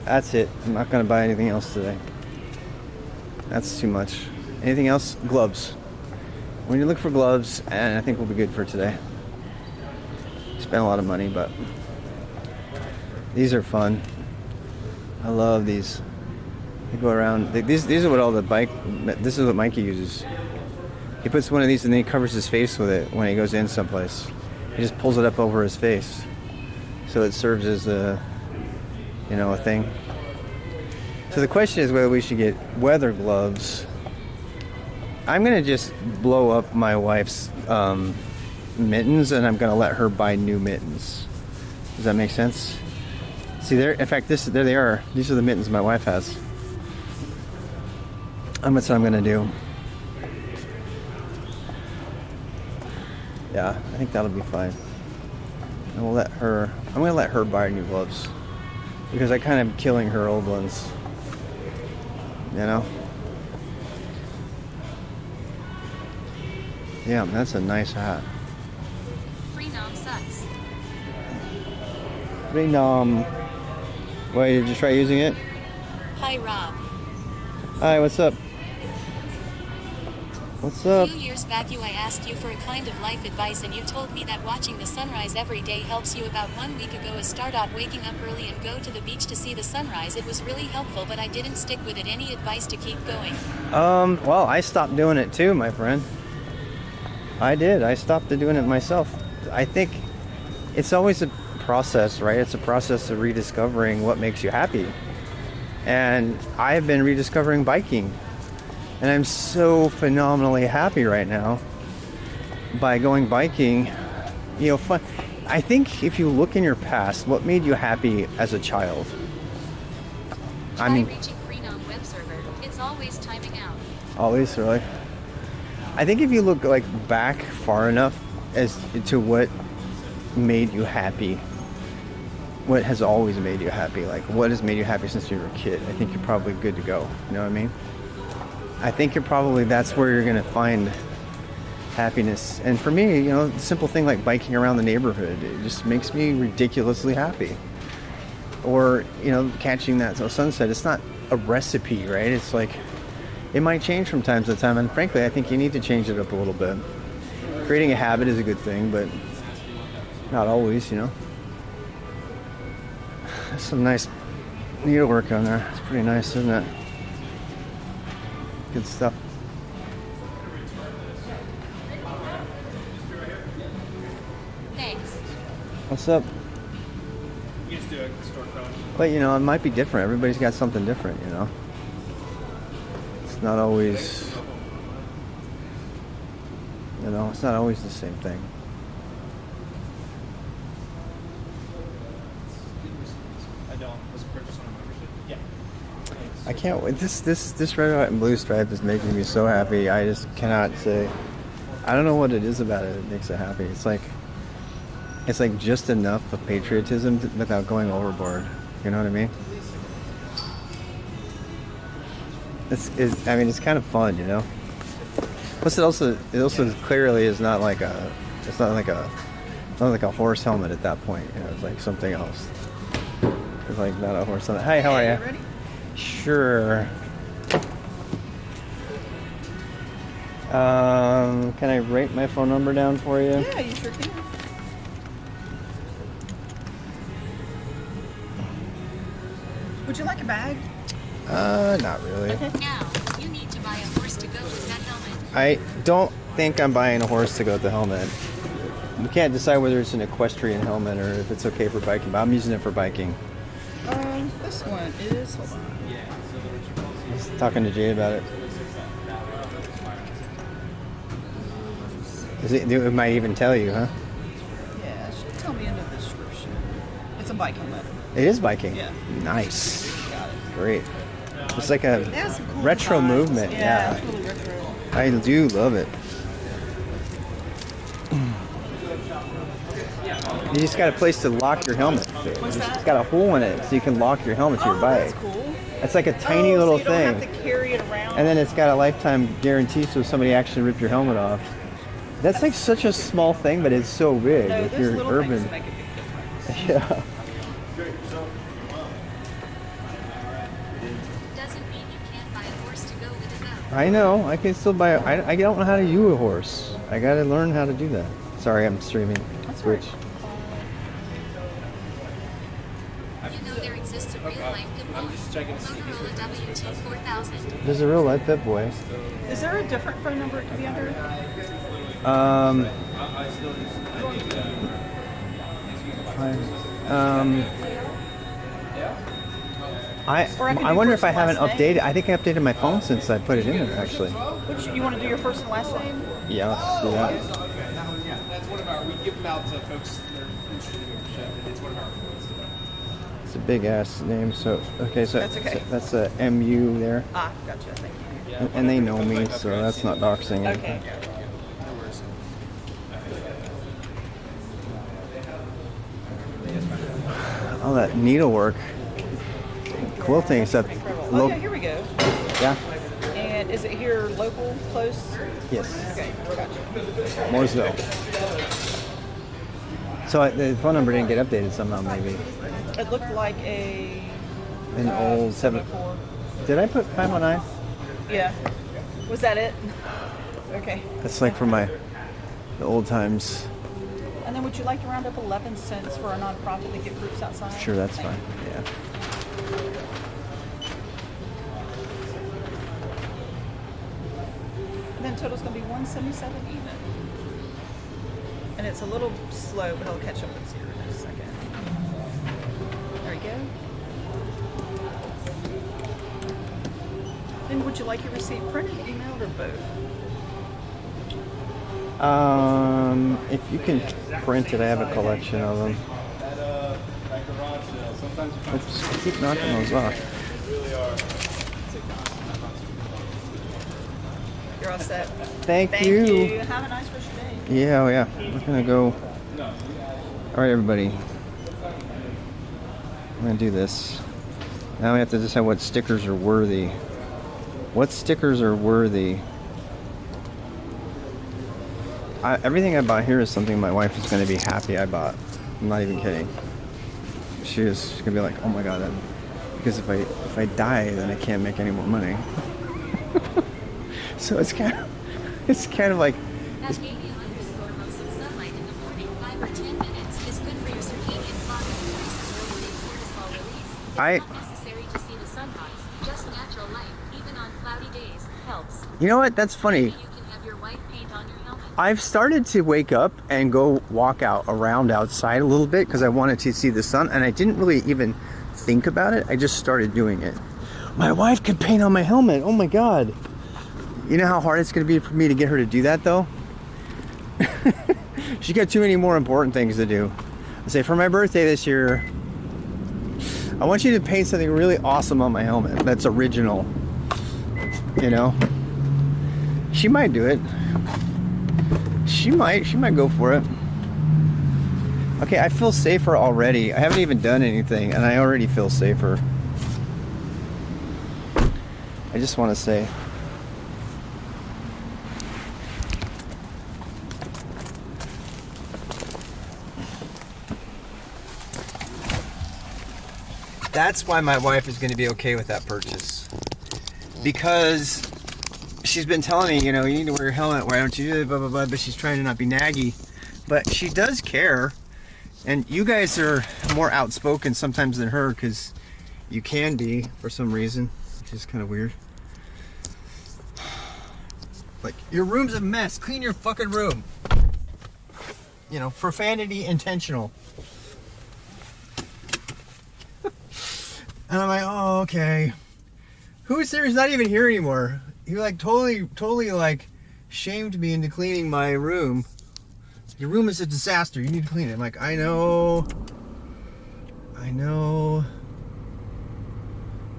That's it. I'm not gonna buy anything else today. That's too much. Anything else? Gloves. When you look for gloves, and I think we'll be good for today. Spent a lot of money, but these are fun. I love these. They go around. These are what all the bike. This is what Mikey uses. He puts one of these and then he covers his face with it when he goes in someplace. He just pulls it up over his face, so it serves as a, you know, a thing. So the question is whether we should get weather gloves. I'm gonna just blow up my wife's mittens, and I'm gonna let her buy new mittens. Does that make sense? See, there. In fact, there they are. These are the mittens my wife has. That's what I'm gonna do. Yeah, I think that'll be fine. And we'll let her. I'm gonna let her buy new gloves because I kind of am killing her old ones. You know. Yeah, that's a nice hat. Freenom sucks. Wait, did you try using it? Hi, Rob. Hi, what's up? What's A up? few years back I asked you for a kind of life advice and you told me that watching the sunrise every day helps you. About 1 week ago I started waking up early and go to the beach to see the sunrise. It was really helpful, but I didn't stick with it. Any advice to keep going? Well, I stopped doing it too, my friend. I did. I stopped doing it myself. I think it's always a process, right? It's a process of rediscovering what makes you happy. And I've been rediscovering biking. And I'm so phenomenally happy right now by going biking. You know, fun. I think if you look in your past, what made you happy as a child? Try reaching Freenom web server. It's always timing out. Always, really? I think if you look like back far enough as to what made you happy, what has always made you happy, like what has made you happy since you were a kid, I think you're probably good to go. You know what I mean? I think that's where you're gonna find happiness. And for me, you know, a simple thing like biking around the neighborhood, it just makes me ridiculously happy. Or, you know, catching that sunset. It's not a recipe, right? It's like, it might change from time to time, and frankly, I think you need to change it up a little bit. Creating a habit is a good thing, but not always, you know. There's some nice needlework on there. It's pretty nice, isn't it? Good stuff. Thanks. What's up? But, you know, it might be different. Everybody's got something different, you know. It's not always, you know, it's not always the same thing. I can't wait. This red, white, and blue stripe is making me so happy. I just cannot say. I don't know what it is about it that makes it happy. It's like just enough of patriotism without going overboard. You know what I mean? I mean, it's kind of fun, you know. Plus, it also clearly is not like a. It's not like a horse helmet at that point. You know, it's like something else. It's like not a horse helmet. Hi, how are you? Ready? Sure. Can I write my phone number down for you? Yeah, you sure can. Would you like a bag? Not really. Now, you need to buy a horse to go with that helmet. I don't think I'm buying a horse to go with the helmet. We can't decide whether it's an equestrian helmet or if it's okay for biking, but I'm using it for biking. This one is, hold on. I was talking to Jay about it. It might even tell you, huh? Yeah, it should tell me in the description. It's a bike helmet. It is biking. Yeah. Nice. Got it. Great. It's like a It has some cool retro designs. movement. Yeah, Yeah. it's really retro. I do love it. You just got a place to lock your helmet. What's that? It's got a hole in it so you can lock your helmet to your bike. That's cool. It's like a tiny so little you don't thing. have to carry it around. And then it's got a lifetime guarantee so if somebody actually rip your helmet off. That's like such a small thing, but it's so big no, if those you're little urban. things make a big difference. Yeah. Doesn't mean you can't buy a horse to go with a bow. I know. I can still buy. I don't know how to use a horse. I got to learn how to do that. Sorry, I'm streaming. That's Switch. You know there exists a real-life Pitbull. Motorola WT4000. There's a real life Pit Boy. Is there a different phone number it could be under? Um, Or I can I do wonder first if I and haven't last name. updated. I think I updated my phone since I put it in there. Actually. Which you want to do your first and last name? Yeah, let's do that. That's one of our, we give them out to folks that are interested in the show. It's one of our It's a big ass name. So okay, so That's okay. that's a MU there, Ah, gotcha. Thank you. and they know me, so that's not doxing anything. Okay. All that needlework, quilting stuff. Incredible. Lo- Oh, yeah, here we go. yeah. And is it here local, close? Yes. Okay, gotcha. Mooresville. So the phone number didn't get updated somehow, maybe. It looked like a An old 7. 704. Did I put 519? Yeah. Was that it? Okay. That's like from the old times. And then would you like to round up 11 cents for a nonprofit to get groups outside? Sure, that's Thank fine. you. Yeah. And then total's going to be 177 even. And it's a little slow, but it'll catch up with zero in a second. There you go. Then would you like your receipt printed, emailed, or both? If you can print it, I have a collection of them. at garage sale. Sometimes you find Oops, I keep knocking those off. they really are. You're all set. Thank you. Have a nice rest of your day. Yeah, oh yeah. We're gonna go. All right, everybody. I'm gonna do this. Now we have to decide what stickers are worthy. What stickers are worthy? Everything I bought here is something my wife is going to be happy I bought. I'm not even kidding. She's going to be like, "Oh my god!" Because if I die, then I can't make any more money. So it's kind of like. That maybe underscore most some sunlight in the morning, 5 or 10 minutes, is good for your circadian clock and increases early cortisol release. It's I- not necessary to see the sunrise. Just natural light, even on cloudy days, helps. You know what? That's funny. Maybe you can have your wife paint on your helmet. I've started to wake up and go walk around outside a little bit because I wanted to see the sun, and I didn't really even think about it. I just started doing it. My wife can paint on my helmet. Oh my god. You know how hard it's going to be for me to get her to do that, though? She got too many more important things to do. I say, for my birthday this year, I want you to paint something really awesome on my helmet that's original. You know? She might do it. She might go for it. Okay, I feel safer already. I haven't even done anything, and I already feel safer. I just want to say, that's why my wife is going to be okay with that purchase. Because she's been telling me, you know, you need to wear your helmet, why don't you do it, blah, blah, blah, but she's trying to not be naggy. But she does care. And you guys are more outspoken sometimes than her, because you can be, for some reason, which is kind of weird. Like, your room's a mess. Clean your fucking room. You know, profanity intentional. And I'm like, oh, okay. Who is there? He's not even here anymore. He like totally like shamed me into cleaning my room. Your room is a disaster. You need to clean it. I'm like, I know.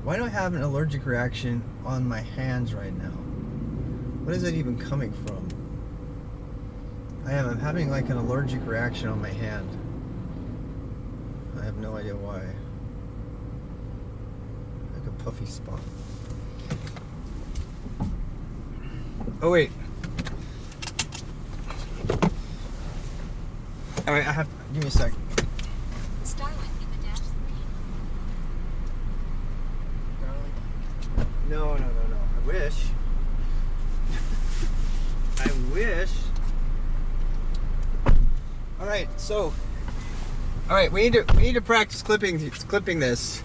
Why do I have an allergic reaction on my hands right now? What is that even coming from? I'm having like an allergic reaction on my hand. I have no idea why. Like a puffy spot. Oh wait. Alright, give me a sec. Starlink in the dash screen. No. I wish. Alright, we need to practice clipping this.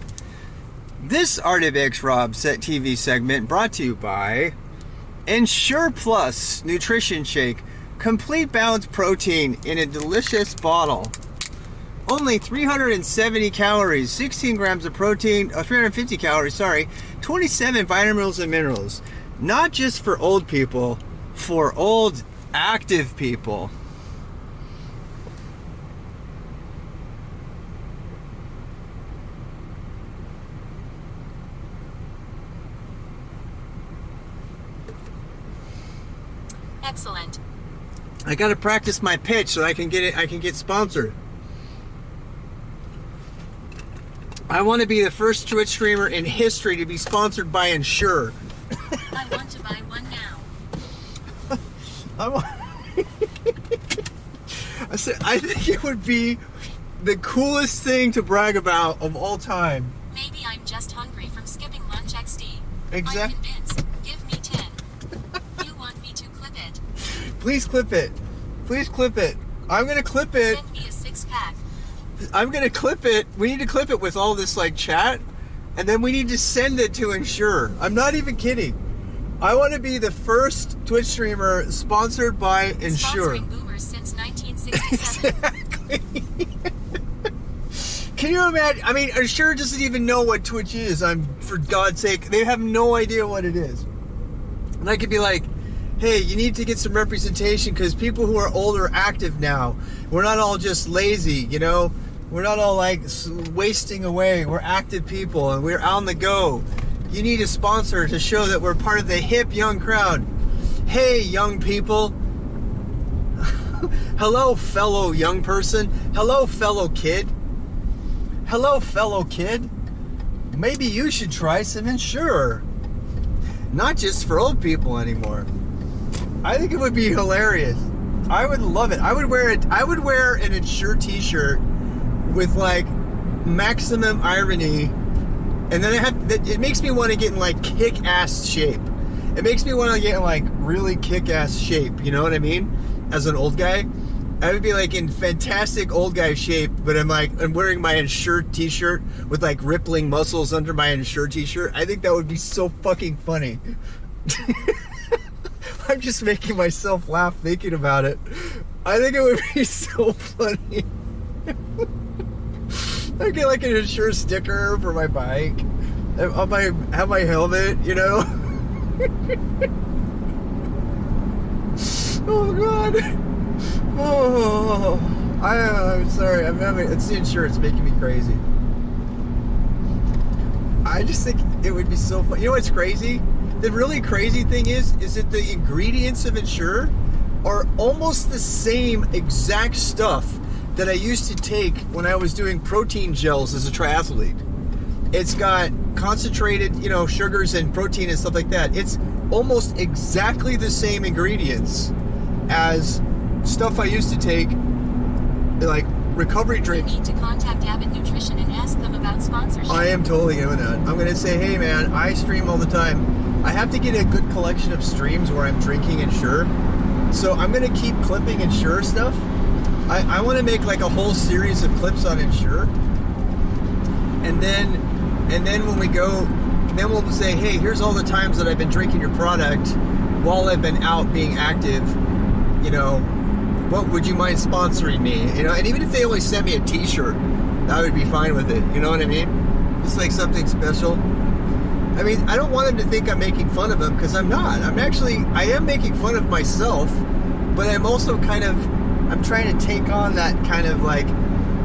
This Artivix Rob Set TV segment brought to you by Ensure Plus Nutrition Shake. Complete balanced protein in a delicious bottle. Only 370 calories, 16 grams of protein, 350 calories, 27 vitamins and minerals. Not just for old people, for old active people. Excellent. I gotta practice my pitch so I can get sponsored. I want to be the first Twitch streamer in history to be sponsored by Ensure. I want to buy one now. I think it would be the coolest thing to brag about of all time. Maybe I'm just hungry from skipping lunch XD. Exactly. I'm convinced. Give me 10. You want me to clip it? Please clip it. I'm gonna clip it. Send me a 6-pack. I'm gonna clip it. We need to clip it with all this like chat, and then we need to send it to Ensure. I'm not even kidding. I want to be the first Twitch streamer sponsored by Ensure. Sponsoring boomers since 1967. Exactly. Can you imagine? I mean, Ensure doesn't even know what Twitch is. For God's sake, they have no idea what it is. And I could be like, hey, you need to get some representation because people who are older active now. We're not all just lazy, you know? We're not all like wasting away. We're active people and we're on the go. You need a sponsor to show that we're part of the hip young crowd. Hey, young people. Hello, fellow young person. Hello, fellow kid. Maybe you should try some Ensure. Not just for old people anymore. I think it would be hilarious. I would love it. I would wear an Ensure t-shirt with like maximum irony, and then it makes me want to get in like kick-ass shape. It makes me want to get in like really kick-ass shape, you know what I mean? As an old guy, I would be like in fantastic old guy shape, but I'm wearing my Ensure t-shirt with like rippling muscles under my Ensure t-shirt. I think that would be so fucking funny. I'm just making myself laugh thinking about it. I think it would be so funny. I get like an Ensure sticker for my bike. Have my helmet, you know? Oh God. Oh, I'm sorry. It's the Ensure. It's making me crazy. I just think it would be so fun. You know what's crazy? The really crazy thing is that the ingredients of Ensure are almost the same exact stuff that I used to take when I was doing protein gels as a triathlete. It's got concentrated, sugars and protein and stuff like that. It's almost exactly the same ingredients as stuff I used to take, like recovery drinks. You need to contact Abbott Nutrition and ask them about sponsorship. I am totally doing that. I'm going to say, hey man, I stream all the time. I have to get a good collection of streams where I'm drinking Ensure. So I'm going to keep clipping Ensure stuff. I want to make like a whole series of clips on Ensure. And then when we go, then we'll say, hey, here's all the times that I've been drinking your product while I've been out being active. What would you mind sponsoring me? And even if they only sent me a t-shirt, I would be fine with it. You know what I mean? Just like something special. I mean, I don't want him to think I'm making fun of him, because I'm not. I am making fun of myself, but I'm also I'm trying to take on that kind of like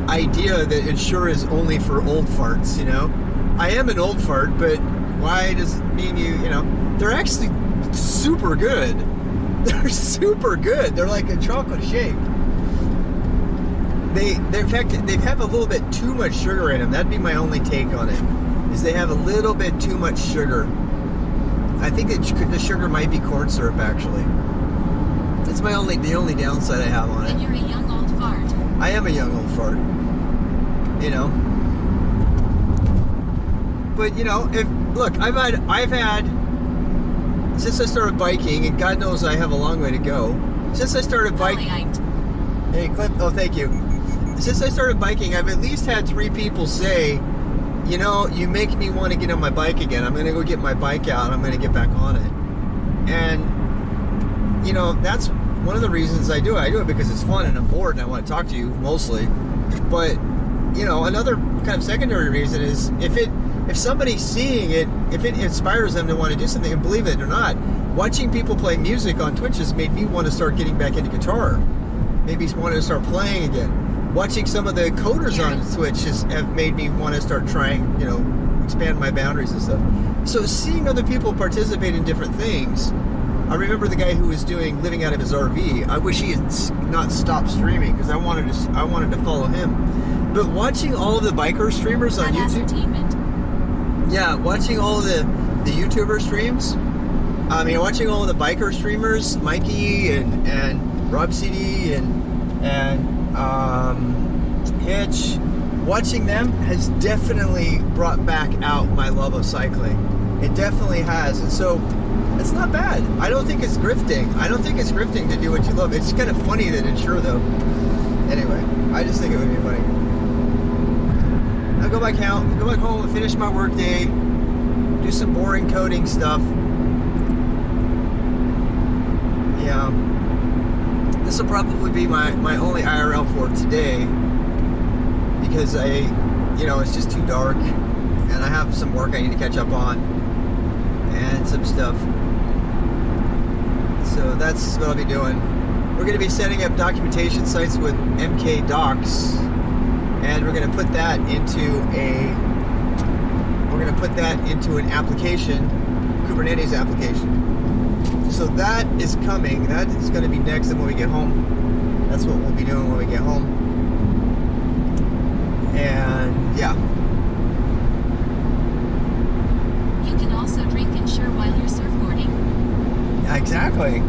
idea that Ensure is only for old farts, you know? I am an old fart, but why does it mean they're actually super good. They're super good. They're like a chocolate shake. In fact, they have a little bit too much sugar in them. That'd be my only take on it, is they have a little bit too much sugar. I think the sugar might be corn syrup, actually. That's the only downside I have on it. And you're a young old fart. I am a young old fart. You know. But I've had since I started biking, and God knows I have a long way to go. Since I started biking, hey Clint, oh thank you. Since I started biking, I've at least had 3 people say, you make me want to get on my bike again. I'm going to go get my bike out. I'm going to get back on it. And that's one of the reasons I do it. I do it because it's fun and I'm bored and I want to talk to you mostly. But another kind of secondary reason is if somebody's seeing it, if it inspires them to want to do something, and believe it or not, watching people play music on Twitch has made me want to start getting back into guitar. Maybe wanting to start playing again. Watching some of the coders on Twitch have made me want to start trying, expand my boundaries and stuff. So seeing other people participate in different things. I remember the guy who was living out of his RV. I wish he had not stopped streaming, because I wanted to follow him. But watching all of the biker streamers on YouTube, yeah, watching all of the YouTuber streams. I mean, watching all of the biker streamers, Mikey and Rob CD and Hitch, watching them has definitely brought back out my love of cycling. It definitely has, and so it's not bad. I don't think it's grifting. I don't think it's grifting to do what you love. It's kind of funny that Ensure, though. Anyway, I just think it would be funny. I'll go back home and finish my work day, do some boring coding stuff. Yeah. This will probably be my only IRL for today, because it's just too dark and I have some work I need to catch up on and some stuff. So that's what I'll be doing. We're going to be setting up documentation sites with MK Docs, and we're going to put that into an application, Kubernetes application. So that is coming. That is going to be next, and when we get home, that's what we'll be doing when we get home. And yeah. You can also drink Ensure while you're surfboarding. Exactly.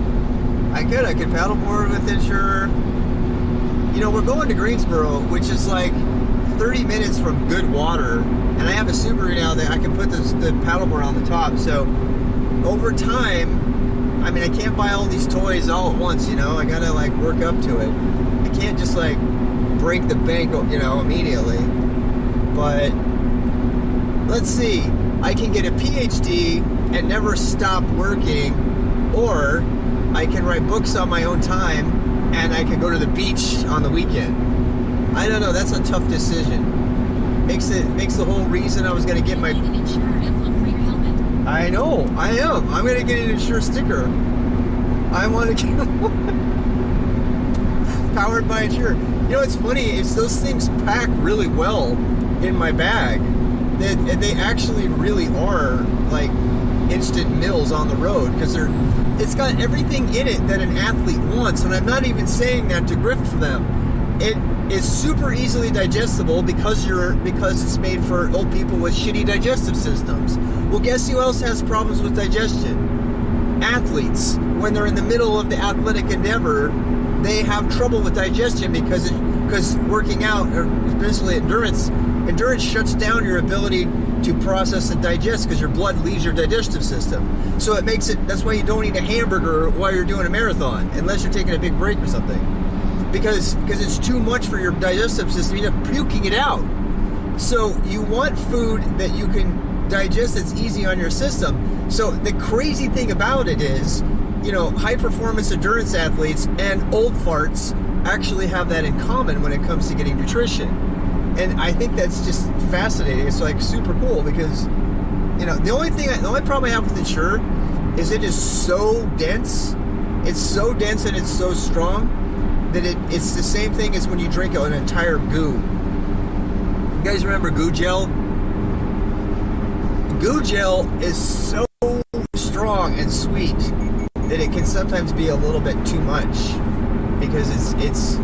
I could paddleboard with Ensure. We're going to Greensboro, which is like 30 minutes from good water, and I have a Subaru now that I can put the paddleboard on the top. So over time, I mean, I can't buy all these toys all at once, I gotta work up to it. I can't just break the bank, immediately. But let's see. I can get a PhD and never stop working, or I can write books on my own time and I can go to the beach on the weekend. I don't know. That's a tough decision. Makes the whole reason I was gonna get my. You need an Ensure emblem for your helmet. I know, I am. I'm gonna get an Ensure sticker. I want to get powered by Ensure. It's funny, is those things pack really well in my bag. They actually really are like instant meals on the road, because it's got everything in it that an athlete wants, and I'm not even saying that to grift for them. It is super easily digestible because it's made for old people with shitty digestive systems. Well, guess who else has problems with digestion? Athletes. When they're in the middle of the athletic endeavor, they have trouble with digestion because working out, or especially endurance shuts down your ability to process and digest, because your blood leaves your digestive system. So it makes it, that's why you don't eat a hamburger while you're doing a marathon, unless you're taking a big break or something. Because it's too much for your digestive system, you end up puking it out. So you want food that you can digest that's easy on your system. So the crazy thing about it is, high performance endurance athletes and old farts actually have that in common when it comes to getting nutrition. And I think that's just fascinating. It's super cool, because you know, the only problem I have with Ensure is it is so dense. It's so dense and it's so strong that it's the same thing as when you drink an entire goo. You guys remember goo gel? Goo gel is so strong and sweet that it can sometimes be a little bit too much because it's too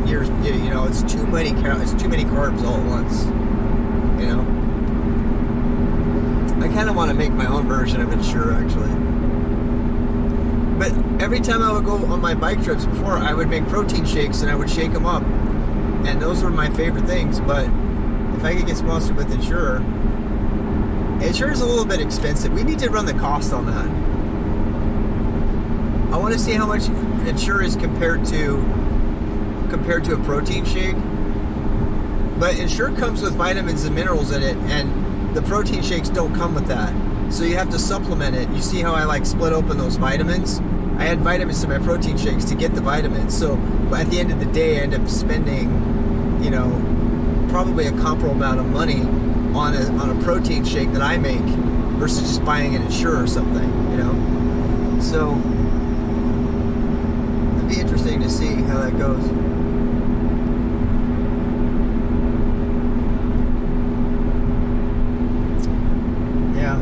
many carbs all at once. You know, I kind of want to make my own version of Ensure actually. But every time I would go on my bike trips before, I would make protein shakes and I would shake them up, and those were my favorite things. But if I could get sponsored with Ensure is a little bit expensive. We need to run the cost on that. I want to see how much Ensure is compared to a protein shake. But Ensure comes with vitamins and minerals in it, and the protein shakes don't come with that. So you have to supplement it. You see how I like split open those vitamins? I add vitamins to my protein shakes to get the vitamins. So at the end of the day, I end up spending, you know, probably a comparable amount of money on a protein shake that I make versus just buying an Ensure or something, you know? So it'd be interesting to see how that goes. Yeah.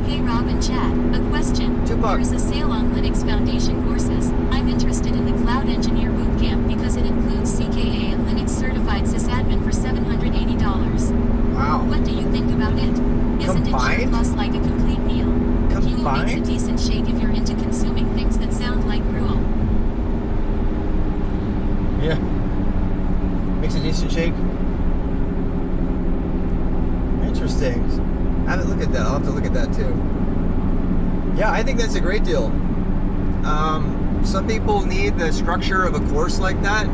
Hey Rob and Chad, a question. Tupac. There's a sale on Linux Foundation courses. I'm interested in the Cloud Engineer Bootcamp because it includes CKA and Linux Certified Sysadmin for $780. Wow. What do you think about it? Isn't it Combined? cheap plus like a complete meal? Hugo makes a Combined? decent shake if you're into consuming things that sound like gruel. Yeah. Makes a decent shake. Interesting. I haven't looked at that. I'll have to look at that too. Yeah, I think that's a great deal. Some people need the structure of a course like that,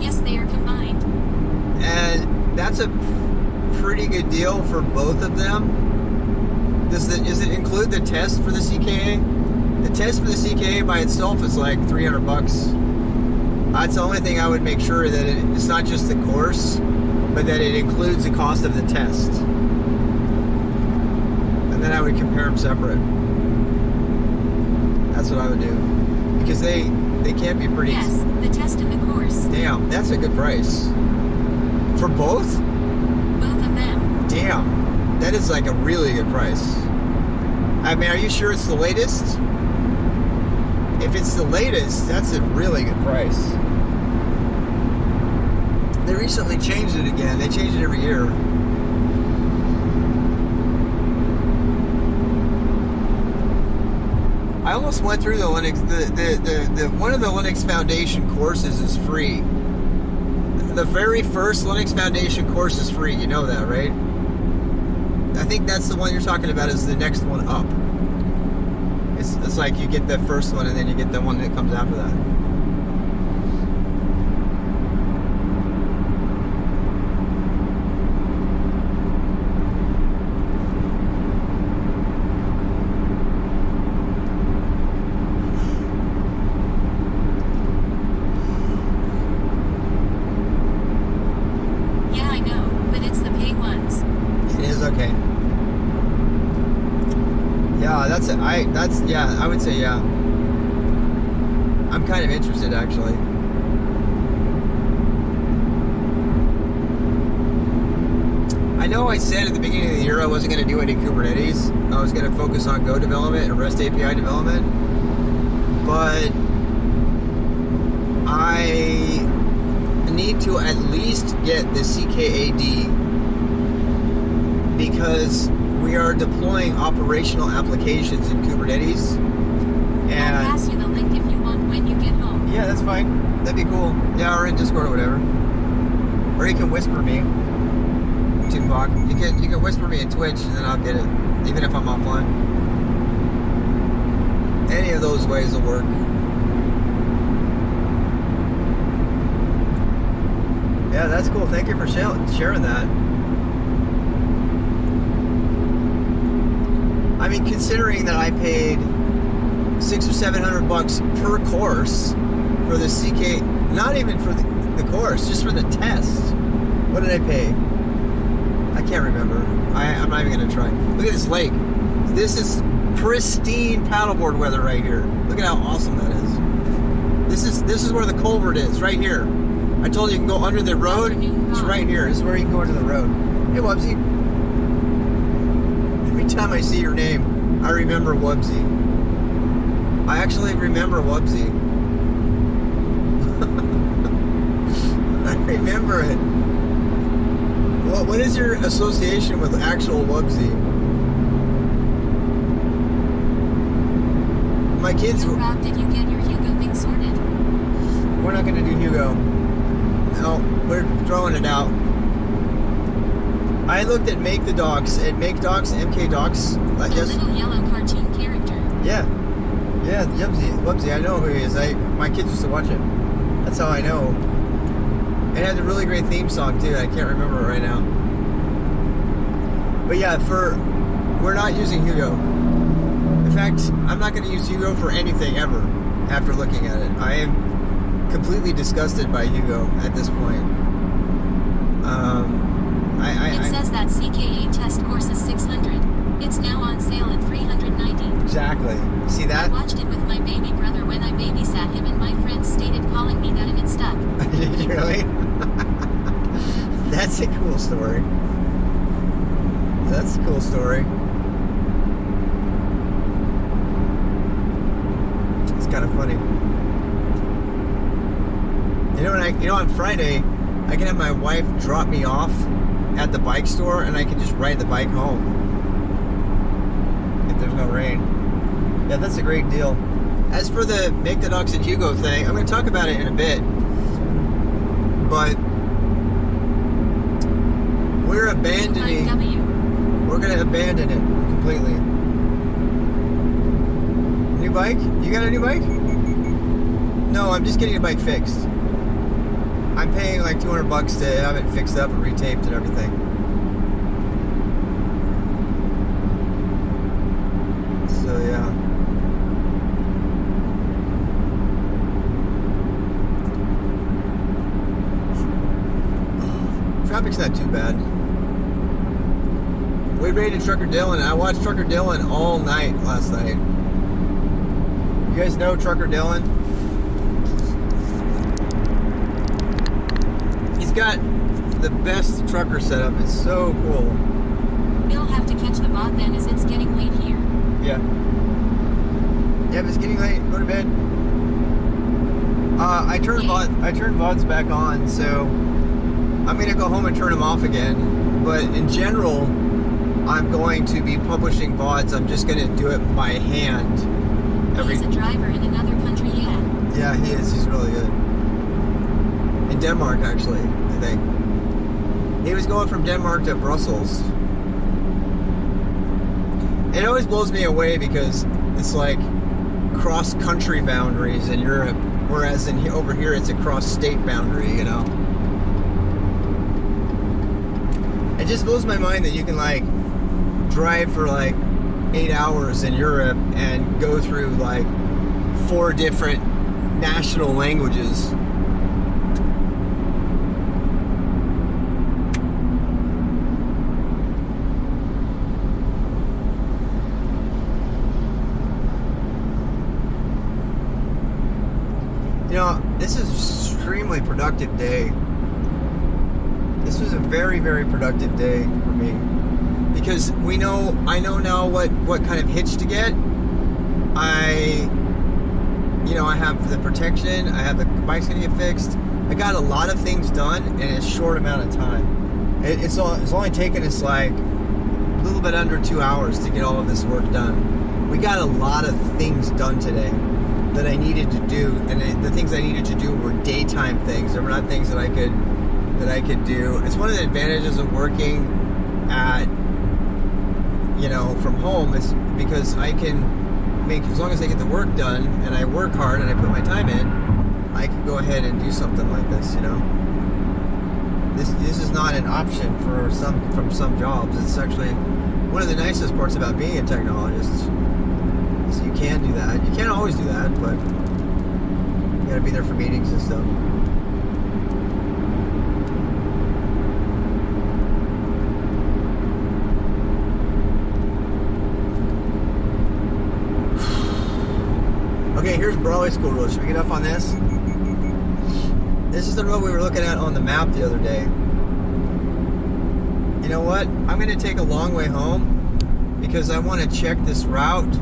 Yes, they are combined. and that's a pretty good deal for both of them. Does it include the test for the CKA? The test for the CKA by itself is like $300. That's the only thing I would make sure that it's not just the course, but that it includes the cost of the test. And then I would compare them separate. That's what I would do. Because they can't be pretty... Yes, the test and the course. Damn, that's a good price. For both? Both of them. Damn, that is like a really good price. I mean, are you sure it's the latest? If it's the latest, that's a really good price. They recently changed it again. They change it every year. I almost went through the Linux. The one of the Linux Foundation courses is free. The very first Linux Foundation course is free. You know that, right? I think that's the one you're talking about. Is the next one up? It's like you get the first one and then you get the one that comes after that. Yeah, I know, but it's the pay ones. It is okay. Yeah, I would say yeah. I'm kind of interested actually. I know I said at the beginning of the year I wasn't going to do any Kubernetes. I was going to focus on Go development and REST API development. But I need to at least get the CKAD because we are deploying operational applications in Kubernetes. I'll And pass you the link if you want when you get home. yeah, that's fine. That'd be cool. Yeah, or in Discord or whatever. Or you can whisper me. Tupac. You can whisper me in Twitch and then I'll get it. Even if I'm offline. Any of those ways will work. Yeah, that's cool. Thank you for sharing that. I mean, considering that I paid $600 or $700 per course for the CK, not even for the course, just for the test. What did I pay? I can't remember. I'm not even gonna try. Look at this lake. This is pristine paddleboard weather right here. Look at how awesome that is. This is where the culvert is, right here. I told you can go under the road. It's right here. This is where you can go under the road. Hey, Wubsy. Every time I see your name, I remember Wubsy. I actually remember Wubsy. I remember it. What is your association with actual Wubsy? My kids were... Rob, did you get your Hugo thing sorted? We're not going to do Hugo. No, we're throwing it out. I looked at Make the Docs, at Make Docs, MK Docs. The little yellow cartoon character. Yeah. Yeah, Wubsy, I know who he is. My kids used to watch it. That's how I know. It had a really great theme song too. I can't remember it right now. But yeah, we're not using Hugo. In fact, I'm not going to use Hugo for anything ever after looking at it. I am completely disgusted by Hugo at this point. It says that CKA test course is $600. It's now on sale at $390. Exactly. See that? I watched it with my baby brother when I babysat him, and my friends stated calling me that, and it stuck. Did you really? That's a cool story. That's a cool story. It's kind of funny. On Friday, I can have my wife drop me off at the bike store, and I can just ride the bike home if there's no rain. Yeah, that's a great deal. As for the Make the Docs and Hugo thing, I'm going to talk about it in a bit, but we're abandoning. We're going to abandon it completely. New bike? You got a new bike? No, I'm just getting a bike fixed. I'm paying like $200 to have it fixed up and retaped and everything. So yeah. Traffic's not too bad. We raided Trucker Dylan. I watched Trucker Dylan all night last night. You guys know Trucker Dylan? He's got the best trucker setup. It's so cool. We'll have to catch the VOD then, as it's getting late here. Yeah. Yeah, if it's getting late, go to bed. I turned VODs back on, so I'm gonna go home and turn them off again. But in general, I'm going to be publishing VODs. I'm just gonna do it by hand. He's a driver in another country, yeah. Yeah, he is. He's really good. In Denmark, actually, I think. He was going from Denmark to Brussels. It always blows me away because it's like cross-country boundaries in Europe, whereas over here it's a cross-state boundary, you know? It just blows my mind that you can like drive for like 8 hours in Europe and go through like 4 different national languages. You know, this is an extremely productive day. This was a very, very productive day for me. Because I know now what kind of hitch to get. I have the protection, I have the bike's gonna get fixed. I got a lot of things done in a short amount of time. It's only taken us like a little bit under 2 hours to get all of this work done. We got a lot of things done today that I needed to do, and the things I needed to do were daytime things. They were not things that I could do. It's one of the advantages of working at, from home, is because I can make, as long as I get the work done and I work hard and I put my time in, I can go ahead and do something like this, This is not an option from some jobs. It's actually one of the nicest parts about being a technologist. So you can do that. You can't always do that, but you gotta be there for meetings and stuff. here's Broadway School Road. Should we get up on this? This is the road we were looking at on the map the other day. You know what? I'm going to take a long way home because I want to check this route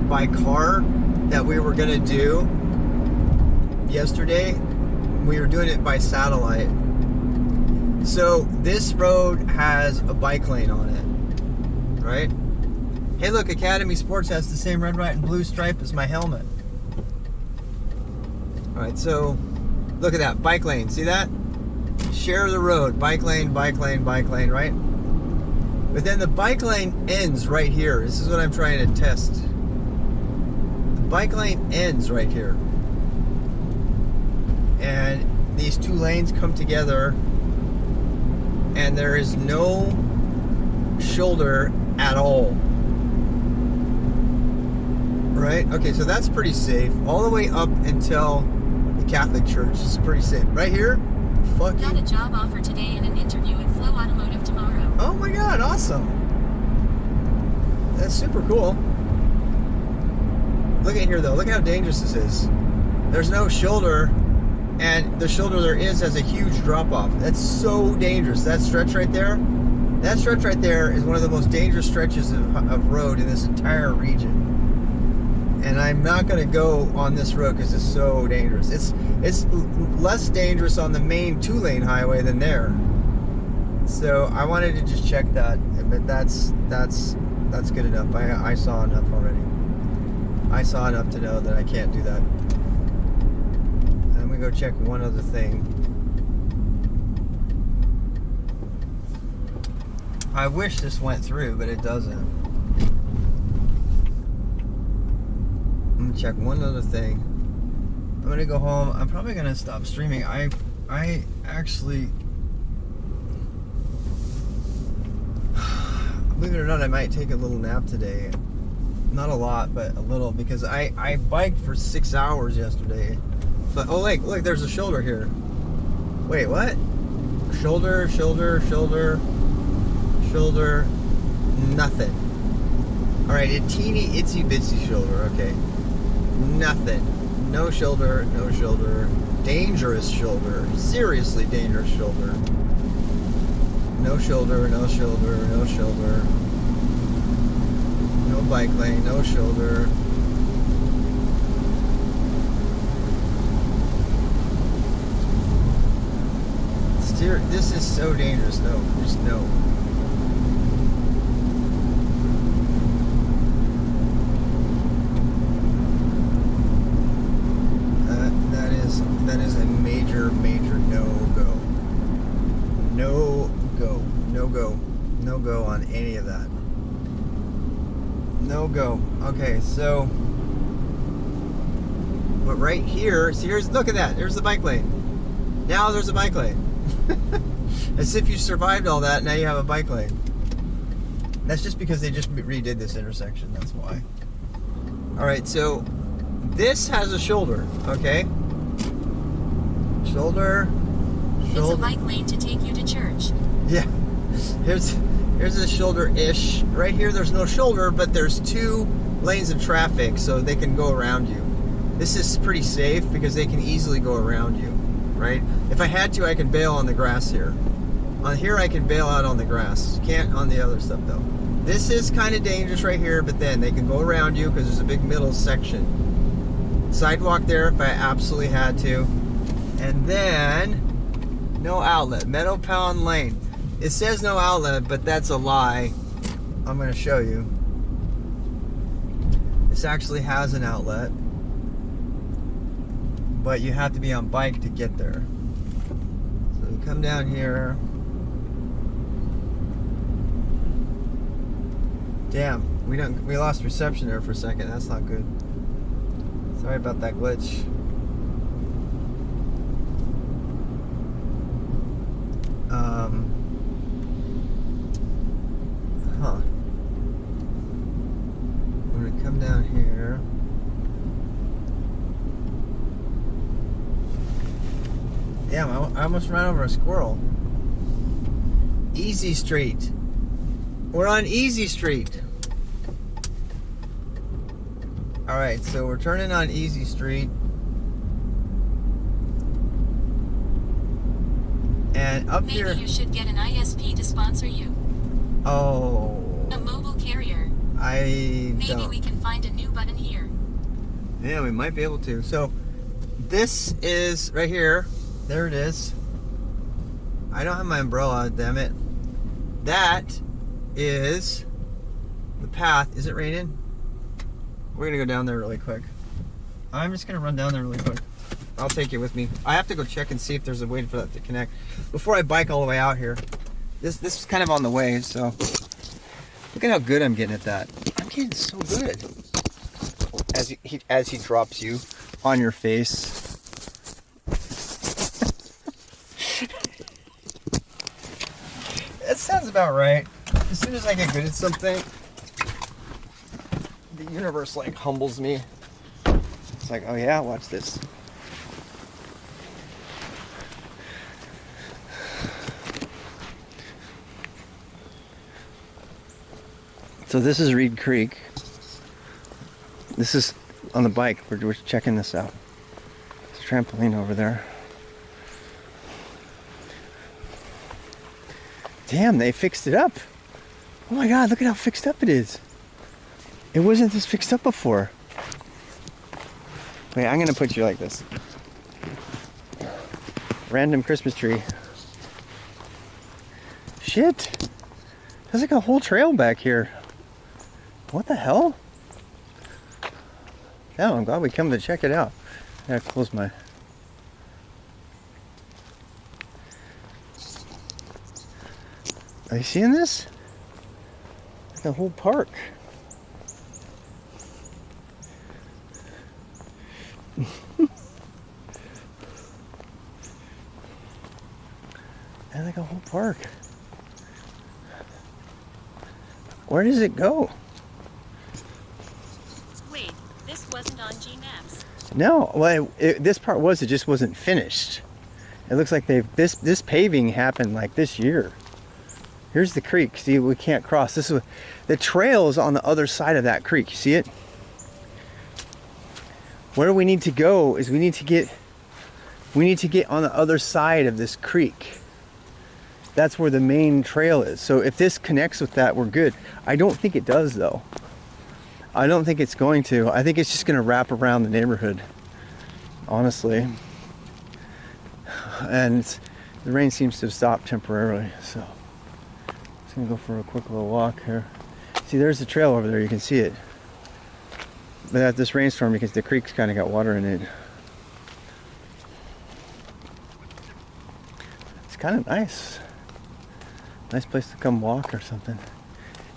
by car that we were going to do yesterday. We were doing it by satellite. So this road has a bike lane on it, right? Hey, look, Academy Sports has the same red, white, and blue stripe as my helmet. All right, so look at that, bike lane. See that? Share the road, bike lane, bike lane, bike lane, right? But then the bike lane ends right here. This is what I'm trying to test. The bike lane ends right here. And these two lanes come together, and there is no shoulder at all. Right? Okay, so that's pretty safe. All the way up until the Catholic Church is pretty safe. Right here, fucking... Got a job offer today and an interview at Flow Automotive tomorrow. Oh my god, awesome. That's super cool. Look at here though, look how dangerous this is. There's no shoulder, and the shoulder there is has a huge drop off. That's so dangerous. That stretch right there is one of the most dangerous stretches of road in this entire region. And I'm not going to go on this road because it's so dangerous. It's less dangerous on the main 2-lane highway than there. So I wanted to just check that, but that's good enough. I saw enough already. I saw enough to know that I can't do that. I'm gonna go check one other thing. I wish this went through, but it doesn't. I'm gonna check one other thing. I'm gonna go home. I'm probably gonna stop streaming. I actually, believe it or not, I might take a little nap today. Not a lot, but a little, because I biked for 6 hours yesterday. But oh, look, there's a shoulder here. Wait, what? Shoulder, shoulder, shoulder, shoulder, nothing. All right, a teeny itsy bitsy shoulder. Okay. Nothing. No shoulder, no shoulder. Dangerous shoulder. Seriously dangerous shoulder. No shoulder, no shoulder, no shoulder. No bike lane, no shoulder. This is so dangerous. No, just no. That is a major no-go. No-go on any of that. No-go. Okay, so, but right here, see, look at that. There's the bike lane. Now there's a bike lane. As if you survived all that, now you have a bike lane. That's just because they just redid this intersection, that's why. Alright, so this has a shoulder, okay? Shoulder. It's a bike lane to take you to church. Yeah. Here's a shoulder-ish. Right here there's no shoulder, but there's 2 lanes of traffic, so they can go around you. This is pretty safe because they can easily go around you, right? If I had to, I can bail on the grass here. On here I can bail out on the grass. Can't on the other stuff though. This is kind of dangerous right here, but then they can go around you because there's a big middle section. Sidewalk there if I absolutely had to. And then, no outlet. Meadow Pound Lane. It says no outlet, but that's a lie. I'm going to show you. This actually has an outlet. But you have to be on bike to get there. So you come down here. Damn, we lost reception there for a second. That's not good. Sorry about that glitch. I'm gonna come down here. Damn, I almost ran over a squirrel. Easy Street. We're on Easy Street. All right, so we're turning on Easy Street. And up here... Maybe you should get an ISP to sponsor you. Oh. A mobile carrier. Maybe we can find a new button here. Yeah, we might be able to. So, this is right here. There it is. I don't have my umbrella, damn it. That is the path. Is it raining? We're gonna go down there really quick. I'm just gonna run down there really quick. I'll take you with me. I have to go check and see if there's a way for that to connect before I bike all the way out here. This is kind of on the way, so look at how good I'm getting at that. I'm getting so good. As he drops you on your face. That sounds about right. As soon as I get good at something, the universe like humbles me. It's like, oh yeah, watch this. So this is Reed Creek. This is on the bike. We're checking this out. There's a trampoline over there. Damn, they fixed it up. Oh my God, look at how fixed up it is. It wasn't this fixed up before. Wait, I'm gonna put you like this. Random Christmas tree. Shit. There's like a whole trail back here. What the hell? Yeah, I'm glad we come to check it out. I gotta close my... Are you seeing this? Like a whole park. And like a whole park. Where does it go? Wait, this wasn't on G-Maps. No, well, this part was, it just wasn't finished. It looks like this paving happened like this year. Here's the creek. See, we can't cross. This is the trail is on the other side of that creek. You see it? Where we need to go is we need to get on the other side of this creek. That's where the main trail is. So if this connects with that, we're good. I don't think it does though. I don't think it's going to. I think it's just going to wrap around the neighborhood, honestly. And the rain seems to have stopped temporarily, so I'm just gonna go for a quick little walk here. See, there's the trail over there, you can see it. But at this rainstorm, because the creek's kind of got water in it. It's kind of nice. Nice place to come walk or something.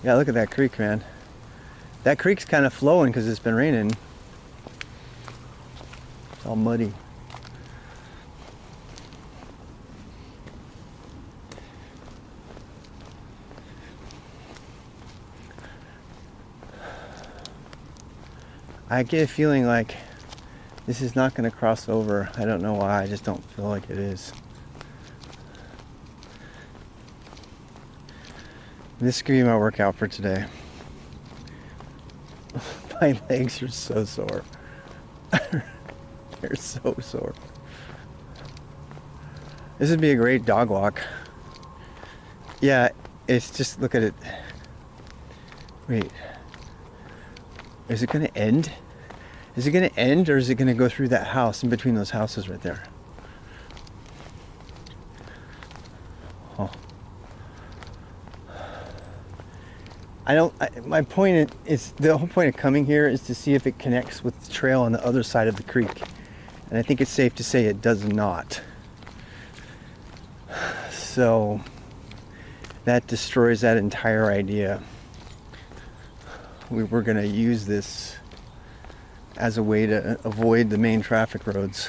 Yeah, look at that creek, man. That creek's kind of flowing because it's been raining. It's all muddy. I get a feeling like this is not going to cross over. I don't know why, I just don't feel like it is. This is going to be my workout for today. My legs are so sore. They're so sore. This would be a great dog walk. Yeah, it's just, look at it. Wait. Is it going to end? Is it going to end, or is it going to go through that house, in between those houses right there? Oh. My point is, the whole point of coming here is to see if it connects with the trail on the other side of the creek. And I think it's safe to say it does not. So that destroys that entire idea. We were going to use this as a way to avoid the main traffic roads.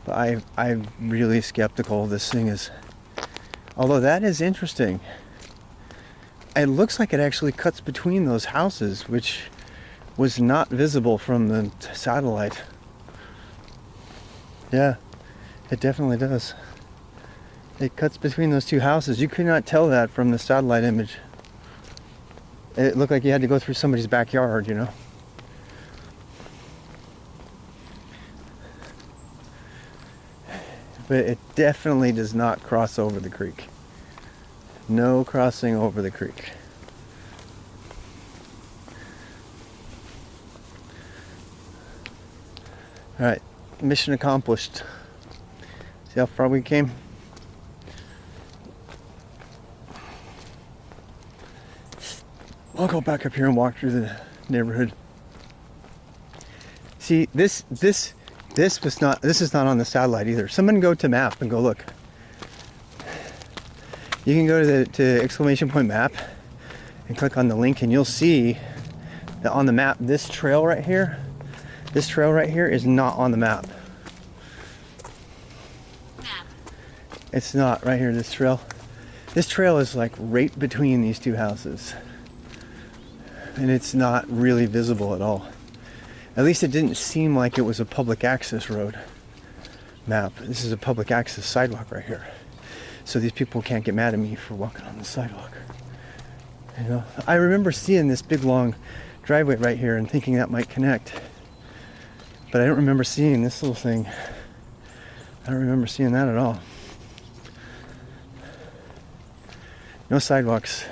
But I'm really skeptical this thing is. Although that is interesting. It looks like it actually cuts between those houses, which was not visible from the satellite. Yeah, it definitely does. It cuts between those two houses. You could not tell that from the satellite image. It looked like you had to go through somebody's backyard, you know. but it definitely does not cross over the creek. No crossing over the creek. All right, mission accomplished. See how far we came? I'll go back up here and walk through the neighborhood. See, this is not on the satellite either. Someone go to map and go look. You can go to exclamation point map and click on the link, and you'll see that on the map, this trail right here is not on the map. It's not right here, this trail. This trail is like right between these two houses. And it's not really visible at all. At least it didn't seem like it was a public access road map. This is a public access sidewalk right here. So these people can't get mad at me for walking on the sidewalk. You know, I remember seeing this big long driveway right here and thinking that might connect. But I don't remember seeing this little thing. I don't remember seeing that at all. No sidewalks.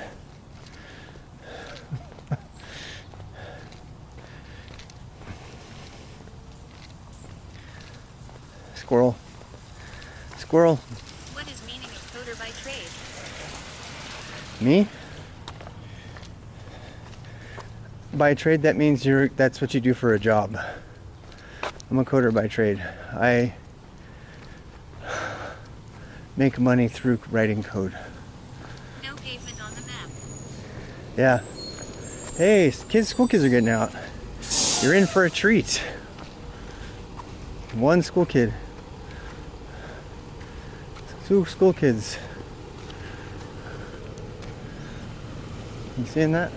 Squirrel. Squirrel. What is meaning of coder by trade? Me? By trade, that means that's what you do for a job. I'm a coder by trade. I make money through writing code. No pavement on the map. Yeah. Hey, school kids are getting out. You're in for a treat. One school kid. Two school kids. You seeing that?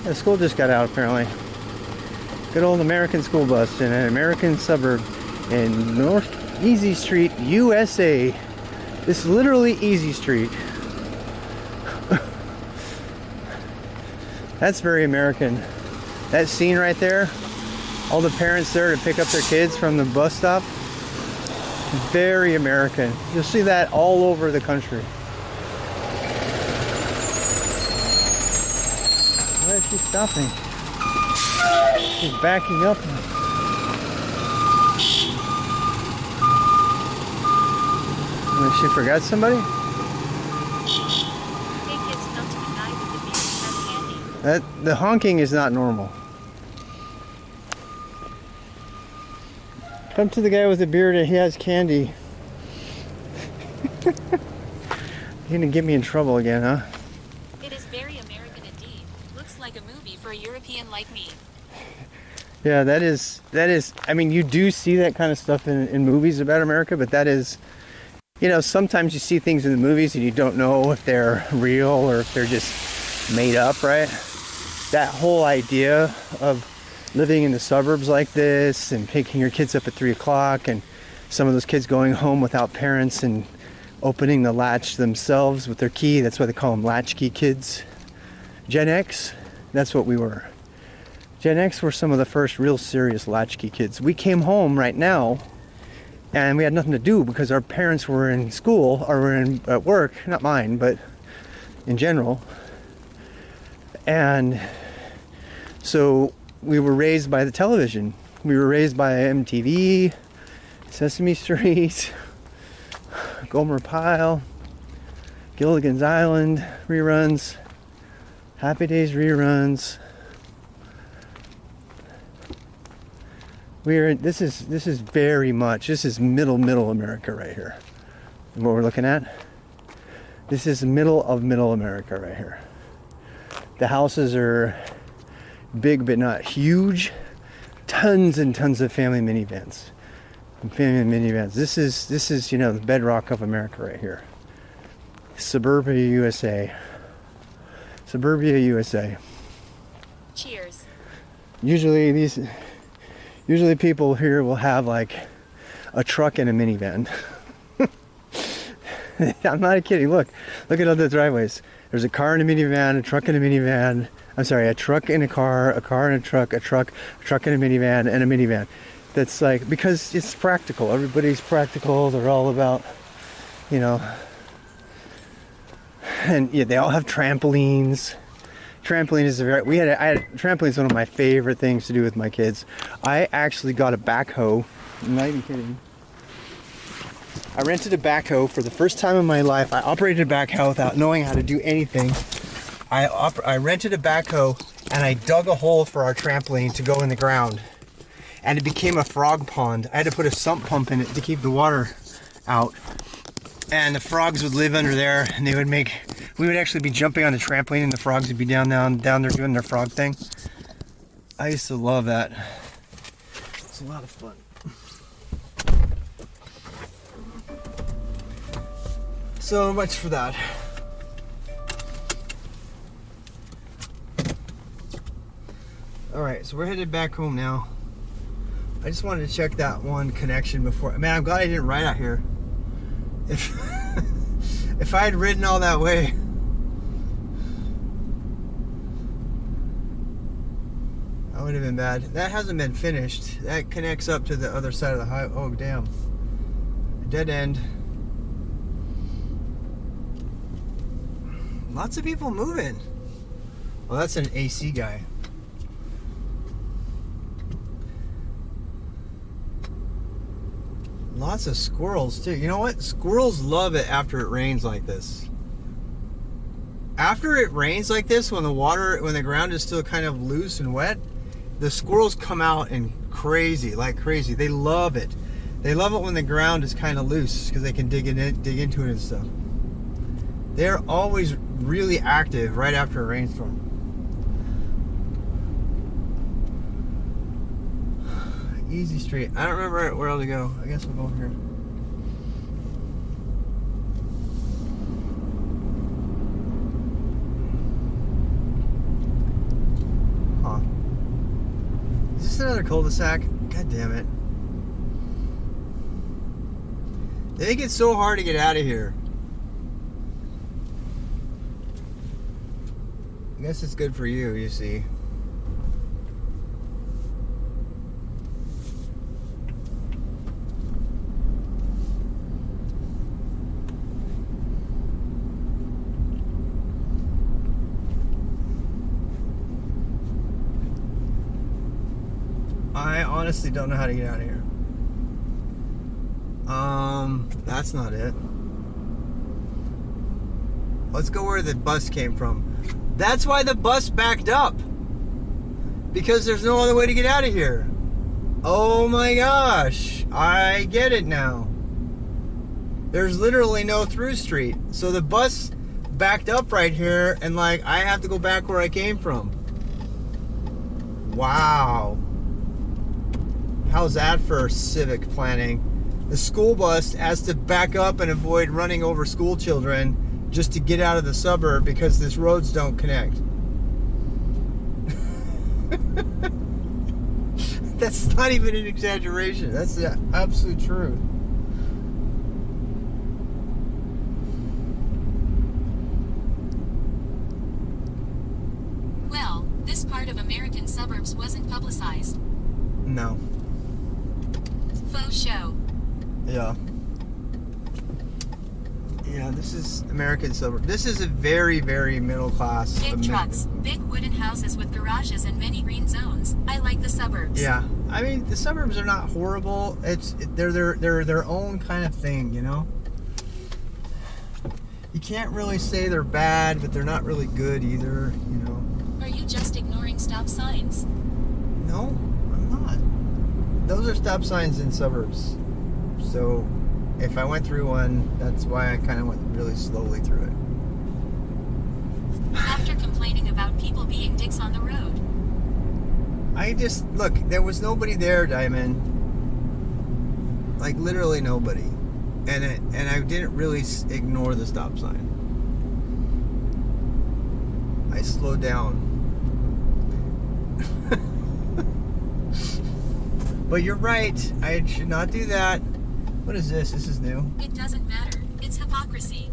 The school just got out apparently. Good old American school bus in an American suburb in North Easy Street, USA. It's literally Easy Street. That's very American. That scene right there, all the parents there to pick up their kids from the bus stop, very American. You'll see that all over the country. Why is she stopping? She's backing up. She forgot somebody? Hey kids, come to the guy with the beard and has candy. The honking is not normal. Come to the guy with the beard and he has candy. You're gonna get me in trouble again, huh? It is very American indeed. Looks like a movie for a European like me. Yeah, that is, I mean, you do see that kind of stuff in movies about America, but that is, you know, sometimes you see things in the movies and you don't know if they're real or if they're just made up, right? That whole idea of living in the suburbs like this and picking your kids up at 3 o'clock and some of those kids going home without parents and opening the latch themselves with their key. That's why they call them latchkey kids. Gen X, that's what we were. Gen X were some of the first real serious latchkey kids. We came home right now and we had nothing to do because our parents were in school or were at work, not mine, but in general. And so we were raised by the television. We were raised by MTV, Sesame Street, Gomer Pyle, Gilligan's Island reruns, Happy Days reruns. This is very much, this is middle America right here. And what we're looking at, this is middle America right here. The houses are big but not huge. Tons and tons of family minivans. This is, you know, the bedrock of America right here. Suburbia, USA. Suburbia, USA. Cheers. Usually people here will have like a truck and a minivan. I'm not kidding. Look at all the driveways. There's a car and a minivan, a truck and a minivan. I'm sorry, a truck and a car and a truck and a minivan and a minivan. that's like, because it's practical. Everybody's practical. They're all about, you know, and yeah, they all have trampolines. Trampoline is trampoline is one of my favorite things to do with my kids. I actually got a backhoe. I'm not even kidding. I rented a backhoe for the first time in my life. I operated a backhoe without knowing how to do anything. I rented a backhoe and I dug a hole for our trampoline to go in the ground. And it became a frog pond. I had to put a sump pump in it to keep the water out. And the frogs would live under there, and we would actually be jumping on the trampoline, and the frogs would be down there doing their frog thing. I used to love that. It's a lot of fun. So much for that. Alright, so we're headed back home now. I just wanted to check that one connection before. Man, I'm glad I didn't ride out here. If I had ridden all that way, that would have been bad. That hasn't been finished. That connects up to the other side of the highway. Oh, damn. Dead end. Lots of people moving. Well, that's an AC guy. Lots of squirrels too. You know what? Squirrels love it after it rains like this. After it rains like this, when the ground is still kind of loose and wet, the squirrels come out and like crazy. They love it. They love it when the ground is kind of loose because they can dig into it and stuff. They're always really active right after a rainstorm. Easy street. I don't remember where else to go. I guess we'll go over here. Huh. Is this another cul-de-sac? God damn it. They make it so hard to get out of here. I guess it's good for you, you see. I honestly don't know how to get out of here. That's not it. Let's go where the bus came from. That's why the bus backed up. Because there's no other way to get out of here. Oh my gosh. I get it now. There's literally no through street. So the bus backed up right here and like I have to go back where I came from. Wow. How's that for civic planning? The school bus has to back up and avoid running over school children just to get out of the suburb because these roads don't connect. That's not even an exaggeration. That's the absolute truth. Well, this part of American suburbs wasn't publicized. No. Faux show. Yeah. Yeah, this is American suburb. This is a very, very middle class. Big trucks, big wooden houses with garages and many green zones. I like the suburbs. Yeah, I mean the suburbs are not horrible. They're their own kind of thing, you know. You can't really say they're bad, but they're not really good either, you know. Are you just ignoring stop signs? No, I'm not. Those are stop signs in suburbs. So if I went through one, that's why I kind of went really slowly through it. After complaining about people being dicks on the road. Look, there was nobody there, Diamond. Like literally nobody. And I didn't really ignore the stop sign. I slowed down. But you're right. I should not do that. What is this? This is new. It doesn't matter. It's hypocrisy.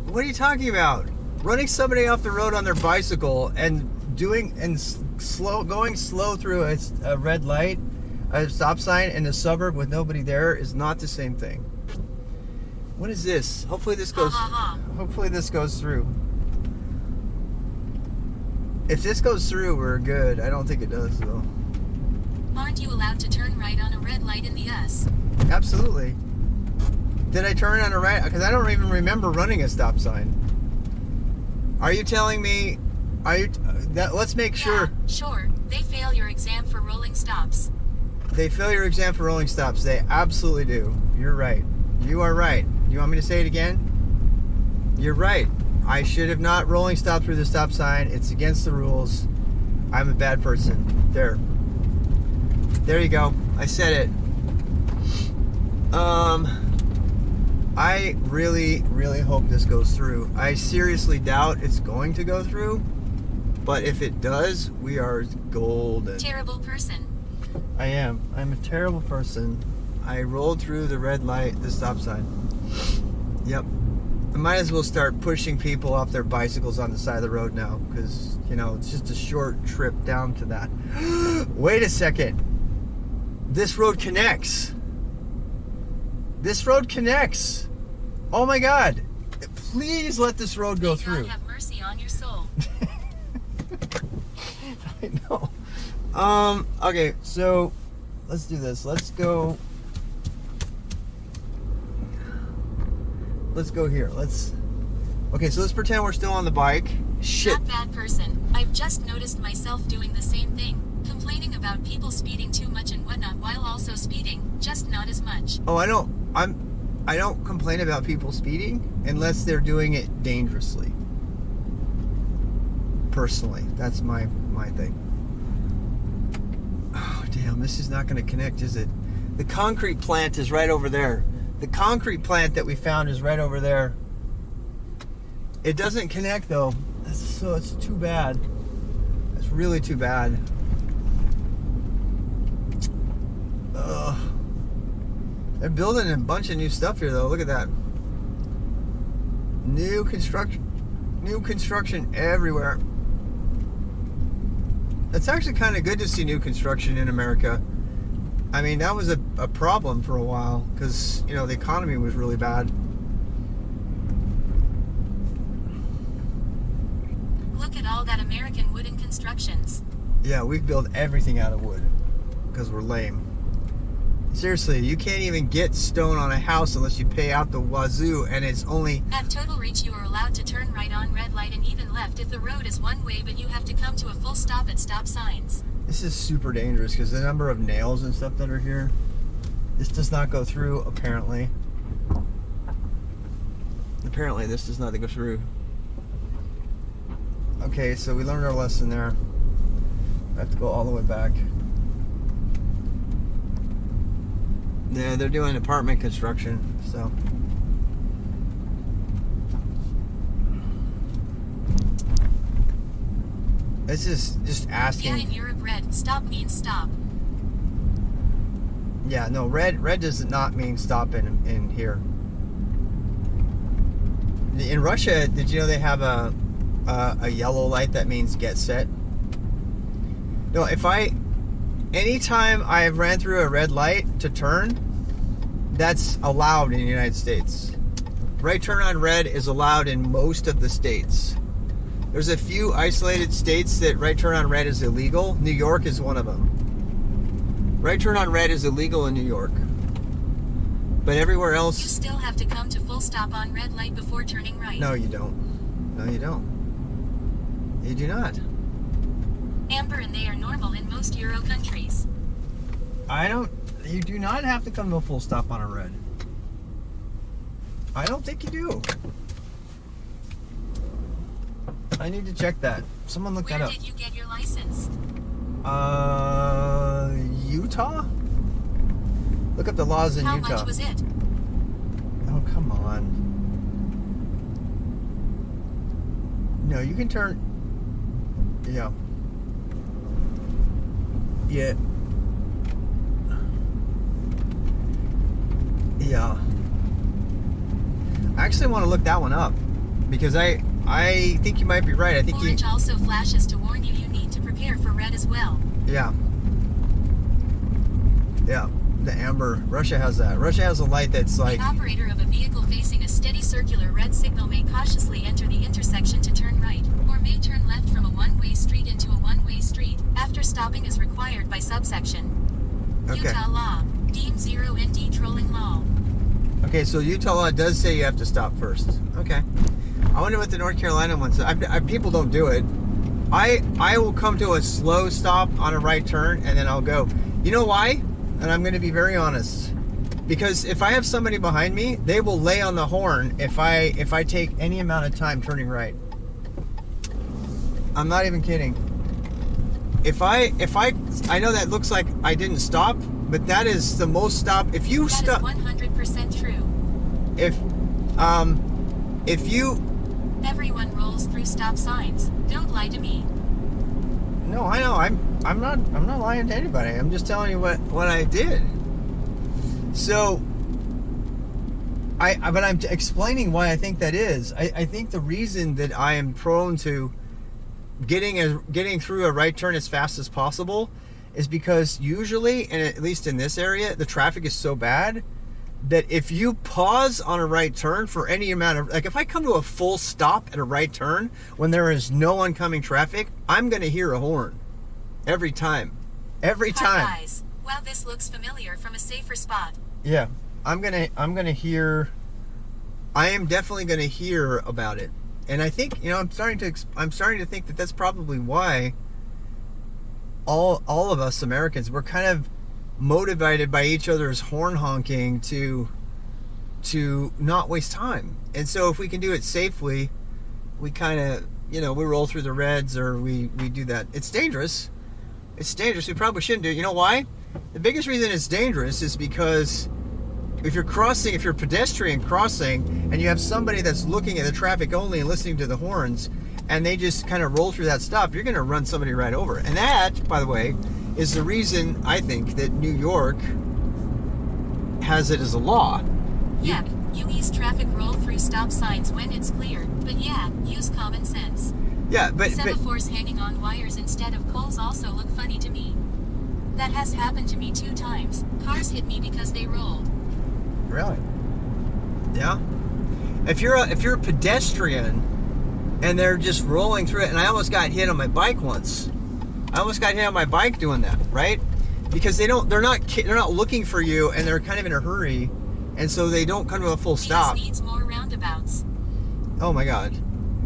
What are you talking about? Running somebody off the road on their bicycle and going slow through a red light A stop sign in a suburb with nobody there is not the same thing. What is this? Hopefully this goes. Hopefully this goes through. If this goes through, we're good. I don't think it does though. Aren't you allowed to turn right on a red light in the US? Absolutely. Did I turn on a right? Because I don't even remember running a stop sign. Are you telling me? Are you? Let's make sure. Yeah, sure. They fail your exam for rolling stops. They fail your exam for rolling stops. They absolutely do. You're right. You are right. You want me to say it again? You're right. I should have not rolling stopped through the stop sign. It's against the rules. I'm a bad person. There. There you go. I said it. I really, really hope this goes through. I seriously doubt it's going to go through. But if it does, we are golden. Terrible person. I am. I'm a terrible person. I rolled through the red light, the stop sign. Yep. I might as well start pushing people off their bicycles on the side of the road now, because, you know, it's just a short trip down to that. Wait a second. This road connects. This road connects. Oh my God. Please let this road go May through. God have mercy on your soul. I know. Okay, so let's do this. Let's go here. Okay, so let's pretend we're still on the bike. Shit. Not bad person. I've just noticed myself doing the same thing. Complaining about people speeding too much and whatnot while also speeding, just not as much. Oh, I don't complain about people speeding unless they're doing it dangerously. Personally, that's my thing. Oh, damn, this is not going to connect, is it? The concrete plant is right over there. The concrete plant that we found is right over there. It doesn't connect though, so it's too bad. It's really too bad. Ugh. They're building a bunch of new stuff here though. Look at that. New construction everywhere. It's actually kind of good to see new construction in America. I mean, that was a problem for a while because, you know, the economy was really bad. Look at all that American wooden constructions. Yeah, we build everything out of wood because we're lame. Seriously, you can't even get stone on a house unless you pay out the wazoo, and it's only... At Total Reach you are allowed to turn right on red light and even left if the road is one way, but you have to come to a full stop at stop signs. This is super dangerous because the number of nails and stuff that are here. This does not go through, apparently. Apparently this does not go through. Okay, so we learned our lesson there. I have to go all the way back. Yeah, they're doing apartment construction, so. This is just asking. Yeah, in Europe red, stop means stop. Yeah, no, red does not mean stop in here. In Russia, did you know they have a yellow light that means get set? No, anytime I ran through a red light to turn, that's allowed in the United States. Right turn on red is allowed in most of the states. There's a few isolated states that right turn on red is illegal. New York is one of them. Right turn on red is illegal in New York. But everywhere else... You still have to come to full stop on red light before turning right. No, you don't. No, you don't. You do not. Amber and they are normal in most Euro countries. You do not have to come to a full stop on a red. I don't think you do. I need to check that. Someone look that up. Where did you get your license? Utah? Look up the laws in How Utah. How much was it? Oh, come on. No, you can turn... Yeah. Yeah. Yeah. I actually want to look that one up because I think you might be right. I think Orange also flashes to warn you you need to prepare for red as well. Yeah. Yeah, the amber. Russia has that. Russia has a light that's like... The operator of a vehicle facing a steady circular red signal may cautiously enter the intersection to turn right, or may turn left from a one-way street into a one-way street, after stopping as required by subsection. Okay. Utah law. Deem 0 ND trolling law. Okay, so Utah law does say you have to stop first. Okay. I wonder what the North Carolina one says. People don't do it. I will come to a slow stop on a right turn, and then I'll go. You know why? And I'm going to be very honest. Because if I have somebody behind me, they will lay on the horn if I take any amount of time turning right. I'm not even kidding. I know that looks like I didn't stop, but that is the most stop. If you stop, that is 100% true. If you... Everyone rolls through stop signs. Don't lie to me. No, I know. I'm not lying to anybody. I'm just telling you what I did. So but I'm explaining why I think that is. I think the reason that I am prone to getting through a right turn as fast as possible is because usually, and at least in this area, the traffic is so bad that if you pause on a right turn for any amount of, like if I come to a full stop at a right turn when there is no oncoming traffic, I'm going to hear a horn every time. Every time. Hi guys. Wow, this looks familiar from a safer spot. Yeah, I'm gonna hear. I am definitely gonna hear about it, and I think I'm starting to think that that's probably why all of us Americans, we're kind of motivated by each other's horn honking to not waste time. And so if we can do it safely, we kind of we roll through the reds, or we do that. It's dangerous. It's dangerous. We probably shouldn't do it. You know why? The biggest reason it's dangerous is because if you're pedestrian crossing and you have somebody that's looking at the traffic only and listening to the horns, and they just kind of roll through that stop, you're going to run somebody right over. And that, by the way, is the reason I think that New York has it as a law. Yeah, you ease traffic roll through stop signs when it's clear, but yeah, use common sense. Yeah, but Semaphores hanging on wires instead of poles also look funny to me. That has happened to me 2 times. Cars hit me because they rolled. Really? Yeah. If you're a pedestrian and they're just rolling through it, and I almost got hit on my bike once. I almost got hit on my bike doing that, right? Because they're not looking for you, and they're kind of in a hurry, and so they don't come to a full stop. US needs more roundabouts. Oh my God.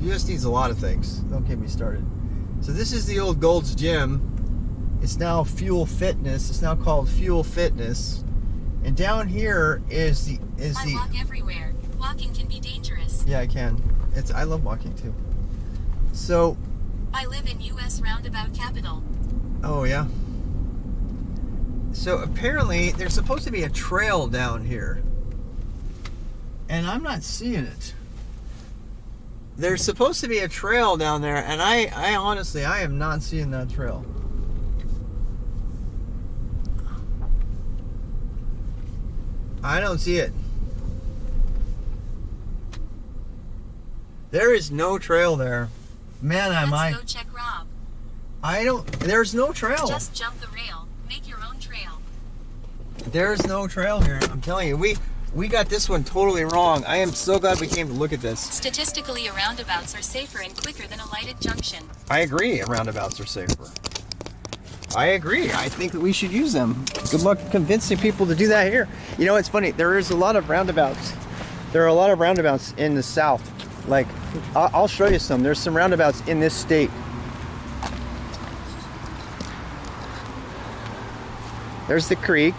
US needs a lot of things. Don't get me started. So this is the old Gold's Gym. It's now Fuel Fitness. It's now called Fuel Fitness. And down here is the I walk everywhere. Walking can be dangerous. Yeah, I can. I love walking too. So I live in US roundabout capital. oh yeah. So apparently there's supposed to be a trail down here, and I'm not seeing it. There's supposed to be a trail down there, and I honestly am not seeing that trail. I don't see it. There is no trail there. Man, Let's go check Rob. There's no trail. Just jump the rail. Make your own trail. There's no trail here. I'm telling you, we got this one totally wrong. I am so glad we came to look at this. Statistically, roundabouts are safer and quicker than a lighted junction. I agree, roundabouts are safer. I agree. I think that we should use them. Good luck convincing people to do that here. You know, it's funny. There is a lot of roundabouts. There are a lot of roundabouts in the South. Like, I'll show you some. There's some roundabouts in this state. There's the creek.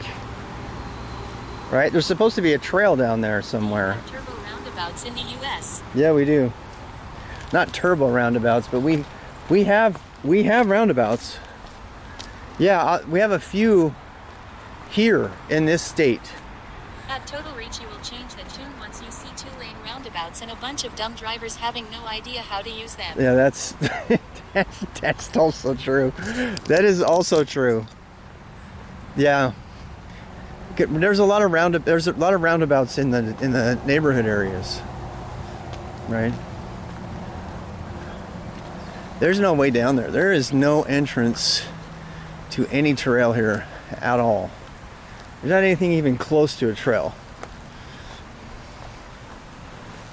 Right? There's supposed to be a trail down there somewhere. Turbo roundabouts in the US. Yeah, we do. Not turbo roundabouts, but we have roundabouts. Yeah, we have a few here in this state. At Total Reach, you will change the tune once you see 2-lane roundabouts and a bunch of dumb drivers having no idea how to use them. Yeah, that's that's also true. That is also true. Yeah. There's a lot of roundabouts in the neighborhood areas. Right? There's no way down there. There is no entrance to any trail here at all. There's not anything even close to a trail.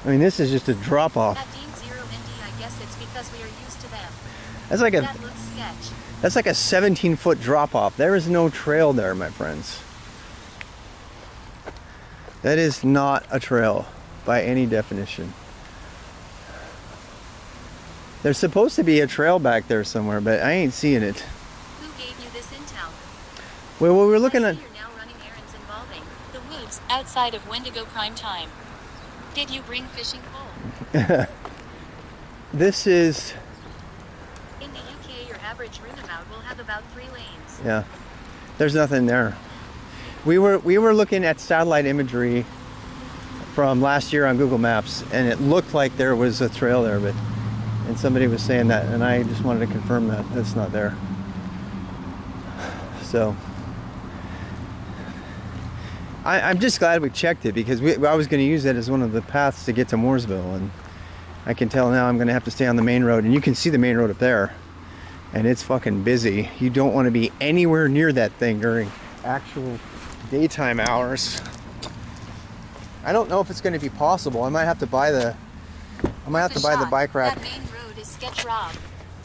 I mean, this is just a drop off. At Dean Zero ND, I guess it's because we are used to them. That's like That looks sketch. That's like a 17-foot drop off. There is no trail there, my friends. That is not a trail by any definition. There's supposed to be a trail back there somewhere, but I ain't seeing it. Who gave you this intel? Well, we were looking I at... see you're now running errands involving the woods outside of Wendigo prime time. Did you bring fishing pole? This is... In the UK, your average roundabout will have about 3 lanes. Yeah. There's nothing there. We were looking at satellite imagery from last year on Google Maps, and it looked like there was a trail there, but... And somebody was saying that, and I just wanted to confirm that it's not there. So I'm just glad we checked it, because I was going to use that as one of the paths to get to Mooresville, and I can tell now I'm going to have to stay on the main road, and you can see the main road up there, and it's fucking busy. You don't want to be anywhere near that thing during actual daytime hours. I don't know if it's going to be possible. I might have to buy the bike rack. That main road is sketch, Rob.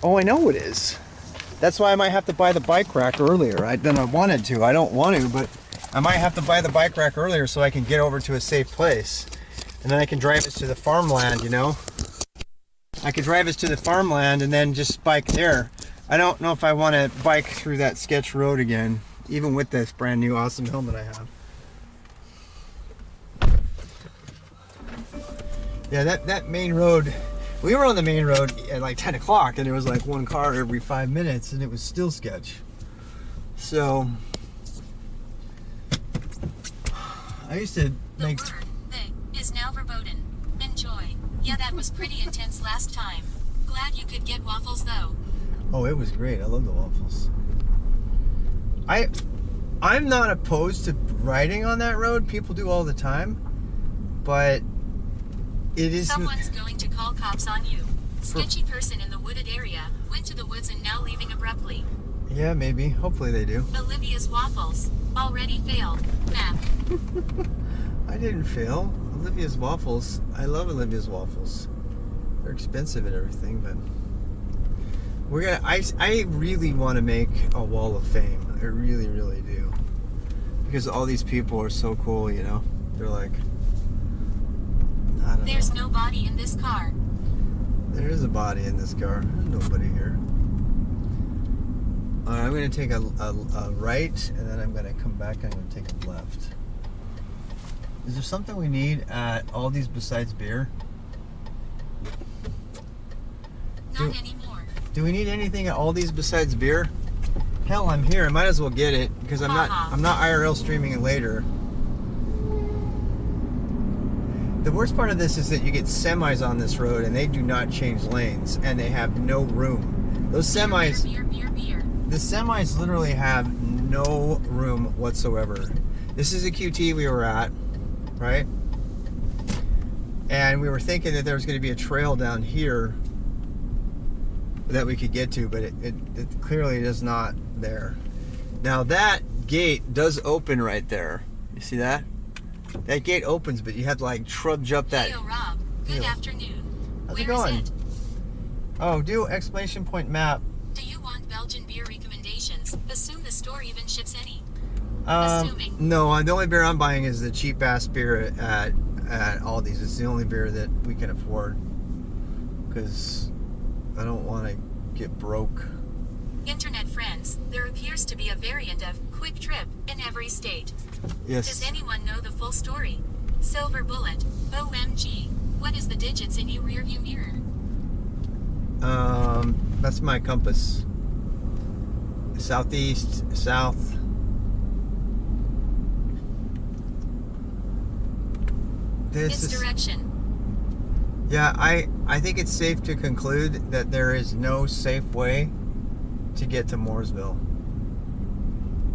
Oh, I know it is. That's why I might have to buy the bike rack earlier than I wanted to. I don't want to, but I might have to buy the bike rack earlier so I can get over to a safe place. And then I can drive us to the farmland, you know? I could drive us to the farmland and then just bike there. I don't know if I want to bike through that sketch road again, even with this brand new awesome helmet I have. Yeah, that main road, we were on the main road at like 10 o'clock, and there was like one car every 5 minutes, and it was still sketch. So, I used to make... The word, "they," is now verboten. Enjoy. Yeah, that was pretty intense last time. Glad you could get waffles, though. Oh, it was great. I love the waffles. I'm not opposed to riding on that road. People do all the time, but... Someone's going to call cops on you. Sketchy person in the wooded area, went to the woods and now leaving abruptly. Yeah, maybe. Hopefully they do. Olivia's waffles. Already failed. Map. I didn't fail. Olivia's waffles. I love Olivia's waffles. They're expensive and everything, but... I really want to make a wall of fame. I really, really do. Because all these people are so cool, you know? They're like... There's no body in this car. There is a body in this car. There's nobody here. Alright, I'm going to take a right, and then I'm going to come back and I'm going to take a left. Is there something we need at Aldi's besides beer? Not anymore. Do we need anything at Aldi's besides beer? Hell, I'm here. I might as well get it, because I'm not IRL streaming it later. The worst part of this is that you get semis on this road and they do not change lanes and they have no room. Those semis, Beer. the semis literally have no room whatsoever. This is a QT we were at, right? And we were thinking that there was going to be a trail down here that we could get to, but it clearly is not there. Now that gate does open right there. You see that? That gate opens, but you have to like trudge up that. Hey, Rob. Good afternoon. How's Where it going? is it? Oh, do exclamation point map. Do you want Belgian beer recommendations? Assume the store even ships any. Assuming. No, the only beer I'm buying is the cheap ass beer at Aldi's. It's the only beer that we can afford because I don't want to get broke. Internet friends, there appears to be a variant of Quick Trip in every state. Yes. Does anyone know the full story? Silver bullet. OMG. What is the digits in your rearview mirror? That's my compass. Southeast, south. Its direction. Yeah, I think it's safe to conclude that there is no safe way to get to Mooresville.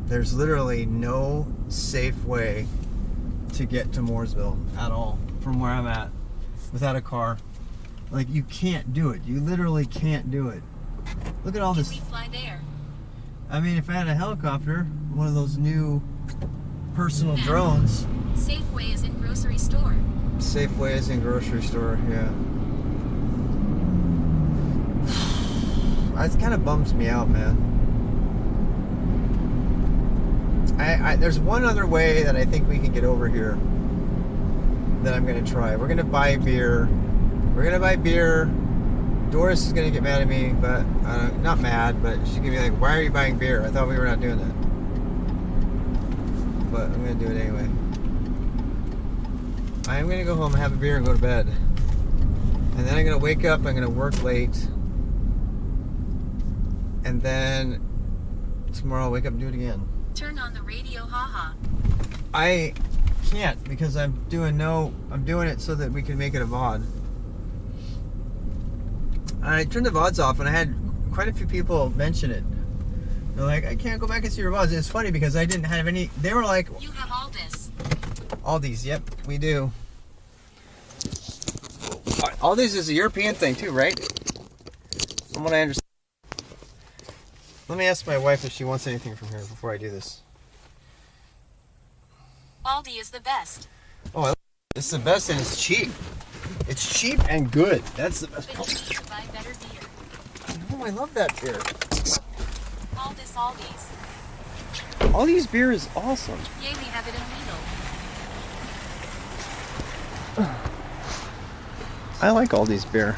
There's literally no safe way to get to Mooresville at all from where I'm at without a car. Like, you can't do it. You literally can't do it. Look at all this. Can we fly there? I mean, if I had a helicopter, one of those new personal drones. Safeway is in grocery store. Safeway is in grocery store, yeah. It kind of bums me out, man. There's one other way that I think we can get over here that I'm going to try. We're going to buy beer. We're going to buy beer. Doris is going to get mad at me, but not mad, but she's going to be like, why are you buying beer? I thought we were not doing that. But I'm going to do it anyway. I am going to go home and have a beer and go to bed. And then I'm going to wake up, I'm going to work late. And then tomorrow I'll wake up and do it again. Turn on the radio, haha. I can't because I'm doing it so that we can make it a VOD. I turned the VODs off and I had quite a few people mention it. They're like, I can't go back and see your VODs. And it's funny because I didn't have any. They were like, you have all this. Aldi's, yep, we do. Aldi's is a European thing too, right? From what I understand. Let me ask my wife if she wants anything from here before I do this. Aldi is the best. Oh, it's the best and it's cheap. It's cheap and good. That's the best But part. you need to buy better beer. Oh, I love that beer. All this Aldi's. Aldi's beer is awesome. Yay, we have it in Lidl. I like Aldi's beer.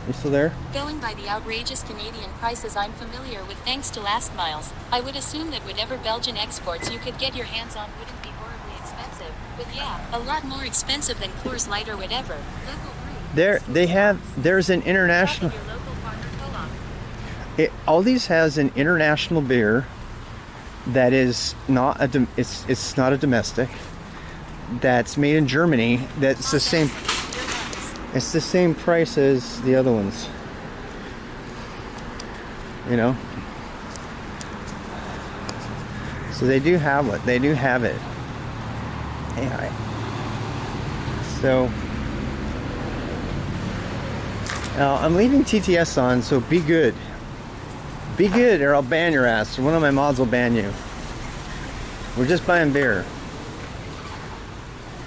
You still there? Going by the outrageous Canadian prices I'm familiar with thanks to last miles, I would assume that whatever Belgian exports you could get your hands on wouldn't be horribly expensive. But yeah, a lot more expensive than Coors Light or whatever. Local brew. There's an international. Shop at your local farmer co-op. Aldi's has an international beer that is not it's not a domestic. That's made in Germany. That's the same. It's the same price as the other ones. You know? So they do have it. They do have it. Anyway. So now I'm leaving TTS on, so be good. Be good or I'll ban your ass. Or one of my mods will ban you. We're just buying beer.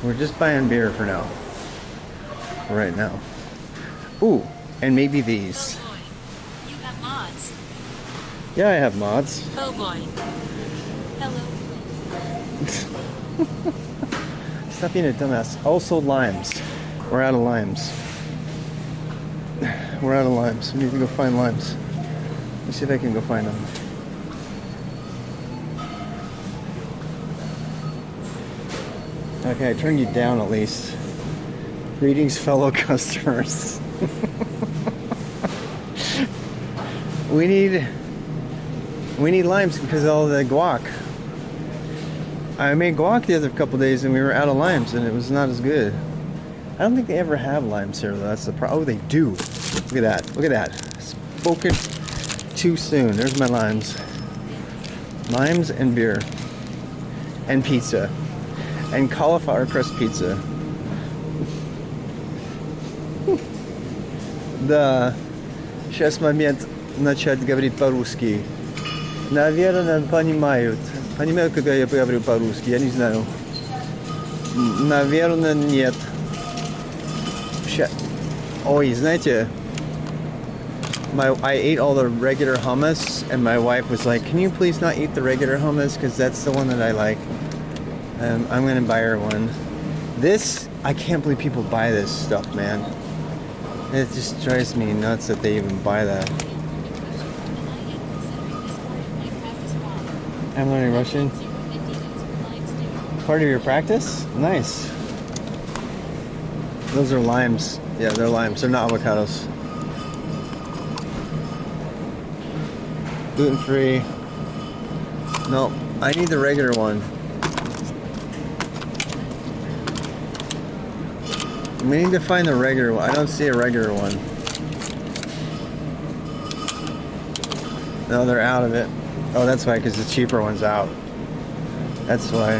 We're just buying beer for now. Right now. Ooh, and maybe these. Oh boy. You have mods. Yeah, I have mods. Oh boy. Hello. Stop being a dumbass. Also limes. We're out of limes. We're out of limes. We need to go find limes. Let's see if I can go find them. Okay, I turned you down at least. Greetings, fellow customers. We need limes because of all the guac. I made guac the other couple days and we were out of limes and it was not as good. I don't think they ever have limes here though. That's the problem. Oh, they do. Look at that. Look at that. Spoken too soon. There's my limes. Limes and beer. And pizza. And cauliflower crust pizza. Да, сейчас момент начать говорить по-русски. Наверное, понимают. Понимают, когда я говорю по-русски? Я не знаю. Наверное, нет. Ой, знаете, I ate all the regular hummus, and my wife was like, "Can you please not eat the regular hummus? Because that's the one that I like." I'm gonna buy her one. This, I can't believe people buy this stuff, man. It just drives me nuts that they even buy that. I'm learning Russian. Part of your practice? Nice. Those are limes. Yeah, they're limes. They're not avocados. Gluten-free. No, I need the regular one. We need to find the regular one. I don't see a regular one. No, they're out of it. Oh, that's why, because the cheaper one's out. That's why.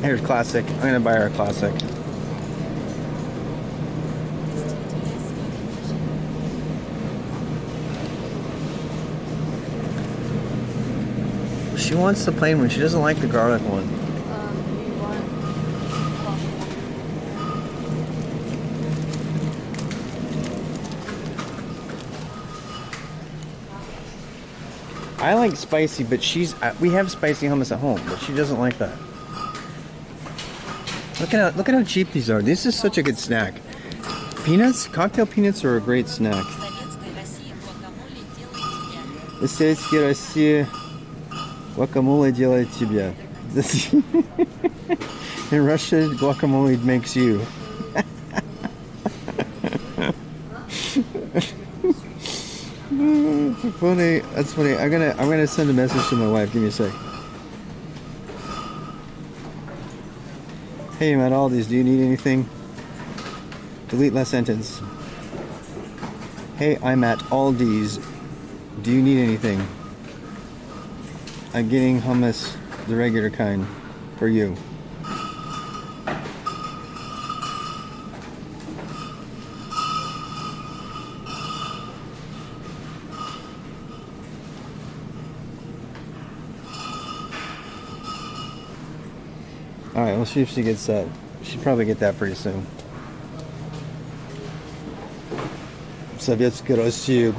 Here's classic. I'm gonna buy her a classic. She wants the plain one. She doesn't like the garlic one. You want I like spicy, but we have spicy hummus at home, but she doesn't like that. Look at how cheap these are. This is such a good snack. Peanuts, cocktail peanuts are a great snack. В Советской России guacamole делает тебя. In Russia, guacamole makes you. Funny. That's funny. I'm gonna send a message to my wife. Give me a sec. Hey, I'm at Aldi's. Do you need anything? Delete last sentence. Hey, I'm at Aldi's. Do you need anything? I'm getting hummus, the regular kind, for you. Alright, we'll see if she gets that. She'll probably get that pretty soon. Советская Россия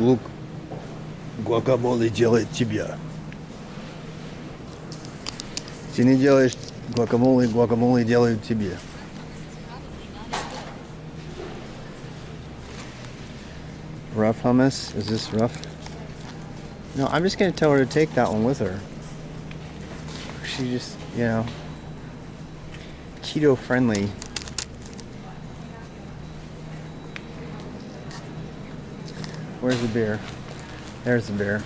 guacamole делает тебя. Ты не делаешь guacamole делают тебе. Rough hummus? Is this rough? No, I'm just gonna tell her to take that one with her. She just, you know, keto friendly. Where's the beer? There's the beer.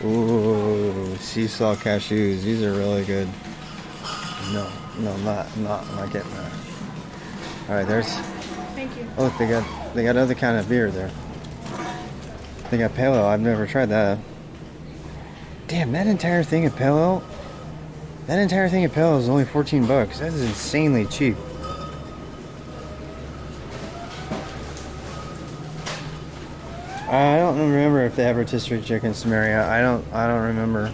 Ooh, seesaw cashews. These are really good. No, not getting that. All right, there's. Thank you. Oh, they got other kind of beer there. They got pale ale. I've never tried that. Damn, that entire thing of pale ale. That entire thing of pale ale is only $14. That is insanely cheap. I don't remember if they have rotisserie chicken, Samaria. I don't remember.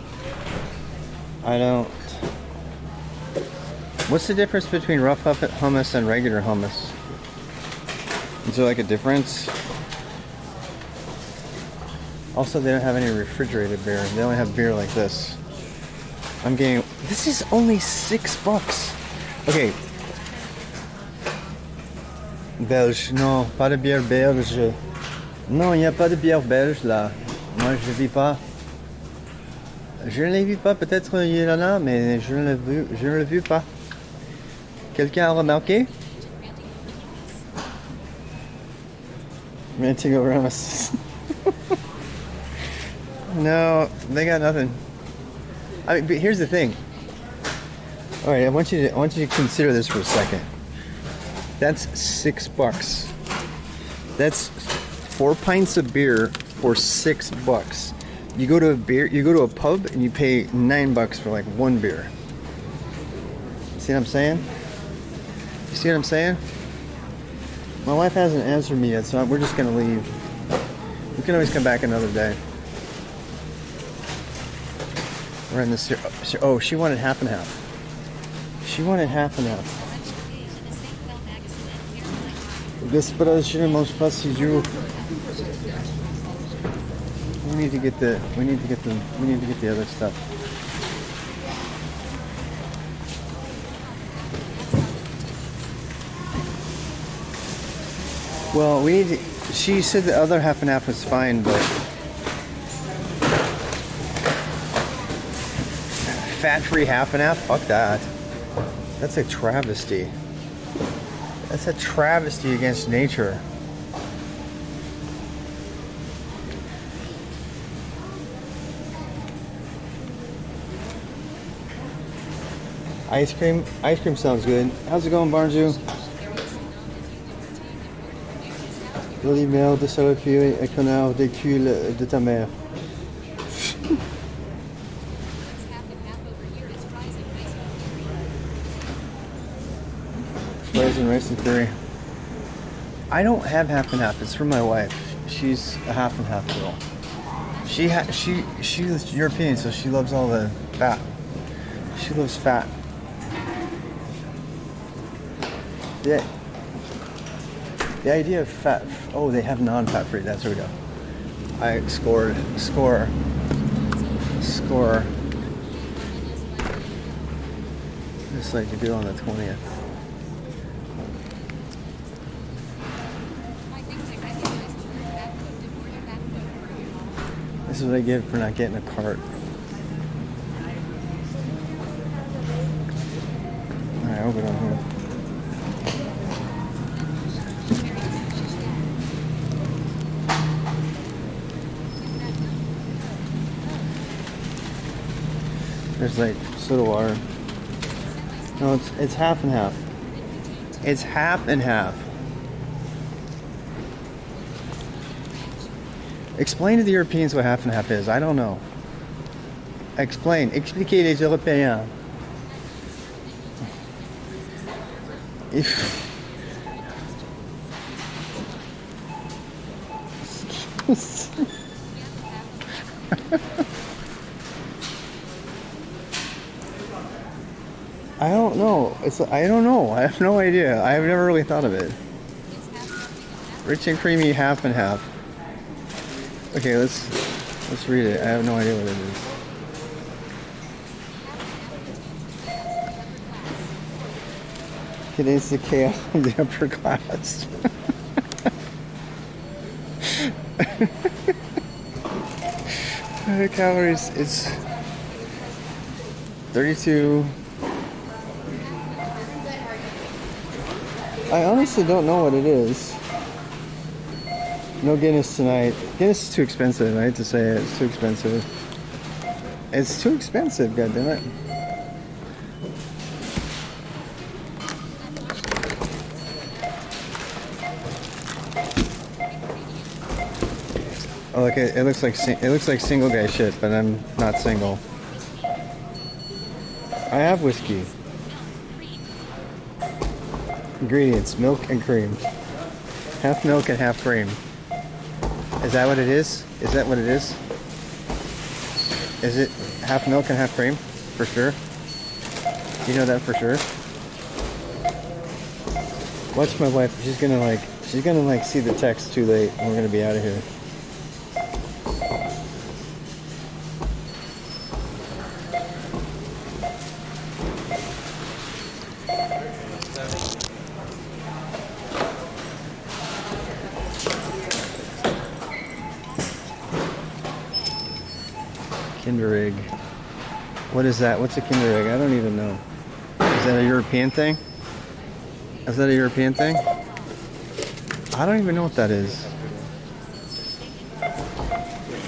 What's the difference between rough hummus and regular hummus? Is there like a difference? Also, they don't have any refrigerated beer. They only have beer like this. I'm getting... This is only $6. Okay. Belge. Non, pas de bière belge. Non, il n'y a pas de bière belge là. Moi, je ne vis pas. Je ne les vis pas. Peut-être il y en a, mais je ne le vis pas. Quelqu'un a remarqué? Ranting over us. No, they got nothing. I mean, but here's the thing. All right, I want you to consider this for a second. That's $6. That's 4 pints of beer for $6. You go to a pub and you pay $9 for like one beer. See what I'm saying? You see what I'm saying? My wife hasn't answered me yet, so we're just gonna leave. We can always come back another day. We're in this. Oh, she wanted half and half. She wanted half and half. Господа, je ne mange pas si jours. We need to get the other stuff. Well, we need to, she said the other half and half was fine, but fat-free half and half? Fuck that. That's a travesty. That's a travesty against nature. Ice cream sounds good. How's it going, Barnzu? L'email de Salopie et connard des culs de ta mère. fries and rice and curry. I don't have half and half. It's from my wife. She's a half and half girl. She's European, so she loves all the fat. She loves fat. Yeah. The idea of fat. Oh, they have non-fat free. That's where we go. I score. Just like you do on the 20th. This is what I get for not getting a cart. Alright, I'll go down here. There's like soda water. No, it's half and half. It's half and half. Explain to the Europeans what half and half is. I don't know. Explain. Expliquez les Européens. I don't know. I don't know. I have no idea. I have never really thought of it. Rich and creamy, half and half. Okay, let's read it. I have no idea what it is. It is the chaos of the upper class. Calories. It's 32. I honestly don't know what it is. No Guinness tonight. Guinness is too expensive. I hate to say it. It's too expensive. It's too expensive, goddammit. Oh, look! It looks like single guy shit, but I'm not single. I have whiskey. Ingredients: milk and cream. Half milk and half cream. Is that what it is? Is that what it is? Is it half milk and half cream? For sure? You know that for sure? Watch my wife. She's gonna see the text too late and we're gonna be out of here. Kinder Egg. What is that? What's a Kinder Egg? I don't even know. Is that a European thing? Is that a European thing? I don't even know what that is.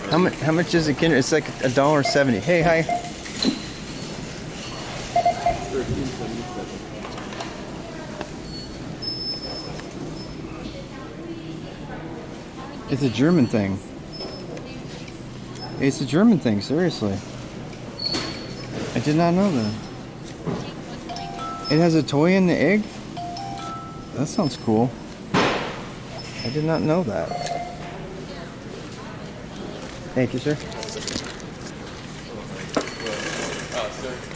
How much is a Kinder? It's like $1.70. Hey, hi. It's a German thing. It's a German thing, seriously. I did not know that. It has a toy in the egg? That sounds cool. I did not know that. Thank you, sir.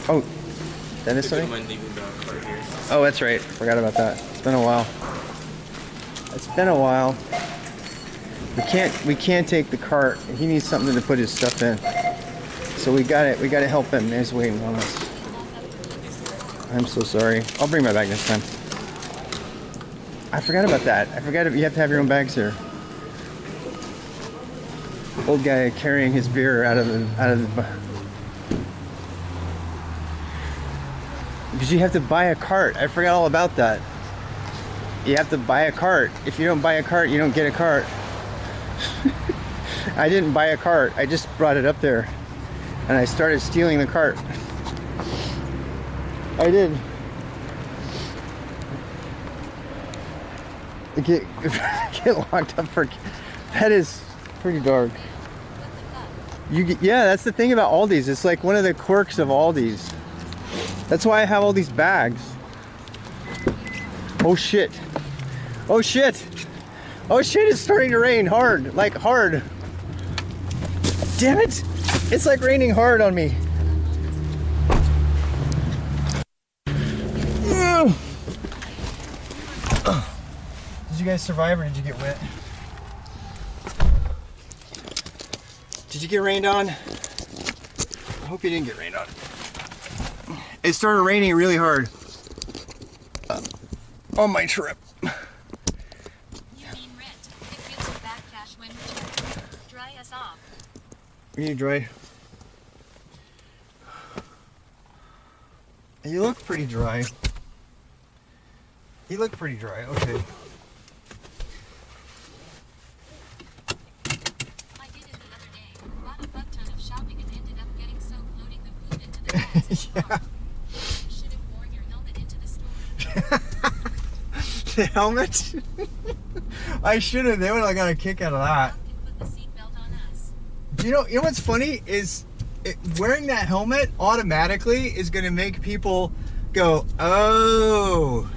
Oh, that is something? Oh, that's right. Forgot about that. It's been a while. It's been a while. We can't take the cart. He needs something to put his stuff in. So we gotta help him. He's waiting on us. I'm so sorry. I'll bring my bag next time. I forgot about that. I forgot you have to have your own bags here. Old guy carrying his beer out of the because you have to buy a cart. I forgot all about that. You have to buy a cart. If you don't buy a cart, you don't get a cart. I didn't buy a cart. I just brought it up there and I started stealing the cart. I did. Get locked up for... That is pretty dark. Yeah, that's the thing about Aldi's. It's like one of the quirks of Aldi's. That's why I have all these bags. Oh shit. Oh shit. Oh shit, it's starting to rain hard. Like hard. Damn it. It's like raining hard on me. Did you guys survive or did you get wet? Did you get rained on? I hope you didn't get rained on. It started raining really hard on my trip. You mean rent. It gives you back cash when returned. Dry us off. Are you dry? You look pretty dry. You look pretty dry, okay. I did it the other day. Bought a fuck ton of shopping and ended up getting soaked loading the food into the bags in the car. You should have worn your helmet into the store. The helmet? I should have. They would have got a kick out of that. Mom can put the seatbelt on us. Do you know what's funny is wearing that helmet automatically is going to make people go, oh,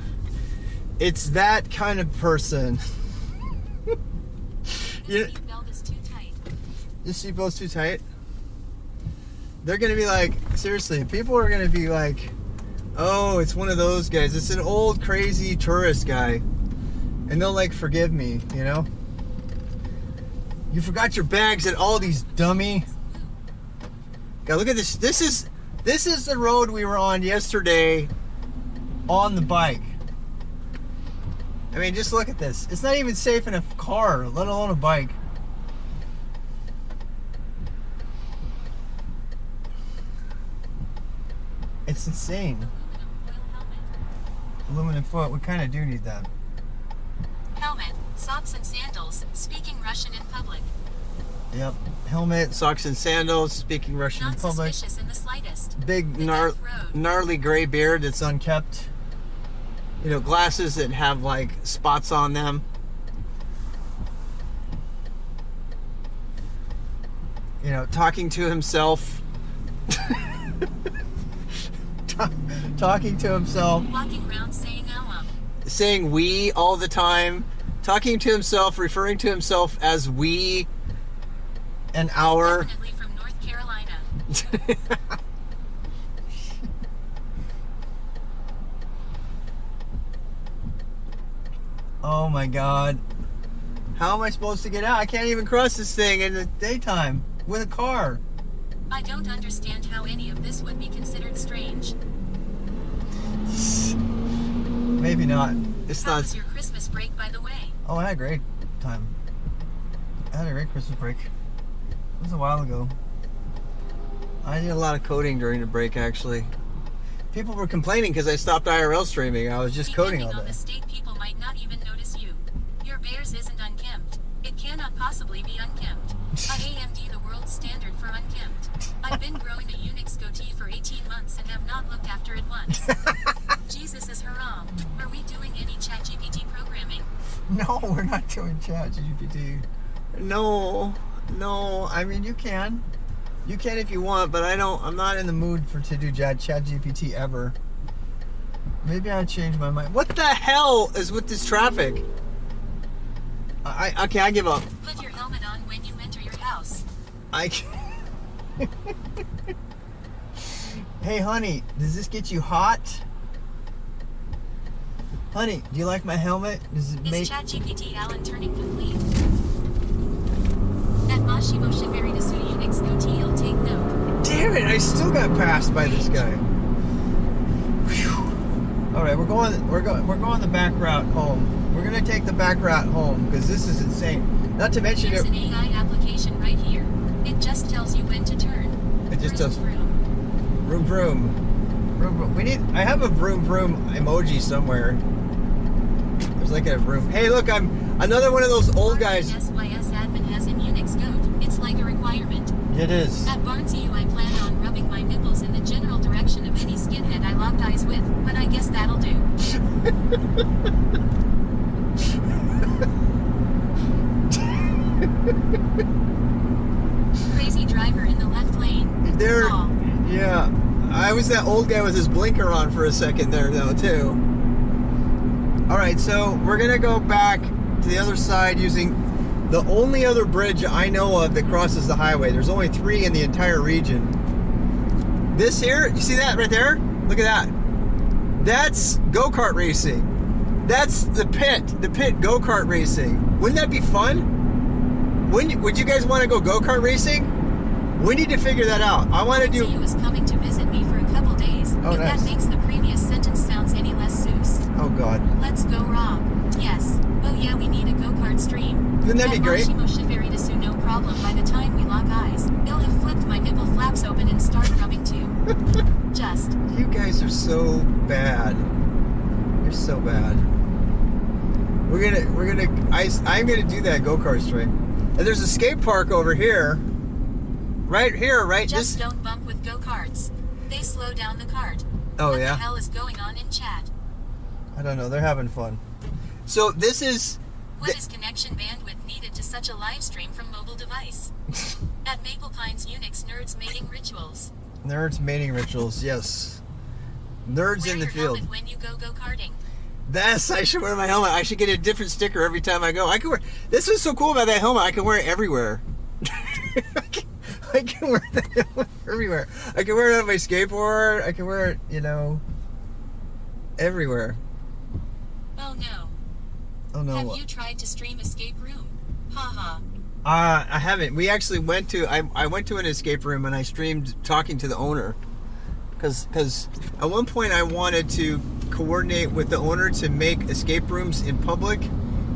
it's that kind of person. The You- seatbelt is too tight. Your seatbelt's too tight. They're going to be like, seriously, people are going to be like, oh, it's one of those guys. It's an old crazy tourist guy. And they'll like forgive me, you know? You forgot your bags at Aldi's, dummy. God, look at this. This is the road we were on yesterday on the bike. I mean, just look at this. It's not even safe in a car, let alone a bike. It's insane. Aluminum foil helmet. Aluminum foot, we kind of do need that. Helmet, socks and sandals, speaking Russian in public. Yep. Helmet, socks and sandals, speaking Russian in Not public. suspicious in the slightest. Big, The death road. gnarly gray beard that's unkept. You know, glasses that have like spots on them. You know, talking to himself. Talking to himself. Walking around saying Saying we all the time. Talking to himself, referring to himself as we and our. Definitely from North Carolina. Oh my god. How am I supposed to get out? I can't even cross this thing in the daytime with a car. I don't understand how any of this would be considered strange. Maybe not. It's How not. was your Christmas break, by the way? Oh, I had a great time. I had a great Christmas break. It was a while ago. I did a lot of coding during the break, actually. People were complaining because I stopped IRL streaming. I was just coding all Depending on day. the state, people might not even notice you. Your bears isn't unkempt. It cannot possibly be unkempt. I AMD the world standard for unkempt. I've been growing a Unix goatee for 18 months and have not looked after it once. Jesus is haram. Are we doing any ChatGPT programming? No, we're not doing ChatGPT. No. I mean, you can. You can if you want, but I'm not in the mood to do ChatGPT ever. Maybe I'll change my mind. What the hell is with this traffic? Okay, I give up. Put your helmet on when you enter your house. Hey, honey, does this get you hot? Honey, do you like my helmet? Does it make... Is ChatGPT Alan turning complete? At Mashibo Shibari Desu Unix goatee, you'll take note. Damn it! I still got passed by this guy. All right, we're going the back route home. We're gonna take the back route home because this is insane. Not to mention There's it. an AI application right here. It just tells you when to turn. It just Vroom, does. vroom. Vroom vroom. Vroom vroom. I have a vroom vroom emoji somewhere. There's like a vroom. Hey, look! I'm another one of those old guys. SYS admin has an Unix goat. It's like a requirement. It is. At Barnesy, I plan on rubbing my nipples in the general direction of any skinhead I locked eyes with, but I guess that'll do. Crazy driver in the left lane. There. Aw. Yeah. I was that old guy with his blinker on for a second there, though, too. All right, so we're gonna go back to the other side using the only other bridge I know of that crosses the highway. There's only 3 in the entire region. This here, you see that right there? Look at that. That's go-kart racing. That's the pit go-kart racing. Wouldn't that be fun? Would you guys want to go go-kart racing? We need to figure that out. I want to do... You was coming to visit me for a couple days. Oh, if nice. that makes the previous sentence sounds any less Seuss. Oh, God. Let's go Rob. Yes. Oh yeah, we need a go-kart stream. Wouldn't that be great? No problem. By the time we lock eyes, I'll have flipped my nipple flaps open and start rubbing too. Just. You guys are so bad. You're so bad. I'm gonna do that go-kart stream. And there's a skate park over here. Right here, right? Just don't bump with go-karts. They slow down the cart. Oh, what yeah? What the hell is going on in chat? I don't know. They're having fun. So this is... What is connection bandwidth needed to such a live stream from mobile device? At Maple Pines Unix Nerds Mating Rituals. Nerds mating rituals, yes. Nerds Wear in the your field. helmet when you go go-karting. Yes, I should wear my helmet. I should get a different sticker every time I go. I can wear... This is so cool about that helmet. I can wear it everywhere. I can wear that helmet everywhere. I can wear it on my skateboard. I can wear it, you know, everywhere. Oh no. Oh no. Have you tried to stream Escape Room? Haha. I haven't. We actually went to... I went to an escape room and I streamed talking to the owner. Because at one point I wanted to coordinate with the owner to make escape rooms in public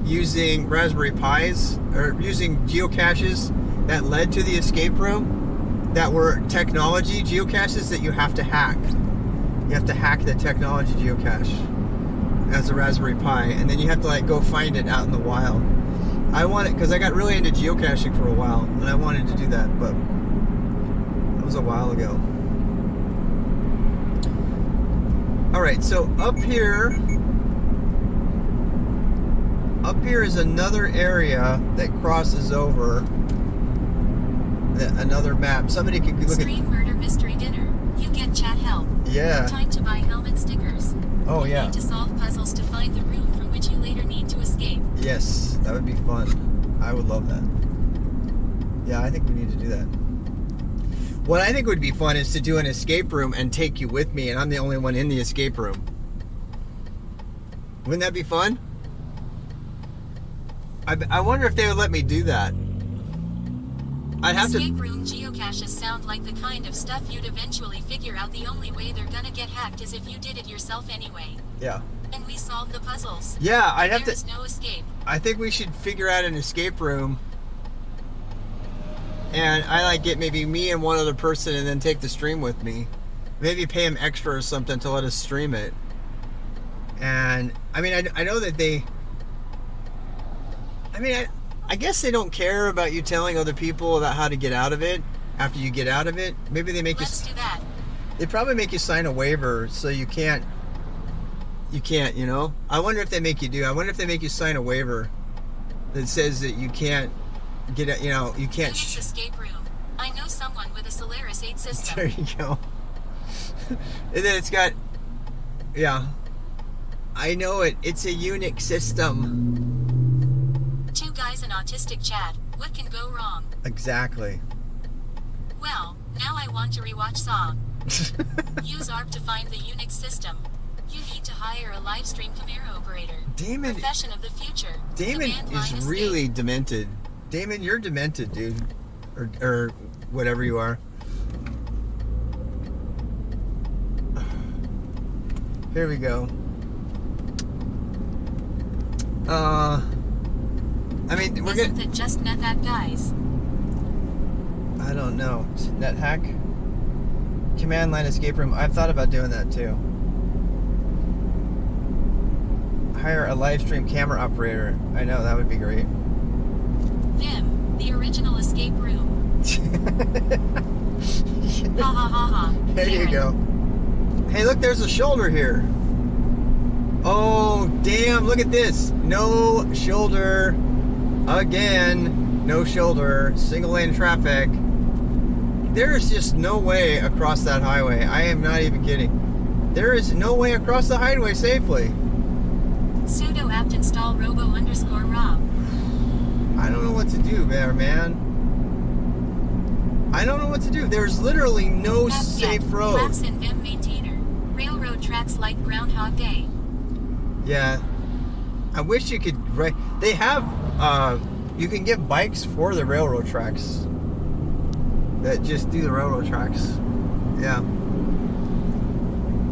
using Raspberry Pis or using geocaches that led to the escape room that were technology geocaches that you have to hack. You have to hack the technology geocache as a Raspberry Pi, and then you have to like go find it out in the wild. I wanted, because I got really into geocaching for a while, and I wanted to do that, but that was a while ago. All right, so up here is another area that crosses over another map. Somebody could look Stream at... Murder Mystery Dinner. You get chat help. Yeah. Time to buy helmet stickers. Oh, you yeah. need to solve puzzles to find the room from which you later need to escape. Yes, that would be fun. I would love that. Yeah, I think we need to do that. What I think would be fun is to do an escape room and take you with me, and I'm the only one in the escape room. Wouldn't that be fun? I wonder if they would let me do that. I'd have Escape to... room geocaches sound like the kind of stuff you'd eventually figure out the only way they're gonna get hacked is if you did it yourself anyway. Yeah. And we solve the puzzles. Yeah, I'd have to... There's no escape. I think we should figure out an escape room, and I like get maybe me and one other person, and then take the stream with me. Maybe pay them extra or something to let us stream it. And I mean, I know that they... I mean, I guess they don't care about you telling other people about how to get out of it after you get out of it. Maybe they make Let's you... do that. They probably make you sign a waiver so you can't, you know? I wonder if they make you do. I wonder if they make you sign a waiver that says that you can't get, you know, you can't... Phoenix escape room. I know someone with a Solaris 8 system. There you go. And then it's got... Yeah. I know it. It's a Unix system. 2 guys in autistic chat. What can go wrong? Exactly. Well, now I want to rewatch Saw. Use ARP to find the Unix system. You need to hire a live stream camera operator. Damon... Profession of the future. Damon Command line is really demented. Damon, you're demented, dude. Or whatever you are. Here we go. I mean, we're Isn't getting... it just net that guys? I don't know. NetHack? Command line escape room. I've thought about doing that too. Hire a live stream camera operator. I know, that would be great. Vim, the original escape room. Ha ha ha ha. There you go. Hey, look, there's a shoulder here. Oh, damn, look at this. No shoulder. Again, no shoulder. Single lane traffic. There is just no way across that highway. I am not even kidding. There is no way across the highway safely. So prompt install robo_Rob. I don't know what to do there, man. I don't know what to do. There's literally no safe road. Maps and Vim maintainer. Railroad tracks like Groundhog Day. Yeah. I wish you could. They have. You can get bikes for the railroad tracks. That just do the railroad tracks. Yeah.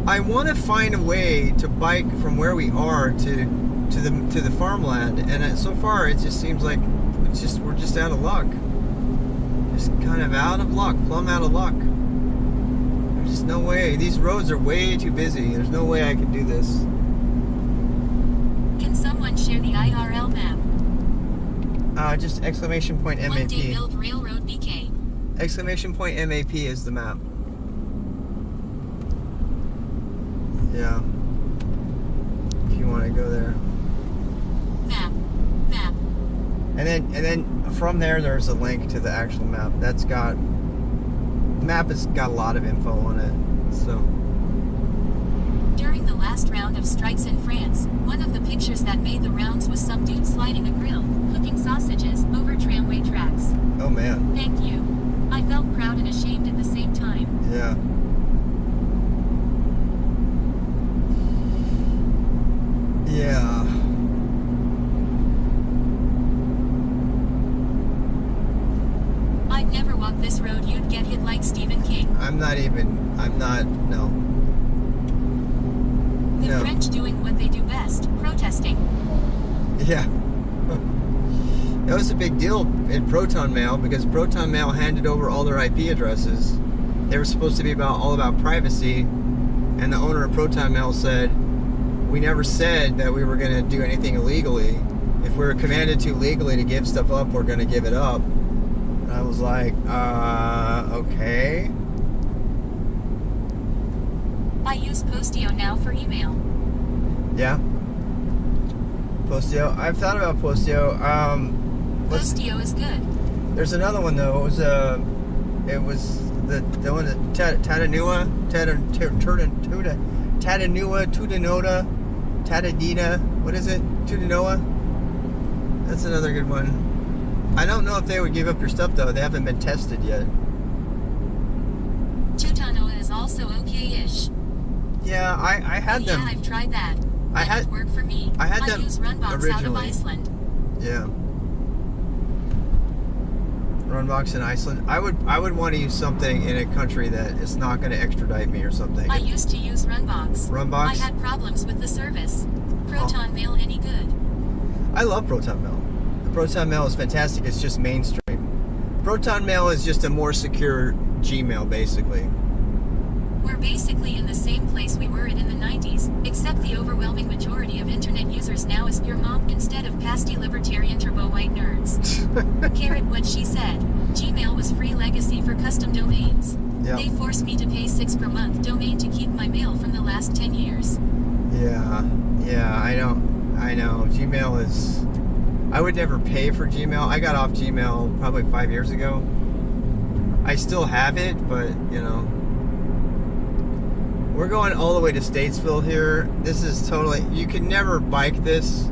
I want to find a way to bike from where we are to the farmland, and so far it just seems like we're just out of luck. Just kind of out of luck, plumb out of luck. There's just no way. These roads are way too busy. There's no way I can do this. Can someone share the IRL map? Just exclamation point One day MAP. build railroad BK. Exclamation point MAP is the map. Yeah. If you want to go there. Map. And then from there's a link to the actual map. The map has got a lot of info on it. So During the last round of strikes in France, one of the pictures that made the rounds was some dude sliding a grill, cooking sausages, over tramway tracks. oh man. Thank you. I felt proud and ashamed at the same time. Yeah. Yeah. I'd never walk this road, you'd get hit like Stephen King. No. The No. French doing what they do best, protesting. Yeah. That was a big deal in Proton Mail because Proton Mail handed over all their IP addresses. They were supposed to be all about privacy, and the owner of Proton Mail said, "We never said that we were going to do anything illegally. If we were commanded to legally to give stuff up, we're going to give it up." And I was like, okay. I use Postio now for email. Yeah. Postio. I've thought about Postio. Postio is good. There's another one though. It was the one that Tatanua, Tudanoda, Tadadina. What is it? Tudanoa. That's another good one. I don't know if they would give up your stuff though. They haven't been tested yet. Tutanoa is also okay-ish. Yeah, I had them. Yeah, I've tried that. I had- Didn't work for me. I had them use Runbox out of originally. Iceland. Yeah. Runbox in Iceland. I would want to use something in a country that is not going to extradite me or something. I used to use Runbox. Runbox? I had problems with the service. Proton Mail any good? I love Proton Mail. The Proton Mail is fantastic. It's just mainstream. Proton Mail is just a more secure Gmail, basically. We're basically in the same place we were in the 90s, except the overwhelming majority of internet users now is pure mom instead of pasty libertarian turbo white nerds. Carrot what she said. Gmail was free legacy for custom domains. Yep. They forced me to pay $6 per month domain to keep my mail from the last 10 years. Yeah, I know. Gmail is... I would never pay for Gmail. I got off Gmail probably 5 years ago. I still have it, but, you know... We're going all the way to Statesville here. This is totally... You can never bike this.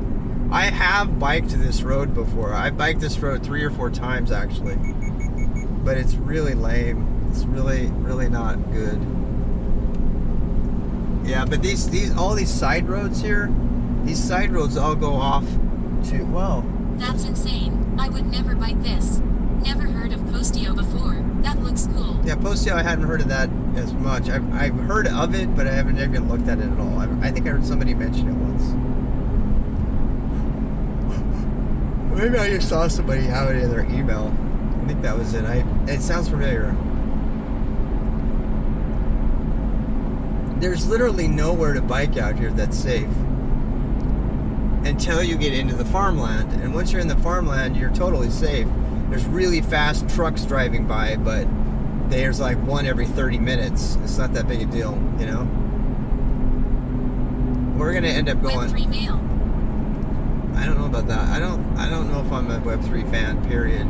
I have biked this road before. I biked this road 3 or 4 times, actually. But it's really lame. It's really, really not good. Yeah, but all these side roads here, these side roads all go off to... Wow. That's insane. I would never bike this. Never heard of Postio before. That looks cool. Yeah, Postio, I hadn't heard of that as much. I've heard of it, but I haven't even looked at it at all. I think I heard somebody mention it once. Maybe I just saw somebody have it in their email. I think that was it. It sounds familiar. There's literally nowhere to bike out here that's safe until you get into the farmland. And once you're in the farmland, you're totally safe. There's really fast trucks driving by, but there's like one every 30 minutes. It's not that big a deal, you know? We're gonna end up going... Web3 mail. I don't know about that. I don't know if I'm a Web3 fan, period.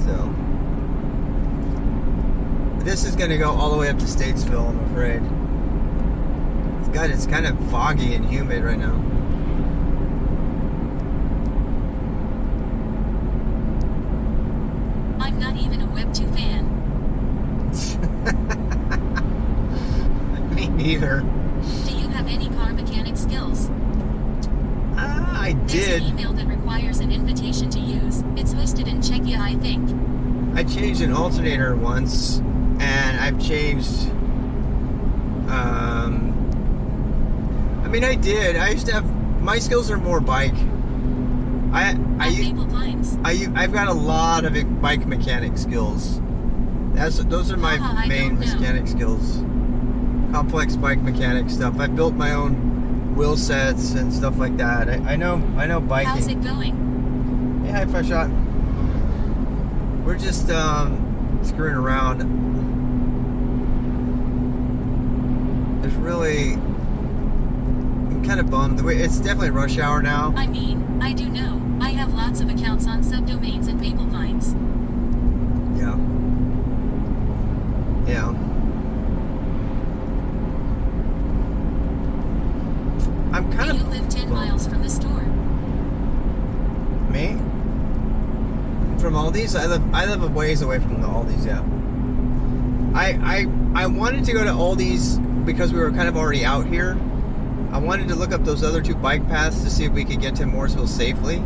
So... This is gonna go all the way up to Statesville, I'm afraid. It's kind of foggy and humid right now. I'm not even a Web 2 fan. Me neither. Do you have any car mechanic skills? I There's did. an email that requires an invitation to use. It's hosted in Czechia, I think. I changed an alternator once, and I've changed. I mean, I did. I used to have. My skills are more bike. At Maple Pines. I've got a lot of bike mechanic skills. Those are my I main don't know. mechanic skills. Complex bike mechanic stuff. I built my own wheel sets and stuff like that. I know biking. How's it going? Hey, hi, Fresh Shot. We're just screwing around. There's really, I'm kind of bummed. It's definitely rush hour now. I mean, I do know. I have lots of accounts on subdomains at Maple Pines. Yeah. Yeah. I'm kind Do of. you live 10 miles from the store? Me? From Aldi's? I live a ways away from the Aldi's, yeah. I wanted to go to Aldi's because we were kind of already out here. I wanted to look up those other 2 bike paths to see if we could get to Mooresville safely.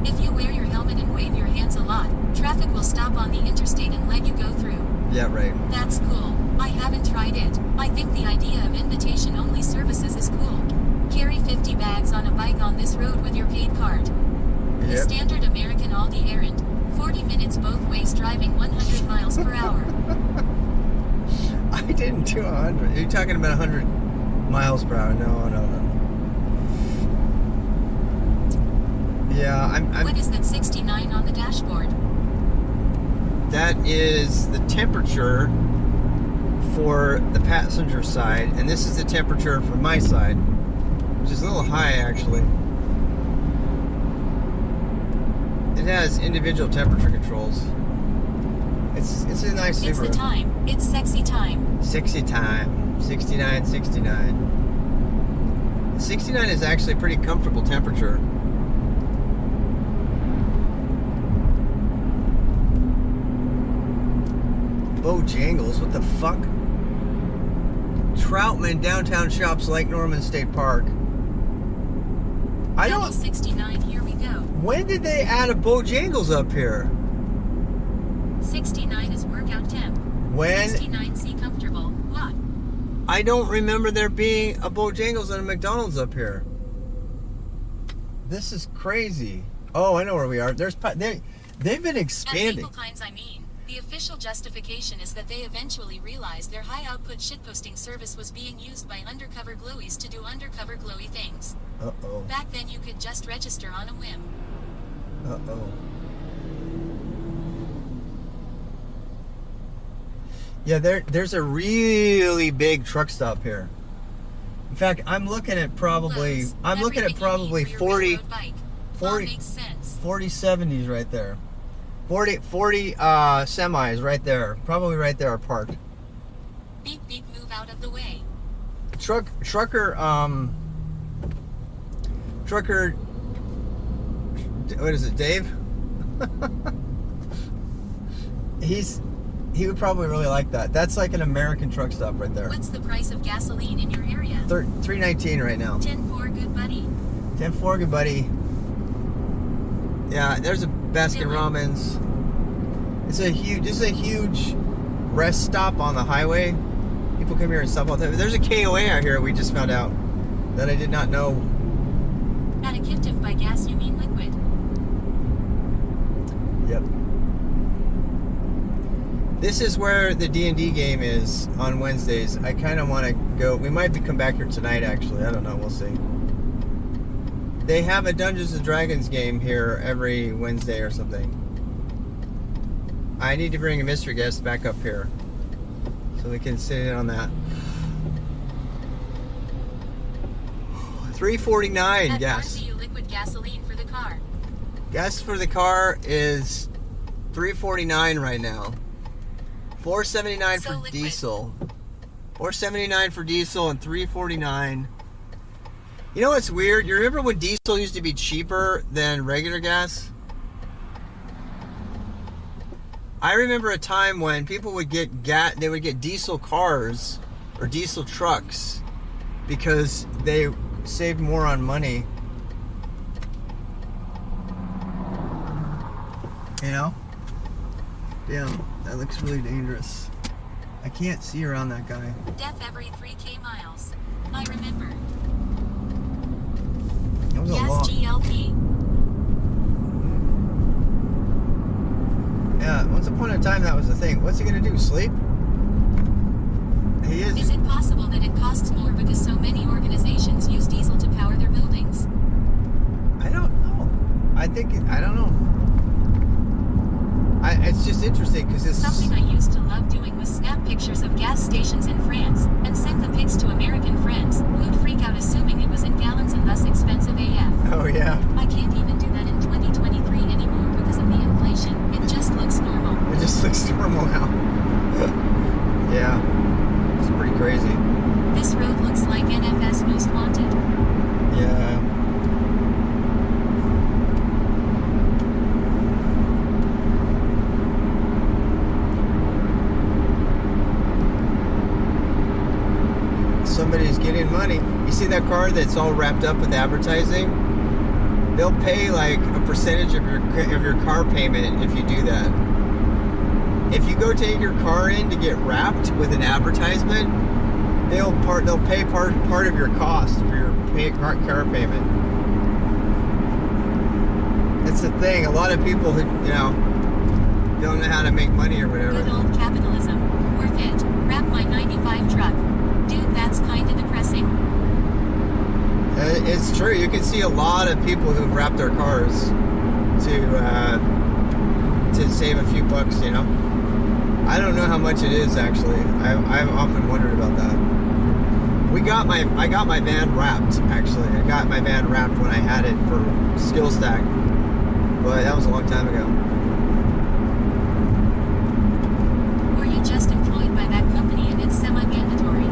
If you wear your helmet and wave your hands a lot, traffic will stop on the interstate and let you go through. Yeah, right. That's cool. I haven't tried it. I think the idea of invitation-only services is cool. Carry 50 bags on a bike on this road with your paid card. The Yep. standard American Aldi errand. 40 minutes both ways driving 100 miles per hour. I didn't do 100. You're talking about 100 miles per hour. No. Yeah, I'm What is that 69 on the dashboard? that is the temperature for the passenger side, and this is the temperature for my side, which is a little high actually. It has individual temperature controls. It's a nice It's the Subaru. time. It's sexy time. 60 time. 69. 69 is actually a pretty comfortable temperature. Bojangles, what the fuck? Troutman downtown shops Lake Norman State Park. I Double don't. 69, here we go. When did they add a Bojangles up here? 69 is workout temp. When? 69C comfortable. What? I don't remember there being a Bojangles and a McDonald's up here. This is crazy. Oh, I know where we are. They've been At expanding. Maple Pines, I mean. The official justification is that they eventually realized their high-output shitposting service was being used by undercover glowies to do undercover glowy things. Uh-oh. Back then you could just register on a whim. Uh-oh. Yeah, there's a really big truck stop here. In fact, I'm looking at probably Loads. I'm looking at Everything you probably need for your 40 railroad bike. All 40 makes sense. 40 70s right there. 40 semis right there. Probably right there are parked. Beep beep, move out of the way. Trucker, what is it, Dave? He would probably really like that. That's like an American truck stop right there. What's the price of gasoline in your area? $3.19 right now. 10-4, good buddy. 10-4, good buddy. Yeah, there's a Baskin Robbins. This is a huge rest stop on the highway. People come here and stop all the time. There's a KOA out here we just found out that I did not know. Addictive by gas, you mean liquid. Yep. This is where the D&D game is on Wednesdays. I kind of want to go. We might come back here tonight, actually. I don't know. We'll see. They have a Dungeons & Dragons game here every Wednesday or something. I need to bring a mystery guest back up here so we can sit in on that. $3.49 At gas. RCU liquid gasoline for the car. Gas for the car is $3.49 right now. $4.79 So for liquid. diesel. $4.79 for diesel and $3.49. You know what's weird? You remember when diesel used to be cheaper than regular gas? I remember a time when people would get they would get diesel cars or diesel trucks because they saved more on money. You know? Damn, that looks really dangerous. I can't see around that guy. Death every 3K miles. I remember. That was a Gas long. GLP. Yeah, once upon a time that was the thing. What's he gonna do? Sleep? He is. Is it possible that it costs more because so many organizations use diesel to power their buildings? I don't know. I don't know. It's just interesting because it's Something I used to love doing was snap pictures of gas stations in France and send the pics to American friends who'd freak out assuming it was in gallons and thus expensive AF. Oh yeah. I can't even do that in 2023 anymore because of the inflation. It just looks normal. It just looks normal now. Yeah. It's pretty crazy. This road looks like NFS Most Wanted. Yeah. Somebody's getting money. You see that car that's all wrapped up with advertising? They'll pay like a percentage of your car payment if you do that. If you go take your car in to get wrapped with an advertisement, they'll pay part of your cost for your car payment. That's the thing. A lot of people who don't know how to make money or whatever. Good old capitalism. Worth it. Wrap my 95 truck. Dude, that's kinda depressing. It's true. You can see a lot of people who've wrapped their cars to save a few bucks. I don't know how much it is actually. I've often wondered about that. I got my van wrapped actually. I got my van wrapped when I had it for Skill Stack, but that was a long time ago. Were you just employed by that company and it's semi-mandatory?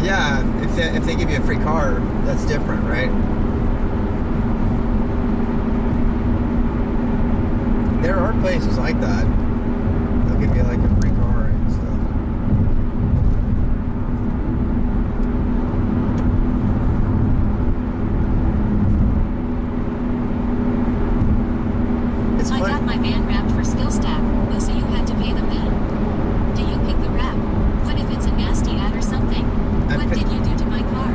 Yeah, if they give you a free car, that's different, right? There are places like that. They'll give you like a free car and stuff. It's I fun. got my van wrapped for Skill Stack. Oh, so you had to pay them then? Do you pick the wrap? What if it's a nasty ad or something? What did you do to my car?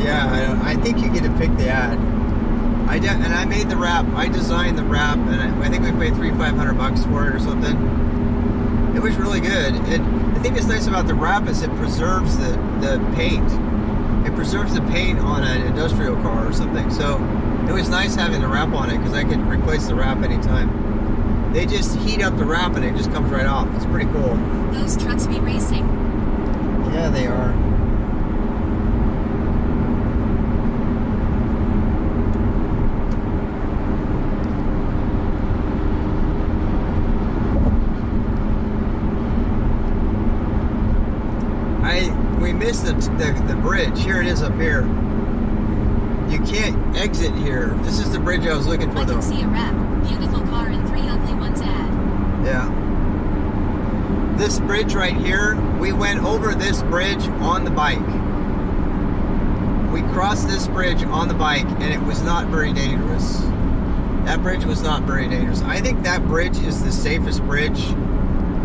Yeah, I think you get to pick the ad. And I made the wrap. I designed the wrap, and I think we paid $500 for it or something. It was really good. The thing that's nice about the wrap is it preserves the paint. It preserves the paint on an industrial car or something. So it was nice having the wrap on it because I could replace the wrap anytime. They just heat up the wrap and it just comes right off. It's pretty cool. Those trucks be racing. Yeah, they are. We missed the bridge. Here it is up here. You can't exit here. This is the bridge I was looking for I though. can see a wrap. Beautiful car and 3 ugly ones ad. Yeah. This bridge right here, we went over this bridge on the bike. We crossed this bridge on the bike and it was not very dangerous. That bridge was not very dangerous. I think that bridge is the safest bridge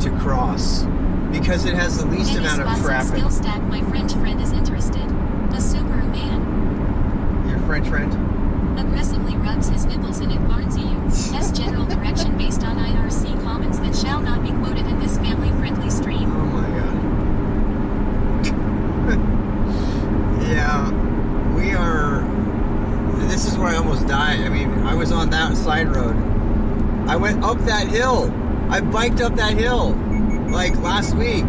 to cross because it has the least Any amount of spots on traffic. Skill Stack, my French friend is interested. A Subaru man. Your French friend? Aggressively rubs his nipples in it, Barnesy you. S general direction based on IRC comments that shall not be quoted in this family-friendly stream. Oh my god. Yeah, we are. This is where I almost died. I mean, I was on that side road. I went up that hill. I biked up that hill like last week.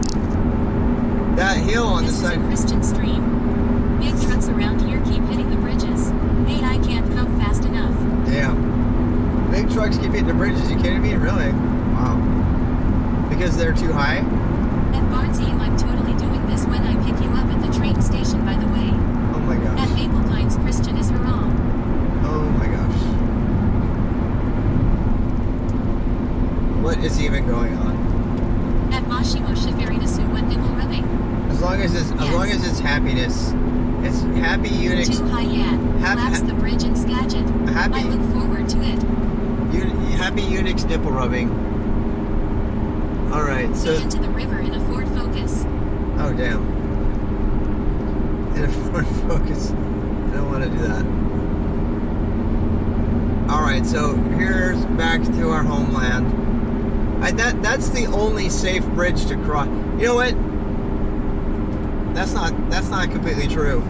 That hill on This the is a side. Christian stream. Big trucks around here keep hitting the bridges. AI can't come fast enough. Damn. Big trucks keep hitting the bridges. You kidding me? Really? Wow. Because they're too high? At Barnesy, I'm totally doing this when I pick you up at the train station, by the way. Oh my At gosh. Maple Pines, Christian is wrong. Oh my gosh. What is even going on? At Mashimo Shiferi to Suwa nipple rubbing. As long as it's happiness, it's happy Unix. To Haiyan. Collapse the bridge and Skagit. Happy- I look forward to it. Happy Unix nipple rubbing. All right, so Into the river in a Ford Focus. oh damn, in a Ford Focus. I don't want to do that. All right, so here's back to our homeland. That's the only safe bridge to cross. You know what? That's not completely true.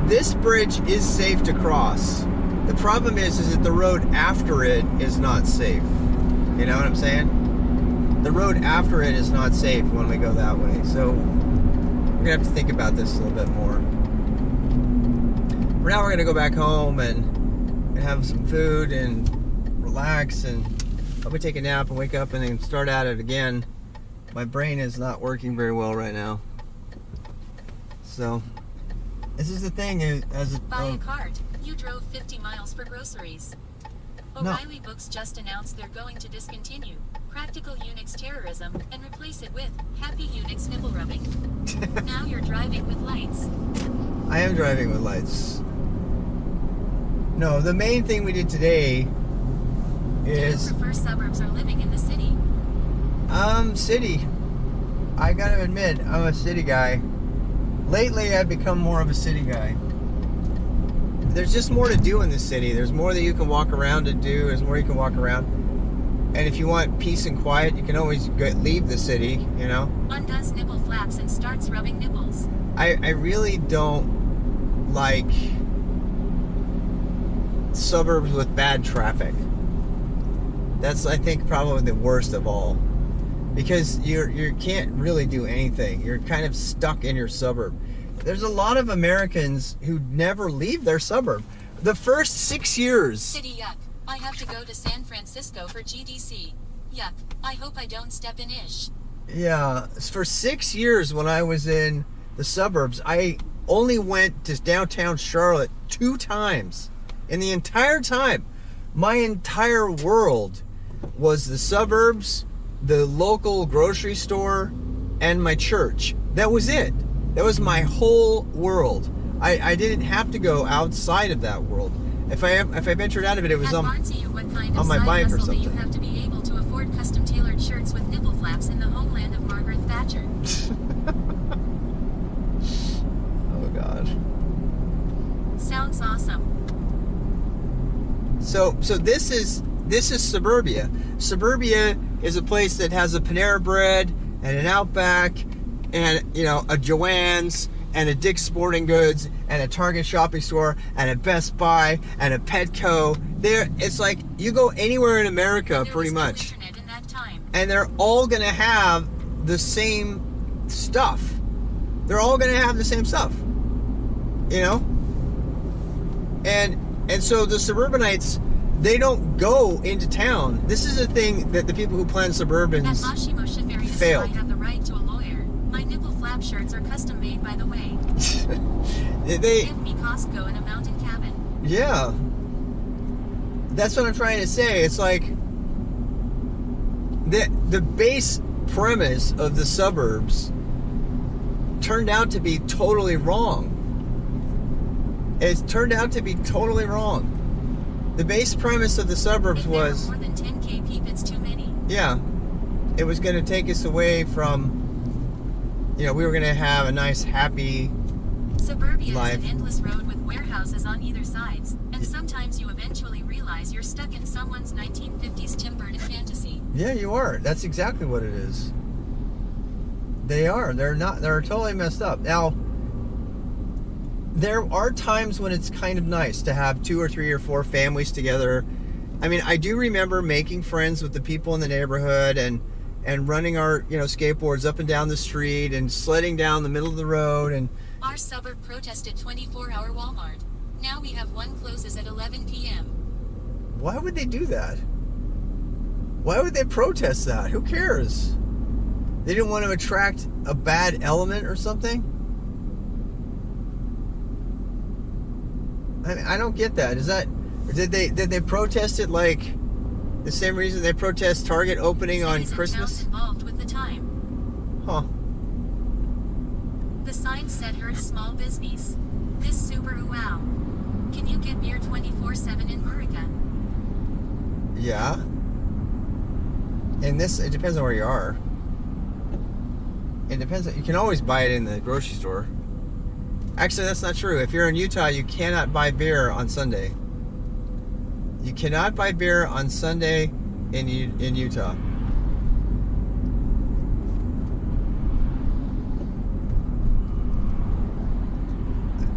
This bridge is safe to cross. The problem is that the road after it is not safe. You know what I'm saying? The road after it is not safe when we go that way. So we're gonna have to think about this a little bit more. For now, we're gonna go back home and have some food and relax and probably take a nap and wake up and then start at it again. My brain is not working very well right now. So this is the thing. Buy a cart. You drove 50 miles for groceries. O'Reilly Books just announced they're going to discontinue Practical Unix Terrorism and replace it with Happy Unix Nipple Rubbing. Now you're driving with lights. I am driving with lights. No, the main thing we did today is... Do you prefer suburbs or living in the city? City. I gotta admit, I'm a city guy. Lately, I've become more of a city guy. There's just more to do in the city. There's more that you can walk around to do. There's more you can walk around. And if you want peace and quiet, you can always leave the city, you know? Undoes nipple flaps and starts rubbing nipples. I really don't like suburbs with bad traffic. That's, I think, probably the worst of all. Because you can't really do anything. You're kind of stuck in your suburb. There's a lot of Americans who never leave their suburb. The first 6 years... City yuck. I have to go to San Francisco for GDC. Yuck. I hope I don't step in ish. Yeah, for 6 years when I was in the suburbs, I only went to downtown Charlotte 2 times. In the entire time, my entire world was the suburbs, the local grocery store, and my church. That was it. That was my whole world. I didn't have to go outside of that world. If I ventured out of it, it was on my bike or something. You have to be able to afford custom tailored shirts with nipple flaps in the homeland of Margaret Thatcher. Oh God. Sounds awesome. So this is suburbia. Suburbia is a place that has a Panera Bread and an Outback and, you know, a Joann's and a Dick's Sporting Goods and a Target shopping store and a Best Buy and a Petco. It's like you go anywhere in America pretty much. There was no internet in that time. And they're all gonna have the same stuff. They're all gonna have the same stuff. You know? And so the suburbanites, they don't go into town. This is a thing that the people who plan suburbans failed. I have the right to a lawyer. My nipple flap shirts are custom made, by the way. They give me Costco in a mountain cabin. Yeah. That's what I'm trying to say. It's like the base premise of the suburbs turned out to be totally wrong. It's turned out to be totally wrong. The base premise of the suburbs was... more than 10K peep, it's too many. Yeah. It was going to take us away from... You know, we were going to have a nice, happy Suburbia life. is an endless road with warehouses on either sides, and sometimes you eventually realize you're stuck in someone's 1950s Tim Burton fantasy. Yeah, you are. That's exactly what it is. They are. They're totally messed up. Now, there are times when it's kind of nice to have 2 or 3 or 4 families together. I mean, I do remember making friends with the people in the neighborhood and running our, you know, skateboards up and down the street and sledding down the middle of the road. And our suburb protested 24-hour Walmart. Now we have one closes at 11 p.m. Why would they do that? Why would they protest that? Who cares? They didn't want to attract a bad element or something? I mean, I don't get that. Is that... Did they protest it like The same reason they protest Target opening on Cities and Christmas? towns involved with the time. Huh. The sign said hurt small business. This Subaru wow. Can you get beer 24/7 in Murica? Yeah. And this, it depends on where you are. It depends. You can always buy it in the grocery store. Actually, that's not true. If you're in Utah, you cannot buy beer on Sunday. You cannot buy beer on Sunday in Utah.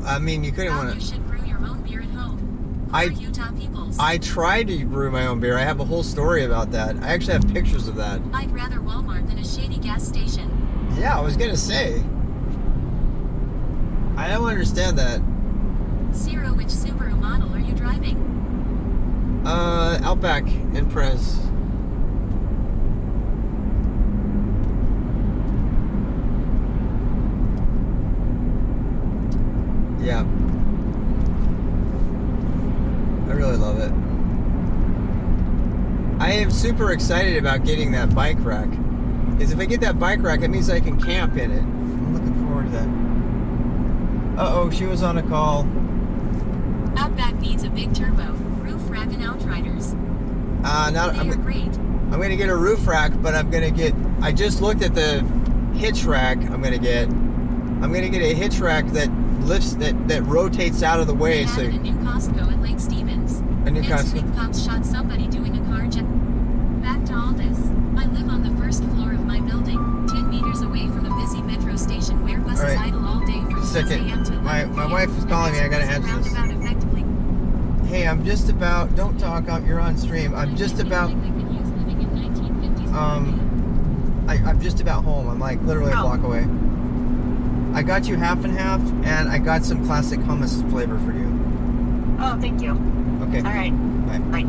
I mean, you couldn't want You to. should brew your own beer at home. I- For Utah peoples. I tried to brew my own beer. I have a whole story about that. I actually have pictures of that. I'd rather Walmart than a shady gas station. Yeah, I was gonna say. I don't understand that. Zero, which Subaru model are you driving? Outback Impress. Yeah. I really love it. I am super excited about getting that bike rack. Because if I get that bike rack, it means I can camp in it. I'm looking forward to that. Uh-oh, she was on a call. Outback needs a big turbo, roof rack and outriders. Now They are great. I'm gonna get a roof rack, but I just looked at the hitch rack I'm gonna get a hitch rack that lifts, that rotates out of the way. They So added a new Costco at Lake Stevens. A new Next Costco. week cops shot somebody doing a car jack. Back to all this. I live on the first floor of my building, 10 meters away from a busy metro station where buses All right. idle all day from 6 Second. a.m. to 11 My p.m. wife is calling me. I gotta answer this. Roundabout effectively. Hey, I'm just about, don't talk, you're on stream. I'm just about, I could use living in 1950s I'm just about home. I'm like literally a block away. I got you half and half, and I got some classic hummus flavor for you. Oh, thank you. Okay. All right. Bye. Bye.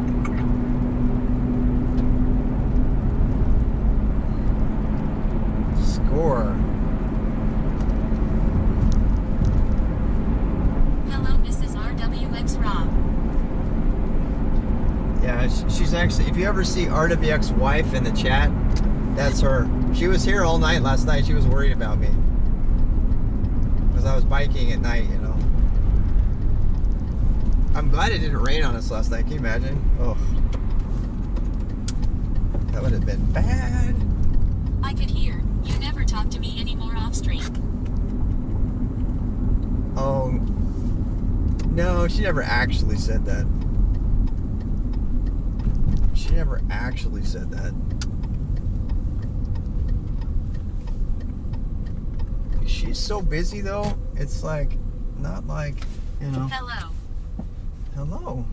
Score. Hello, Mrs. RWX Rob. Yeah, she's actually, if you ever see RWX wife in the chat, that's her. She was here all night last night. She was worried about me. Because I was biking at night, you know. I'm glad it didn't rain on us last night. Can you imagine? Oh. That would have been bad. I could hear. You never talk to me anymore off stream. Oh. No, she never actually said that. She never actually said that. She's so busy though. It's like, not like, you know. Hello. Hello.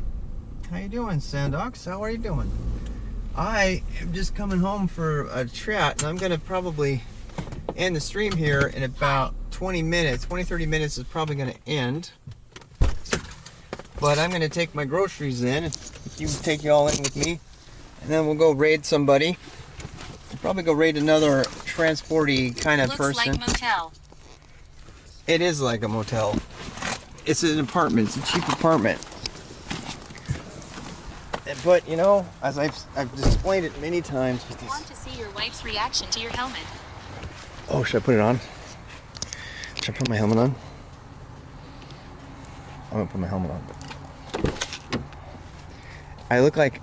How you doing, Sandox? How are you doing? I am just coming home for a chat, and I'm going to probably end the stream here in about 20 minutes. 20, 30 minutes is probably going to end. But I'm going to take my groceries in. If you take you all in with me. And then we'll go raid somebody. We'll probably go raid another transporty kind of Looks person. like motel. It is like a motel. It's an apartment. It's a cheap apartment. But you know, as I've displayed it many times with I these. want to see your wife's reaction to your helmet. Oh, should I put it on? Should I put my helmet on? I'm gonna put my helmet on. I look like.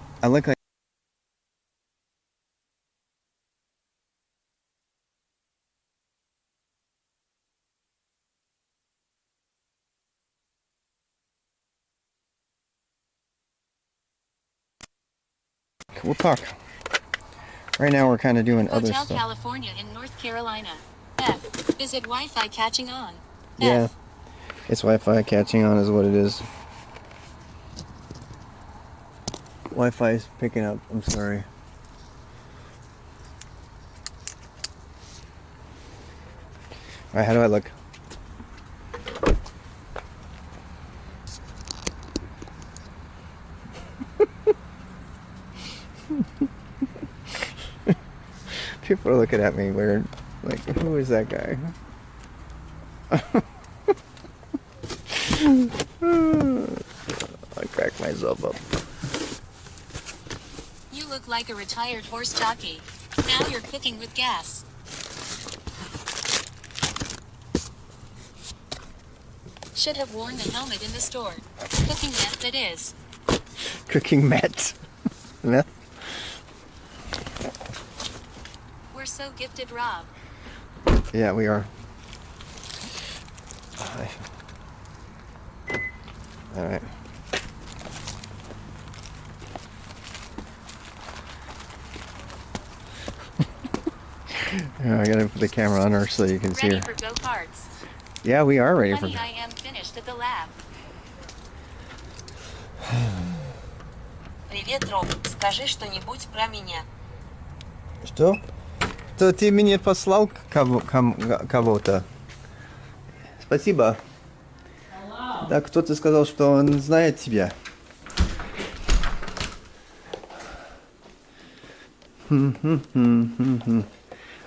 We'll talk. Right now we're kind of doing other Hotel stuff. California in North Carolina. F. Is it Wi-Fi catching on? Yeah. F. It's Wi-Fi catching on is what it is. Wi-Fi is picking up. I'm sorry. Alright, how do I look? People are looking at me weird. Like, who is that guy? I cracked myself up. You look look like a retired horse jockey. Now you're cooking with gas. Should have worn the helmet in the store. Cooking meth, that is. Cooking meth. Meth? We're so gifted, Rob. Yeah, we are. All right. Yeah, I gotta put the camera on her so you can see Ready her. for go-karts. Yeah, we are ready Honey, for. I am finished at the lab. Привет, Роб. Скажи что-нибудь про меня. Что? То ты мне послал кого-то. Спасибо. Да, кто-то сказал, что он знает тебя.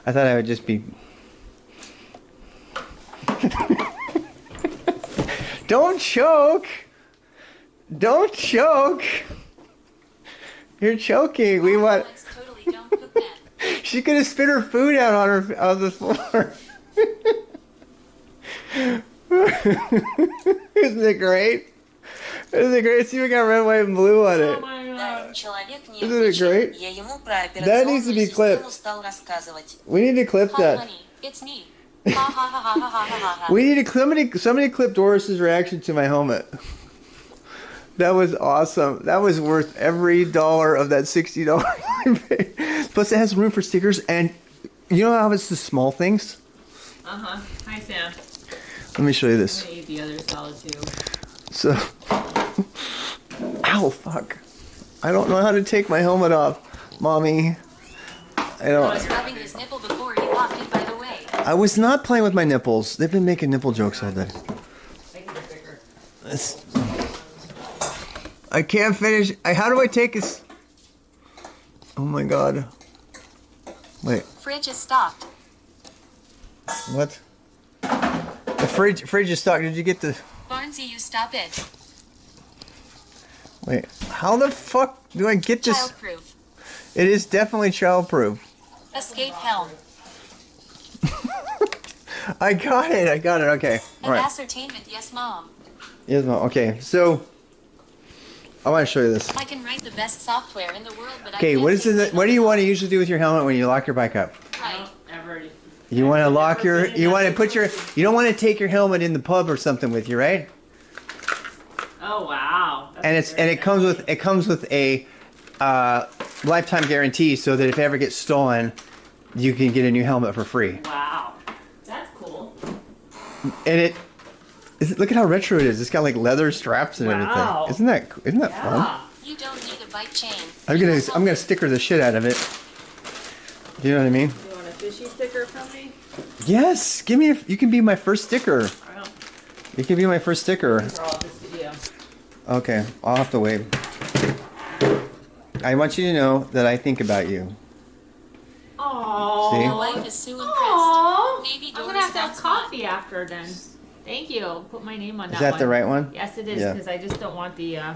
I thought I would just be... Don't choke! Don't choke! You're choking. We want... Alex, totally don't cook that. She could have spit her food out on the floor. Isn't it great? Isn't it great? See, we got red, white, and blue on it. Да, человек не Isn't it great? Я ему про That needs to операционную be clipped. систему стал рассказывать. We need to clip Hi, that. honey, it's me. Ha ha ha ha ha ha ha ha. We need to somebody clip Doris's reaction to my helmet. That was awesome. That was worth every dollar of that $60 I paid. Plus, it has room for stickers, and you know how it's the small things. Uh-huh. Hi, Sam. Let me show you I'm this. gonna eat the other salad too. So, ow, fuck. I don't know how to take my helmet off, Mommy. I I was don't. rubbing his nipple before he walked in, by the way. I was not playing with my nipples. They've been making nipple jokes all day. Make it bigger. It's- I can't finish. How do I take this? Oh my god. Wait, Fridge is stocked. what? The fridge is stuck. Did you get the? Barnesy, you stop it. Wait, how the fuck do I get this? Childproof. It is definitely childproof. Escape helm. I got it. Okay. All An right. ascertainment, yes, Mom. Yes, Mom. Okay, so I want to show you this. I can write the best software in the world, but Okay, I can't what is fix it? my What do you helmet. want to usually do with your helmet when you lock your bike up? Right. Ever. You want to lock your. You want to put your. You don't want to take your helmet in the pub or something with you, right? Oh wow. That's And it comes with a lifetime guarantee, so that if it ever gets stolen, you can get a new helmet for free. Wow. That's cool. And look at how retro it is. It's got like leather straps and Wow. everything. Isn't that fun? Yeah. You don't need a bike chain. I'm gonna sticker the shit out of it. Do you know what I mean? You want a fishy sticker from me? Yes. Give me. You can be my first sticker. Well, You can be my first sticker. these are all this video. Okay, I'll have to wait. I want you to know that I think about you. Aww. See? Your wife is so impressed. Aww. Maybe I'm Doris gonna have to have wants coffee after then. Thank you. I'll put my name on that Is that one. the right one? Yes, it is, Yeah. because I just don't want the, I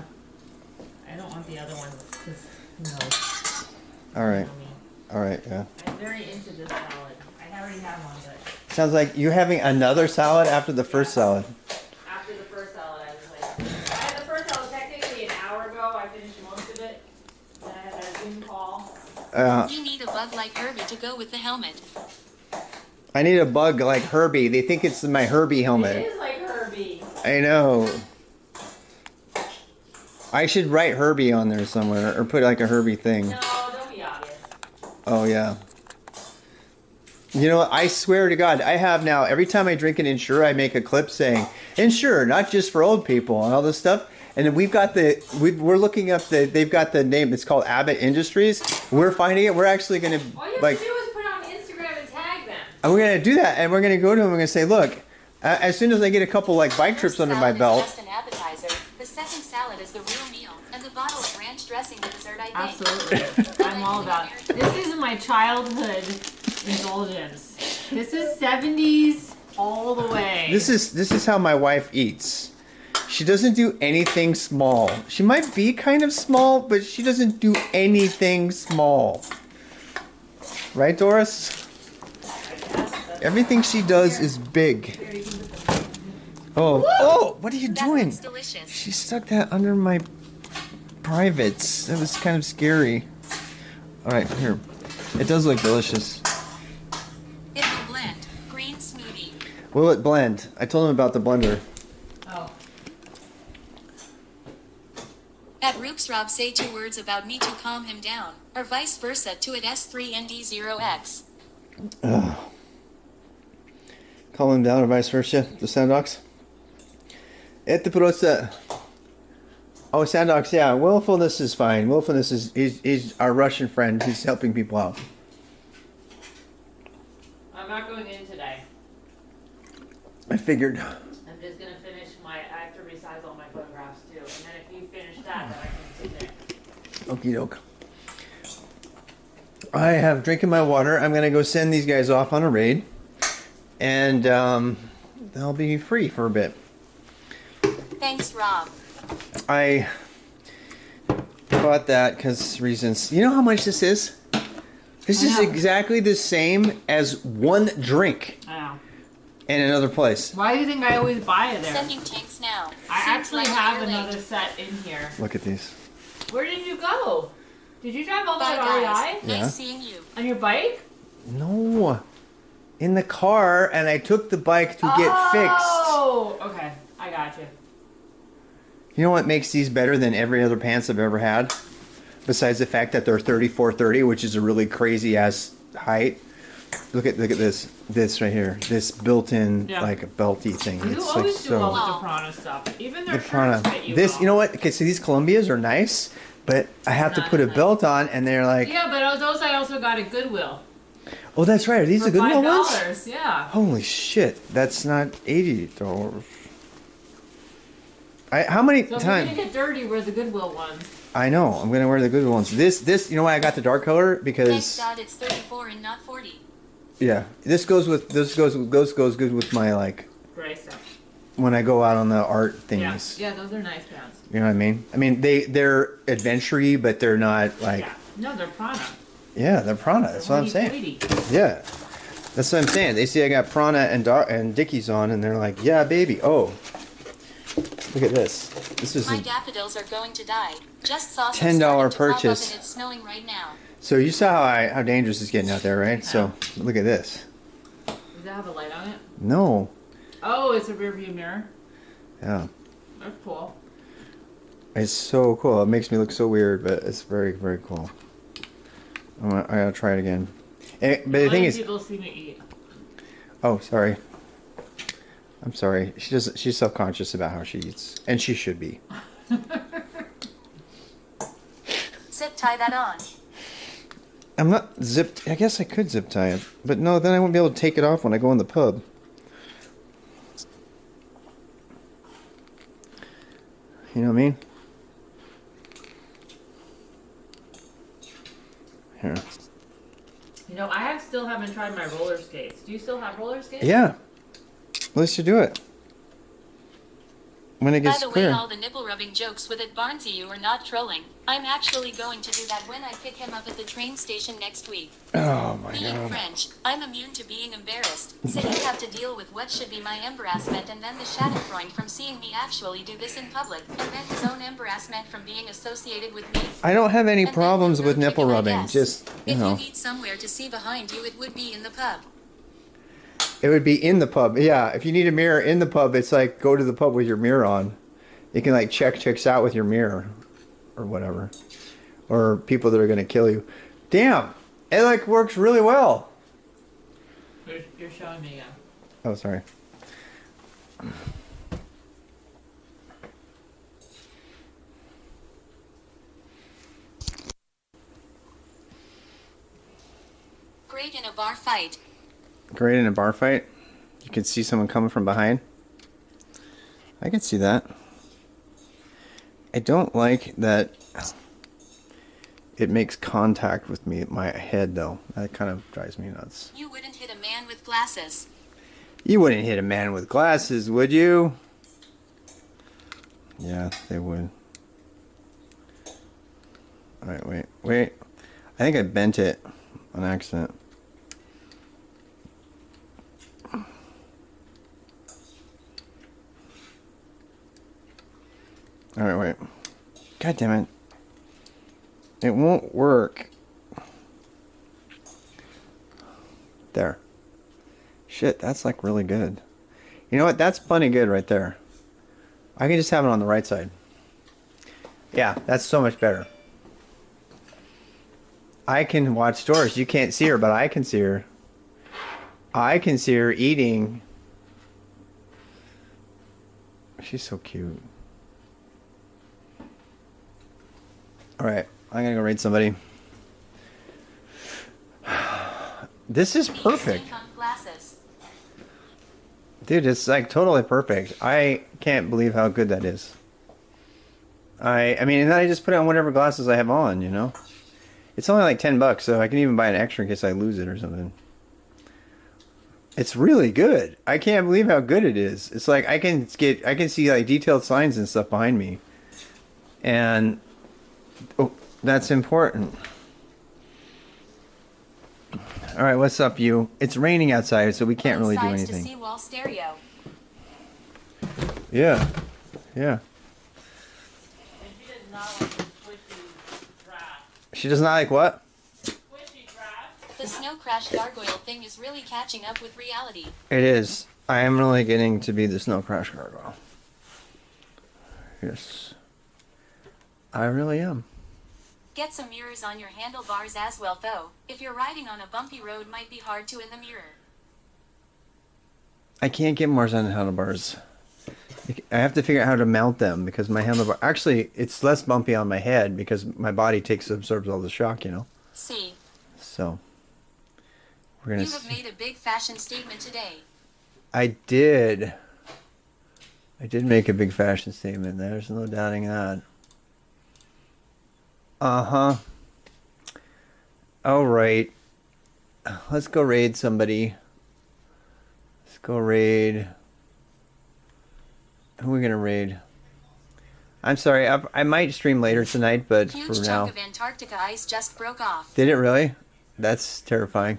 don't want the other one, because, who knows? All right. You know me. All right. Yeah. I'm very into this salad. I already have one, but Sounds like you're having another salad after the first salad. after the first salad, I was like, I had the first salad technically an hour ago. I finished most of it. Then I had that Zoom call. You need a bug like Herbie to go with the helmet. I need a bug like Herbie. They think it's my Herbie It helmet. is like Herbie. I know. I should write Herbie on there somewhere or put like a Herbie thing. No, don't be obvious. Oh yeah. You know what? I swear to God, I have now. Every time I drink an Ensure, I make a clip saying Ensure, not just for old people and all this stuff. And then we're looking up they've got the name. It's called Abbott Industries. We're finding it. We're actually gonna All you have like. to do is put it on Instagram and tag them. And we're gonna do that, and we're gonna go to him. We're gonna say, look, as soon as I get a couple like bike trips under my Salad is belt, just an appetizer. The second salad is the real meal, and the bottle of ranch dressing the dessert, I think. Absolutely. I'm all about it. This is my childhood indulgence. This is 70s all the way. this is how my wife eats. She doesn't do anything small. She might be kind of small, but she doesn't do anything small. Right, Doris? Everything she does is big. Oh, oh, what are you That doing? looks delicious. She stuck that under my privates. That was kind of scary. All right, here. It does look delicious. It will blend. Green smoothie. Will it blend? I told him about the blender. Oh. At Rooks Rob say 2 words about me to calm him down, or vice versa to at S3ND0X. Ugh. Calm him down or vice versa. The Sandox. Это просто... Oh, Sandox, yeah. Willfulness is fine. Willfulness is our Russian friend. He's helping people out. I'm not going in today. I figured. I'm just gonna finish I have to resize all my photographs too. And then if you finish that, then I can sit there. Okie doke. I have drinking my water. I'm gonna go send these guys off on a raid. And they'll be free for a bit. Thanks, Rob. I bought that because reasons. You know how much this is? This is exactly the same as one drink I know. in another place. Why do you think I always buy it there? Sending tanks now. I Seems actually like have you're another late. set in here. Look at these. Where did you go? Did you drive all Bye, that guys. REI? Yeah. Nice seeing you. On your bike? No. In the car, and I took the bike to get fixed. Oh, okay. I got you. You know what makes these better than every other pants I've ever had? Besides the fact that they're 3430, which is a really crazy ass height. Look at this right here. This built-in Yeah. like a belty thing. You It's like always do well so. with the Prana stuff. Even their The shirts Prana. fit you This, well. you know what? Okay, so these Columbias are nice, but I have to Not put a nice. belt on, and they're like, Yeah, but those I also got at Goodwill. oh, that's right. Are these For the Goodwill ones? $5, yeah. Holy shit! That's not $80. How many So if you're times? gonna get dirty, wear the Goodwill ones. I know. I'm gonna wear the Goodwill ones. This. You know why I got the dark color? Thanks, Because God, it's 34 and not 40. yeah, this goes good with my like Gray stuff. when I go out on the art Yeah. things. Yeah, those are nice pants. You know what I mean? I mean they're adventure-y, but they're not like Yeah. No, they're Prana. yeah, they're Prana. That's what I'm saying. Hoity-toity. Yeah, that's what I'm saying. They see I got Prana and Dickies on, and they're like, yeah, baby. Oh, look at this. This is My daffodils are going to die. Just saw some $10 starting to pop up purchase. and it's snowing right now. so you saw how dangerous it's getting out there, right? So look at this. Does that have a light on it? No, Oh, it's a rear view mirror. yeah, That's cool. it's so cool. It makes me look so weird, but it's very very cool. I gotta try it again. But the thing is, people see me eat. oh, sorry. I'm sorry. She's self-conscious about how she eats, and she should be. Zip tie that on. I'm not zipped. I guess I could zip tie it, but no, then I won't be able to take it off when I go in the pub. You know what I mean? Here. You know, still haven't tried my roller skates. Do you still have roller skates? Yeah. Let's just do it. When it By gets the clear. way, all the nipple rubbing jokes with it, Barnesy, you are not trolling. I'm actually going to do that when I pick him up at the train station next week. Oh my Being god. French, I'm immune to being embarrassed, so you have to deal with what should be my embarrassment and then the schadenfreude from seeing me actually do this in public, and then his own embarrassment from being associated with me. I don't have any And then problems you'll with go nipple chicken, I rubbing. guess. Just, you If know. you need somewhere to see behind you, it would be in the pub. It would be in the pub. Yeah, if you need a mirror in the pub, it's like go to the pub with your mirror on. You can like check chicks out with your mirror or whatever. Or people that are going to kill you. Damn, it like works really well. You're showing me, yeah. Oh, sorry. Great in a bar fight. Great in a bar fight. You can see someone coming from behind. I can see that. I don't like that it makes contact with me, my head though. That kind of drives me nuts. You wouldn't hit a man with glasses. You wouldn't hit a man with glasses, would you? Yeah, they would. Alright, wait. I think I bent it on accident. Alright, wait. God damn it. It won't work. There. Shit, that's like really good. You know what? That's plenty good right there. I can just have it on the right side. Yeah, that's so much better. I can watch Doris. You can't see her, but I can see her. I can see her eating. She's so cute. Alright, I'm gonna go raid somebody. This is perfect. Dude, it's like totally perfect. I can't believe how good that is. I mean, and then I just put it on whatever glasses I have on, you know? It's only like $10, so I can even buy an extra in case I lose it or something. It's really good. I can't believe how good it is. It's like I can see like detailed signs and stuff behind me. And oh, that's important. All right, what's up, you? It's raining outside, so we can't really do anything. To see wall stereo. Yeah, yeah. She does not like what? The snow crash gargoyle thing is really catching up with reality. It is. I am really getting to be the snow crash gargoyle. Yes. I really am. Get some mirrors on your handlebars as well, though. If you're riding on a bumpy road, might be hard to in the mirror. I can't get more on the handlebars. I have to figure out how to mount them because my handlebar... Actually, it's less bumpy on my head because my body absorbs all the shock, you know? See. So, we're gonna... You have made a big fashion statement today. I did. I did make a big fashion statement. There's no doubting that. Uh-huh. Alright. Let's go raid somebody. Let's go raid... Who are we gonna raid? I'm sorry, I might stream later tonight, but Huge for chunk now... of Antarctica ice just broke off. Did it really? That's terrifying.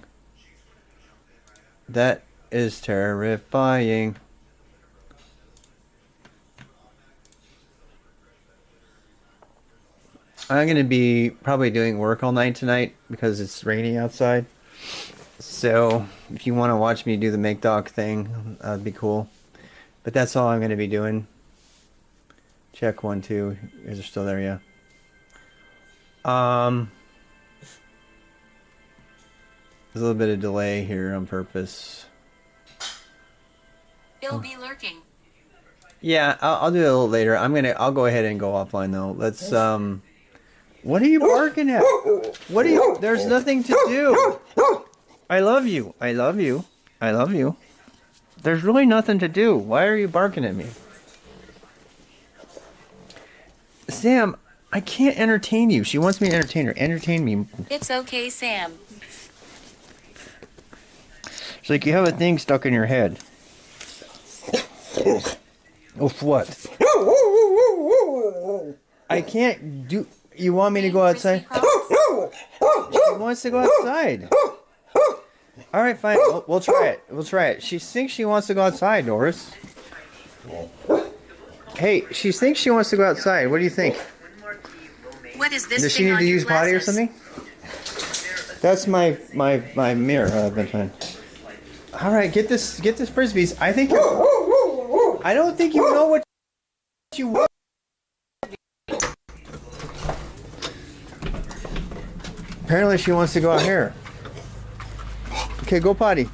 That is terrifying. I'm gonna be probably doing work all night tonight because it's raining outside. So if you want to watch me do the make doc thing, that'd be cool. But that's all I'm gonna be doing. Check 1, 2. You guys are still there, yeah. There's a little bit of delay here on purpose. It'll be lurking. Yeah, I'll do it a little later. I'll go ahead and go offline though. Let's what are you barking at? What are you? There's nothing to do. I love you. I love you. I love you. There's really nothing to do. Why are you barking at me? Sam, I can't entertain you. She wants me to entertain her. Entertain me. It's okay, Sam. It's like you have a thing stuck in your head. Of what? I can't do... You want me to go outside? She wants to go outside. Alright, fine. We'll try it. We'll try it. She thinks she wants to go outside, Doris. Hey, she thinks she wants to go outside. What do you think? What is this? Does she need to use potty or something? That's my mirror. I've been trying. All right, get this frisbees. I think I don't think you know what you want. Apparently, she wants to go out here. Okay, go potty.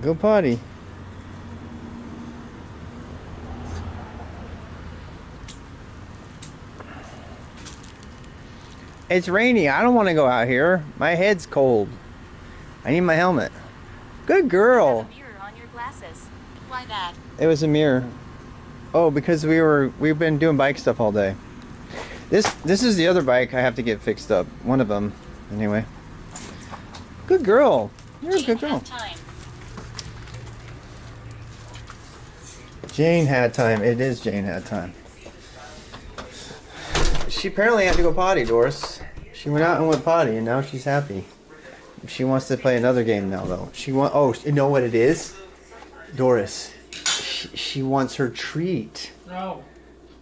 Go potty. It's rainy. I don't want to go out here. My head's cold. I need my helmet. Good girl. Have a mirror on your glasses. Why that? It was a mirror. Oh, because we've been doing bike stuff all day. This is the other bike I have to get fixed up. One of them, anyway. Good girl. You're a good girl. Time. Jane had time. It is Jane had time. She apparently had to go potty, Doris. She went out and went potty, and now she's happy. She wants to play another game now, though. Oh, you know what it is? Doris. She wants her treat. No.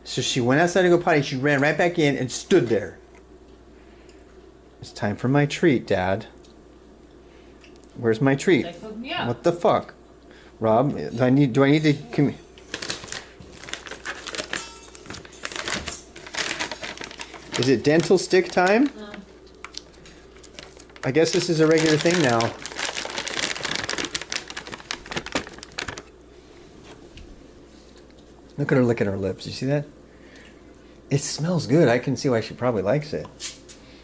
So she went outside to go potty. She ran right back in and stood there. It's time for my treat, Dad. Where's my treat? Yeah. What the fuck? Rob, do I need to Is it dental stick time? No. I guess this is a regular thing now. Look at her licking her lips. You see that? It smells good. I can see why she probably likes it.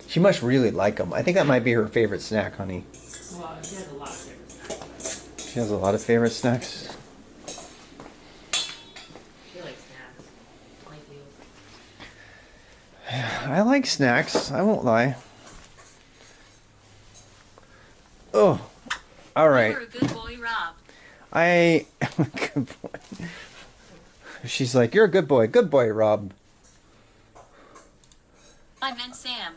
She must really like them. I think that might be her favorite snack, honey. Well, she has a lot of favorite snacks. She has a lot of favorite snacks. She likes snacks. Like you. I like snacks. I won't lie. Oh, all right. You're a good boy, Rob. I am a good boy. She's like, you're a good boy. Good boy, Rob. I meant Sam.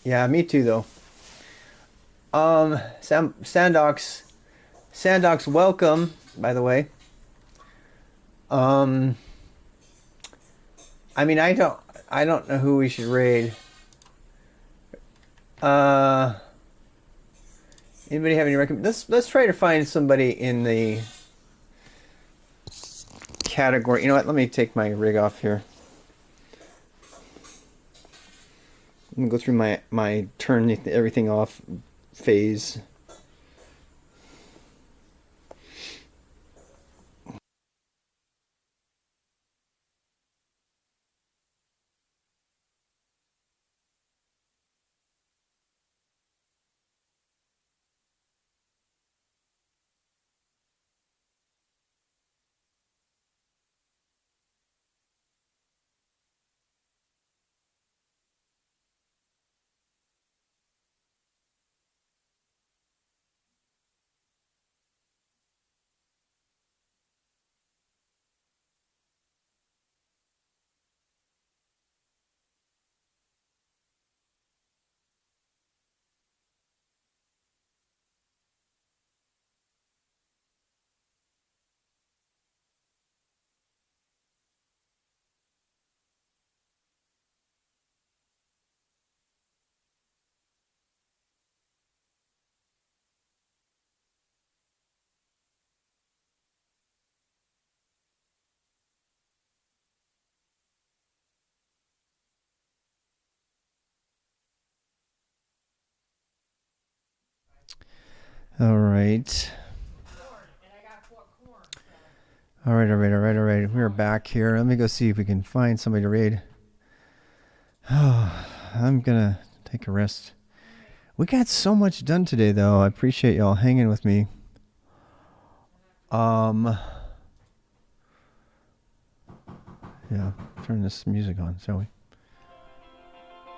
Yeah, me too, though. Sandox, welcome, by the way. I mean, I don't know who we should raid. Anybody have any let's try to find somebody in the category. You know what? Let me take my rig off here. I'm gonna go through my turn everything off phase. All right. All right. We're back here. Let me go see if we can find somebody to raid. Oh, I'm gonna take a rest. We got so much done today, though. I appreciate y'all hanging with me. Yeah, turn this music on, shall we?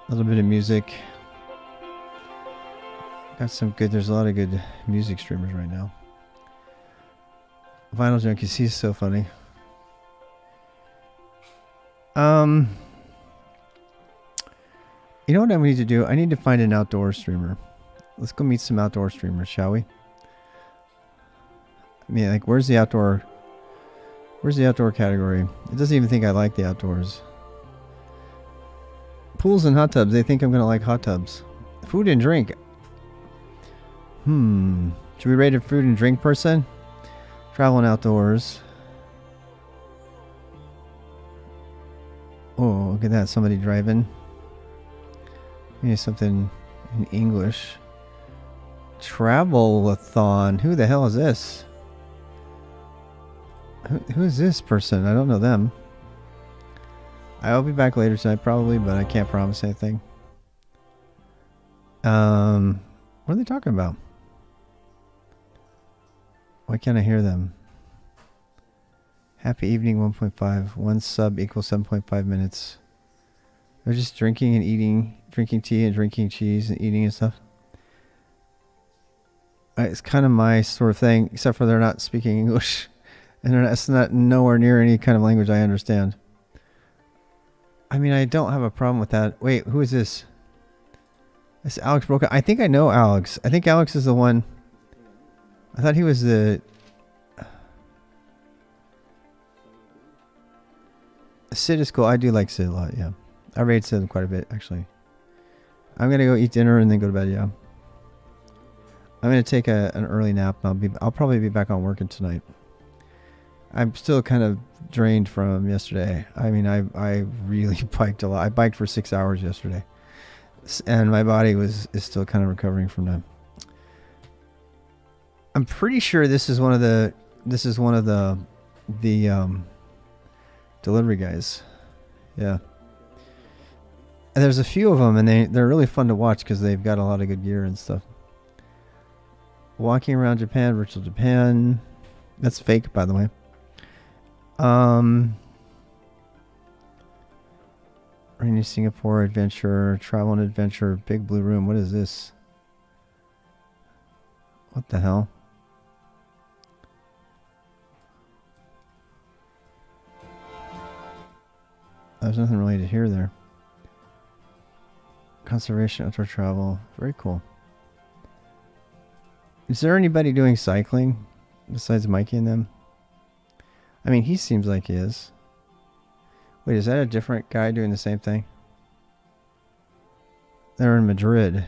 A little bit of music. Got some good, there's a lot of good music streamers right now. Vinyl Junkies, he's so funny. You know what I need to do? I need to find an outdoor streamer. Let's go meet some outdoor streamers, shall we? I mean, like, where's the outdoor category? It doesn't even think I like the outdoors. Pools and hot tubs. They think I'm going to like hot tubs. Food and drink. Should we rate a food and drink person? Travel and outdoors. Oh, look at that. Somebody driving. Maybe something in English. Travel-a-thon. Who the hell is this? Who is this person? I don't know them. I'll be back later tonight probably, but I can't promise anything. What are they talking about? Why can't I hear them? Happy evening 1.5. One sub equals 7.5 minutes. They're just drinking and eating, drinking tea and drinking cheese and eating and stuff. It's kind of my sort of thing, except for they're not speaking English. And it's not nowhere near any kind of language I understand. I mean, I don't have a problem with that. Wait, who is this? It's Alex Broca. I think I know Alex. I think Alex is the one. I thought he was the... Sid is cool. I do like Sid a lot, yeah. I raid Sid quite a bit, actually. I'm going to go eat dinner and then go to bed, yeah. I'm going to take an early nap. And I'll probably be back on working tonight. I'm still kind of drained from yesterday. I mean, I really biked a lot. I biked for 6 hours yesterday. And my body is still kind of recovering from that. I'm pretty sure this is one of the delivery guys. Yeah. And there's a few of them, and they're really fun to watch because they've got a lot of good gear and stuff. Walking around Japan, virtual Japan. That's fake, by the way. Rainy Singapore Adventure, Travel and Adventure, Big Blue Room. What is this? What the hell? There's nothing really to hear there. Conservation, outdoor travel. Very cool. Is there anybody doing cycling besides Mikey and them? I mean, he seems like he is. Wait, is that a different guy doing the same thing? They're in Madrid.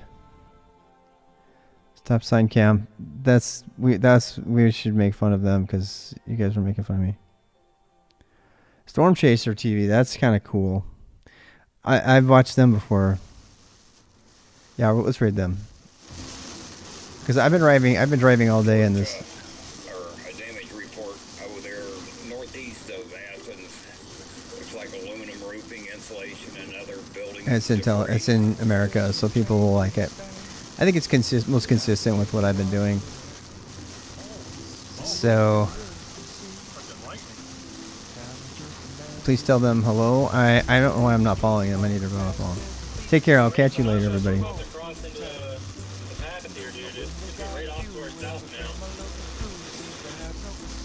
Stop sign cam. We should make fun of them because you guys were making fun of me. Storm Chaser TV. That's kind of cool. I've watched them before. Yeah, let's raid them. Because I've been driving all day in this. Or a damage report over there northeast of Athens. Looks like aluminum roofing, insulation, and other buildings. It's in America, so people will like it. I think it's most consistent with what I've been doing. So please tell them hello. I don't know why I'm not following them. I need to go off on. Take care. I'll catch you later, everybody.